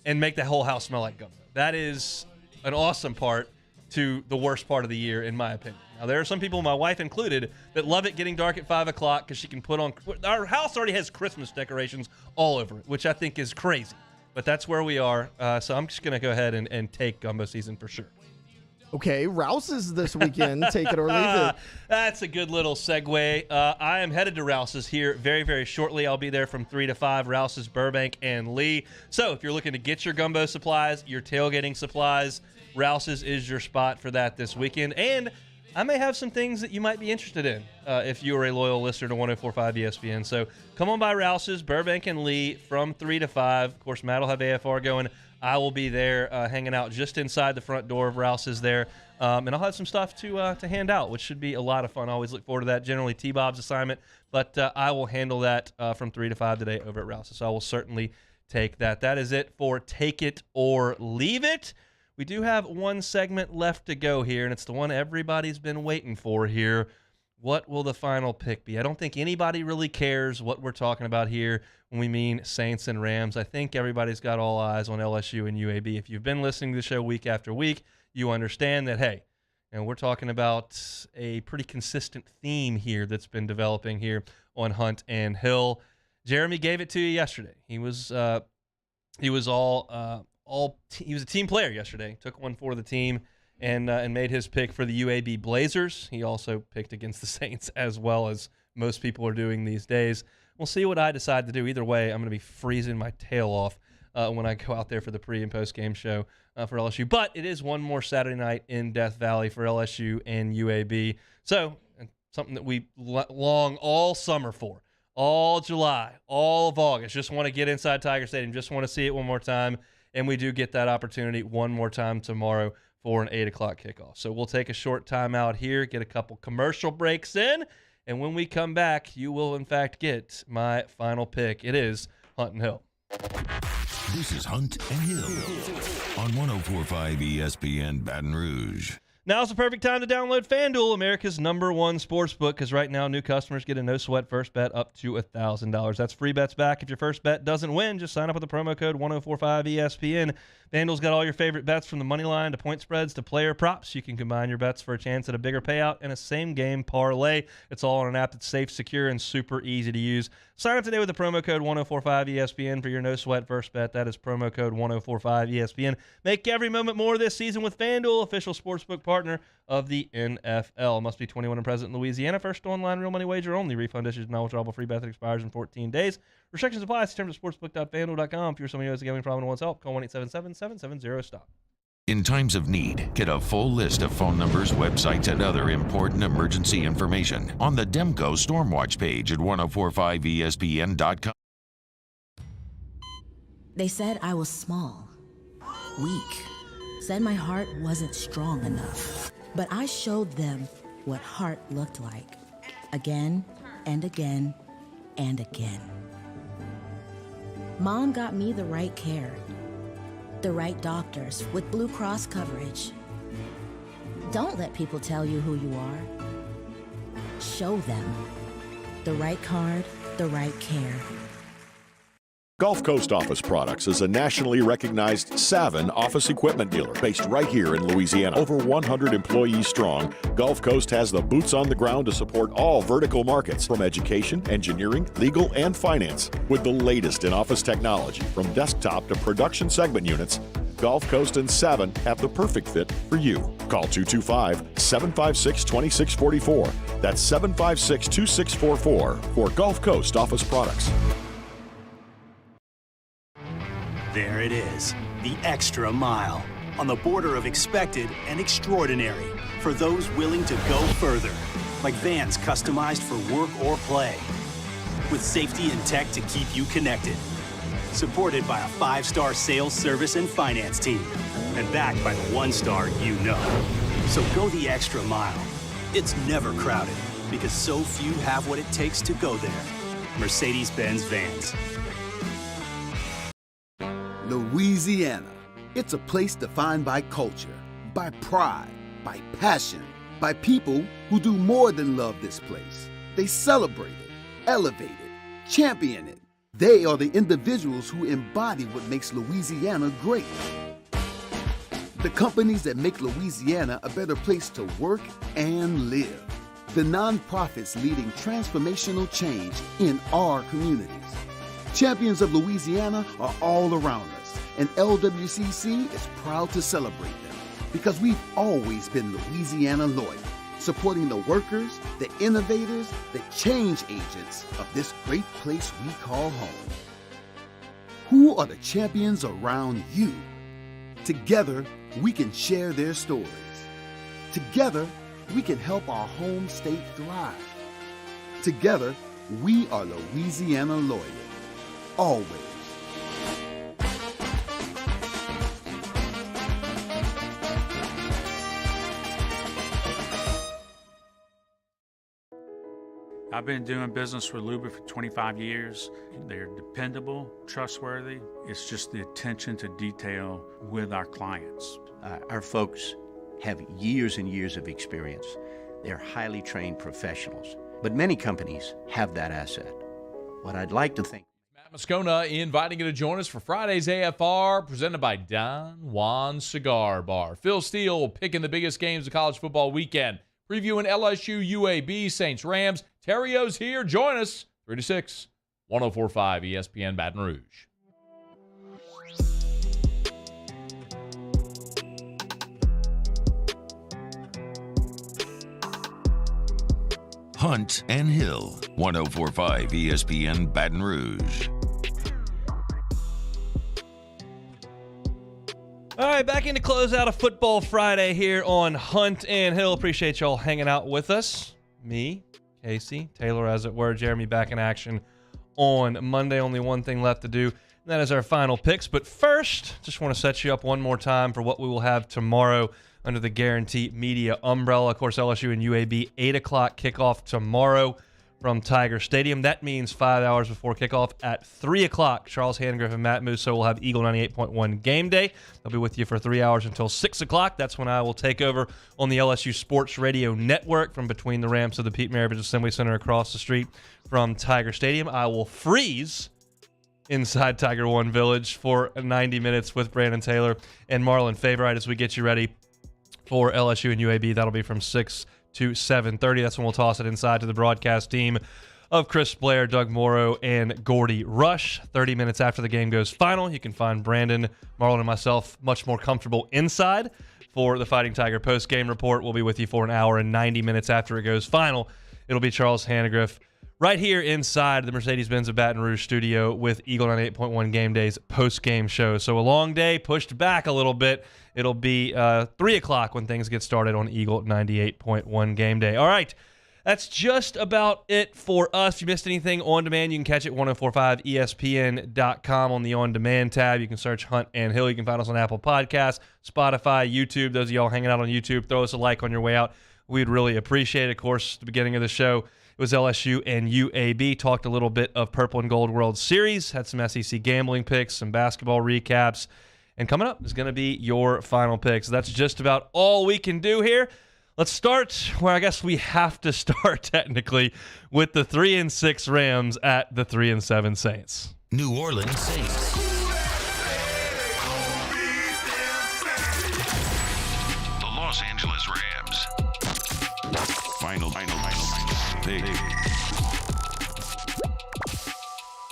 Speaker 2: and make the whole house smell like gumbo. That is an awesome part to the worst part of the year, in my opinion. Now, there are some people, my wife included, that love it getting dark at 5 o'clock because she can put on – our house already has Christmas decorations all over it, which I think is crazy. But that's where we are. So I'm just going to go ahead and take gumbo season for sure.
Speaker 8: Okay, Rouse's this weekend. Take it or leave it.
Speaker 2: That's a good little segue. I am headed to Rouse's here very, very shortly. I'll be there from 3 to 5, Rouse's, Burbank, and Lee. So if you're looking to get your gumbo supplies, your tailgating supplies, Rouse's is your spot for that this weekend. And I may have some things that you might be interested in if you are a loyal listener to 104.5 ESPN. So come on by Rouse's, Burbank, and Lee from 3 to 5. Of course, Matt will have AFR going. I will be there hanging out just inside the front door of Rouse's there. And I'll have some stuff to hand out, which should be a lot of fun. I always look forward to that. Generally T-Bob's assignment. But I will handle that from 3 to 5 today over at Rouse's. So I will certainly take that. That is it for Take It or Leave It. We do have one segment left to go here, and it's the one everybody's been waiting for here. What will the final pick be? I don't think anybody really cares what we're talking about here when we mean Saints and Rams. I think everybody's got all eyes on LSU and UAB. If you've been listening to the show week after week, you understand that, hey, we're talking about a pretty consistent theme here that's been developing here on Hunt and Hill. Jeremy gave it to you yesterday. He was a team player yesterday. Took one for the team and made his pick for the UAB Blazers. He also picked against the Saints as well, as most people are doing these days. We'll see what I decide to do. Either way, I'm going to be freezing my tail off when I go out there for the pre- and post-game show for LSU. But it is one more Saturday night in Death Valley for LSU and UAB. So something that we long all summer for. All July, all of August. Just want to get inside Tiger Stadium. Just want to see it one more time. And we do get that opportunity one more time tomorrow for an 8 o'clock kickoff. So we'll take a short time out here, get a couple commercial breaks in, and when we come back, you will, in fact, get my final pick. It is Hunt and Hill.
Speaker 1: This is Hunt and Hill on 104.5 ESPN Baton Rouge.
Speaker 2: Now's the perfect time to download FanDuel, America's #1 sportsbook, because right now new customers get a no-sweat first bet up to $1,000. That's free bets back if your first bet doesn't win. Just sign up with the promo code 1045ESPN. FanDuel's got all your favorite bets from the money line to point spreads to player props. You can combine your bets for a chance at a bigger payout and a same-game parlay. It's all on an app that's safe, secure, and super easy to use. Sign up today with the promo code 1045ESPN for your no-sweat first bet. That is promo code 1045ESPN. Make every moment more this season with FanDuel, official sportsbook partner of the NFL. Must be 21 and present in Louisiana. First online real money wager only. Refund issued not withdrawable. Free bet that expires in 14 days. Restrictions apply. See terms at sportsbook.fanduel.com. If you're someone who has a gambling problem and wants help, call 1-877-770-STOP.
Speaker 1: In times of need, get a full list of phone numbers, websites, and other important emergency information on the Demco Stormwatch page at 1045ESPN.com.
Speaker 9: They said I was small, weak, said my heart wasn't strong enough. But I showed them what heart looked like, again and again and again. Mom got me the right care, the right doctors with Blue Cross coverage. Don't let people tell you who you are. Show them the right card, the right care.
Speaker 12: Gulf Coast Office Products is a nationally recognized Savin office equipment dealer based right here in Louisiana. Over 100 employees strong, Gulf Coast has the boots on the ground to support all vertical markets from education, engineering, legal, and finance. With the latest in office technology from desktop to production segment units, Gulf Coast and Savin have the perfect fit for you. Call 225-756-2644. That's 756-2644 for Gulf Coast Office Products.
Speaker 4: There it is, the extra mile, on the border of expected and extraordinary, for those willing to go further, like vans customized for work or play, with safety and tech to keep you connected, supported by a 5-star sales, service, and finance team, and backed by the 1-star you know. So go the extra mile. It's never crowded, because so few have what it takes to go there. Mercedes-Benz Vans.
Speaker 13: Louisiana. It's a place defined by culture, by pride, by passion, by people who do more than love this place. They celebrate it, elevate it, champion it. They are the individuals who embody what makes Louisiana great. The companies that make Louisiana a better place to work and live. The nonprofits leading transformational change in our communities. Champions of Louisiana are all around us, and LWCC is proud to celebrate them because we've always been Louisiana loyal, supporting the workers, the innovators, the change agents of this great place we call home. Who are the champions around you? Together, we can share their stories. Together, we can help our home state thrive. Together, we are Louisiana loyal. Always.
Speaker 10: I've been doing business with Luba for 25 years. They're dependable, trustworthy. It's just the attention to detail with our clients.
Speaker 11: Our folks have years and years of experience. They're highly trained professionals, but many companies have that asset. What I'd like to think
Speaker 14: Moscona inviting you to join us for Friday's AFR, presented by Don Juan Cigar Bar. Phil Steele picking the biggest games of college football weekend, previewing LSU, UAB, Saints, Rams. Terry O's here. Join us 3 to 6, 104.5 ESPN Baton Rouge.
Speaker 1: Hunt and Hill, 104.5 ESPN Baton Rouge.
Speaker 2: All right, back in to close out a Football Friday here on Hunt and Hill. Appreciate y'all hanging out with us. Me, Casey, Taylor, as it were, Jeremy back in action on Monday. Only one thing left to do, and that is our final picks. But first, just want to set you up one more time for what we will have tomorrow under the Guarantee Media umbrella. Of course, LSU and UAB, 8 o'clock kickoff tomorrow. from Tiger Stadium. That means 5 hours before kickoff at 3 o'clock. Charles Handgriff and Matt Musso will have Eagle 98.1 game day. They'll be with you for 3 hours until 6 o'clock. That's when I will take over on the LSU Sports Radio Network from between the ramps of the Pete Maravich Assembly Center across the street from Tiger Stadium. I will freeze inside Tiger One Village for 90 minutes with Brandon Taylor and Marlon Favorite as we get you ready for LSU and UAB. That'll be from 6 to 7:30. That's when we'll toss it inside to the broadcast team of Chris Blair, Doug Morrow, and Gordy Rush. 30 minutes after the game goes final, you can find Brandon, Marlon, and myself much more comfortable inside for the Fighting Tiger post-game report. We'll be with you for an hour and 90 minutes after it goes final. It'll be Charles Handgriff right here inside the Mercedes-Benz of Baton Rouge studio with Eagle 98.1 Game Day's post-game show. So a long day, pushed back a little bit. It'll be 3 o'clock when things get started on Eagle 98.1 Game Day. All right, that's just about it for us. If you missed anything on demand, you can catch it 1045ESPN.com on the On Demand tab. You can search Hunt and Hill. You can find us on Apple Podcasts, Spotify, YouTube. Those of y'all hanging out on YouTube, throw us a like on your way out. We'd really appreciate it. Of course, at the beginning of the show, it was LSU and UAB. Talked a little bit of Purple and Gold World Series. Had some SEC gambling picks, some basketball recaps. And coming up is going to be your final pick. So that's just about all we can do here. Let's start where I guess we have to start technically with the 3-6 Rams at the 3-7 Saints.
Speaker 1: New Orleans Saints. The Los Angeles Rams. Final pick.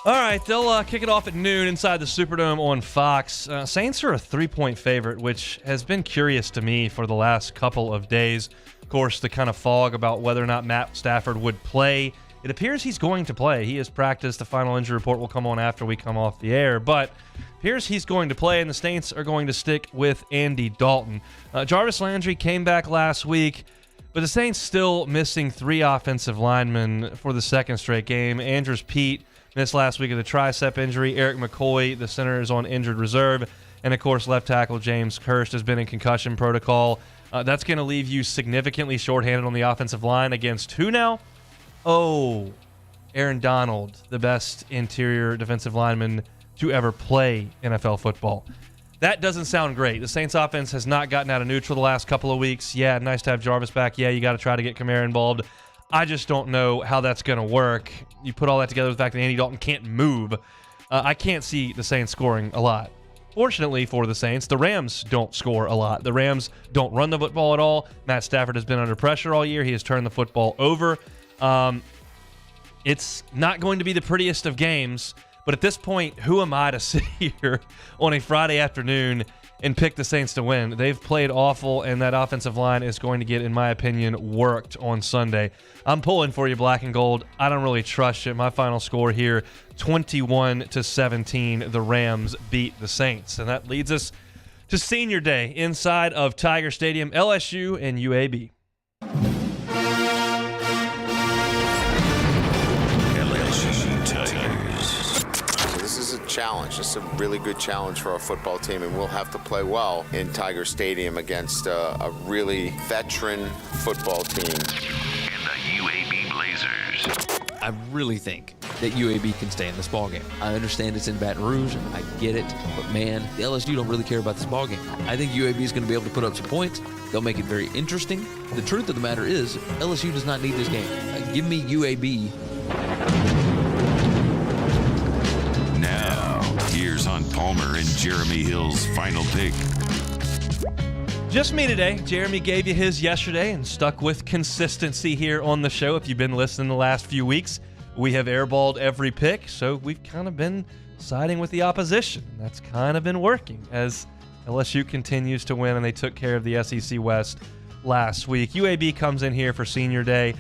Speaker 2: All right, they'll kick it off at noon inside the Superdome on Fox. Saints are a 3-point favorite, which has been curious to me for the last couple of days. Of course, the kind of fog about whether or not Matt Stafford would play. It appears he's going to play. He has practiced. The final injury report will come on after we come off the air, but appears he's going to play, and the Saints are going to stick with Andy Dalton. Jarvis Landry came back last week, but the Saints still missing 3 offensive linemen for the second straight game. Andrews Pete missed last week of the tricep injury. Eric McCoy, the center, is on injured reserve. And, of course, left tackle James Hurst has been in concussion protocol. That's going to leave you significantly shorthanded on the offensive line against who now? Oh, Aaron Donald, the best interior defensive lineman to ever play NFL football. That doesn't sound great. The Saints offense has not gotten out of neutral the last couple of weeks. Yeah, nice to have Jarvis back. Yeah, you got to try to get Kamara involved. I just don't know how that's going to work. You put all that together with the fact that Andy Dalton can't move. I can't see the Saints scoring a lot. Fortunately for the Saints, the Rams don't score a lot. The Rams don't run the football at all. Matt Stafford has been under pressure all year. He has turned the football over. It's not going to be the prettiest of games, but at this point, who am I to sit here on a Friday afternoon and pick the Saints to win? They've played awful, and that offensive line is going to get, in my opinion, worked on Sunday. I'm pulling for you, black and gold. I don't really trust you. My final score here, 21-17. The Rams beat the Saints. And that leads us to Senior Day inside of Tiger Stadium, LSU and UAB.
Speaker 15: Challenge. It's a really good challenge for our football team, and we'll have to play well in Tiger Stadium against a really veteran football team.
Speaker 1: And the UAB Blazers.
Speaker 16: I really think that UAB can stay in this ballgame. I understand it's in Baton Rouge. I get it. But, man, the LSU don't really care about this ballgame. I think UAB is going to be able to put up some points. They'll make it very interesting. The truth of the matter is LSU does not need this game. Give me UAB.
Speaker 1: Here's Hunt Palmer and Jeremy Hill's final pick.
Speaker 2: Just me today. Jeremy gave you his yesterday and stuck with consistency here on the show. If you've been listening the last few weeks, we have airballed every pick, so we've kind of been siding with the opposition. That's kind of been working as LSU continues to win, and they took care of the SEC West last week. UAB comes in here for Senior Day.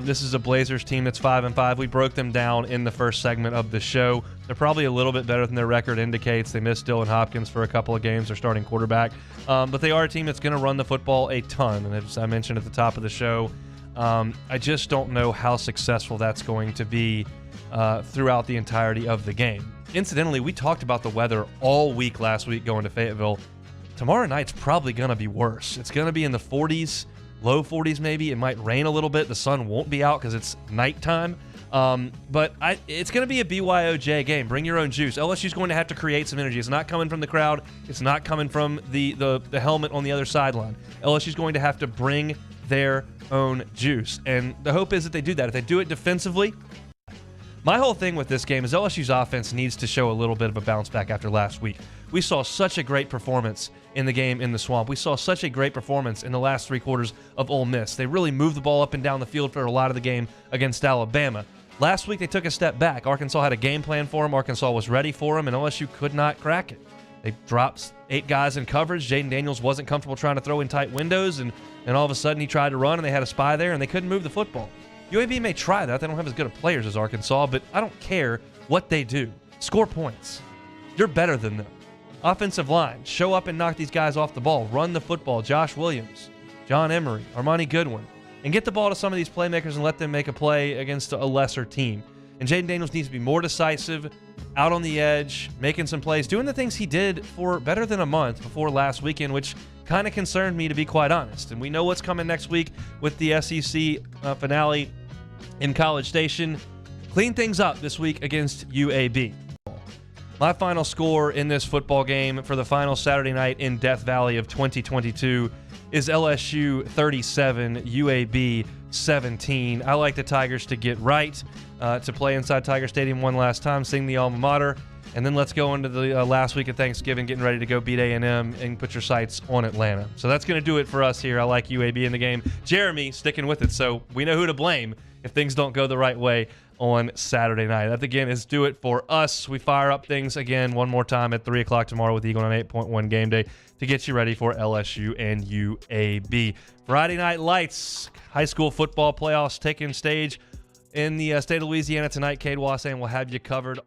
Speaker 2: This is a Blazers team that's 5-5. We broke them down in the first segment of the show. They're probably a little bit better than their record indicates. They missed Dylan Hopkins for a couple of games, their starting quarterback. But they are a team that's going to run the football a ton. And as I mentioned at the top of the show, I just don't know how successful that's going to be throughout the entirety of the game. Incidentally, we talked about the weather all week last week going to Fayetteville. Tomorrow night's probably going to be worse. It's going to be in the 40s. Low 40s maybe. It might rain a little bit. The sun won't be out because it's nighttime. But it's going to be a BYOJ game. Bring your own juice. LSU's going to have to create some energy. It's not coming from the crowd. It's not coming from the helmet on the other sideline. LSU's going to have to bring their own juice. And the hope is that they do that. If they do it defensively, my whole thing with this game is LSU's offense needs to show a little bit of a bounce back after last week. We saw such a great performance in the game in the Swamp. We saw such a great performance in the last 3 quarters of Ole Miss. They really moved the ball up and down the field for a lot of the game against Alabama. Last week, they took a step back. Arkansas had a game plan for them. Arkansas was ready for them, and LSU could not crack it. They dropped 8 guys in coverage. Jaden Daniels wasn't comfortable trying to throw in tight windows, and all of a sudden he tried to run, and they had a spy there, and they couldn't move the football. UAB may try that. They don't have as good of players as Arkansas, but I don't care what they do. Score points. You're better than them. Offensive line, show up and knock these guys off the ball. Run the football. Josh Williams, John Emery, Armani Goodwin. And get the ball to some of these playmakers and let them make a play against a lesser team. And Jaden Daniels needs to be more decisive, out on the edge, making some plays, doing the things he did for better than a month before last weekend, which kind of concerned me, to be quite honest. And we know what's coming next week with the SEC finale in College Station. Clean things up this week against UAB. My final score in this football game for the final Saturday night in Death Valley of 2022 is LSU 37, UAB 17. I like the Tigers to get right, to play inside Tiger Stadium one last time, sing the alma mater, and then let's go into the last week of Thanksgiving, getting ready to go beat A&M and put your sights on Atlanta. So that's going to do it for us here. I like UAB in the game. Jeremy sticking with it, so we know who to blame if things don't go the right way on Saturday night. That, again, is do it for us. We fire up things again one more time at 3 o'clock tomorrow with Eagle on 8.1 Game Day to get you ready for LSU and UAB. Friday Night Lights, high school football playoffs taking stage in the state of Louisiana tonight. Cade Wassan will have you covered.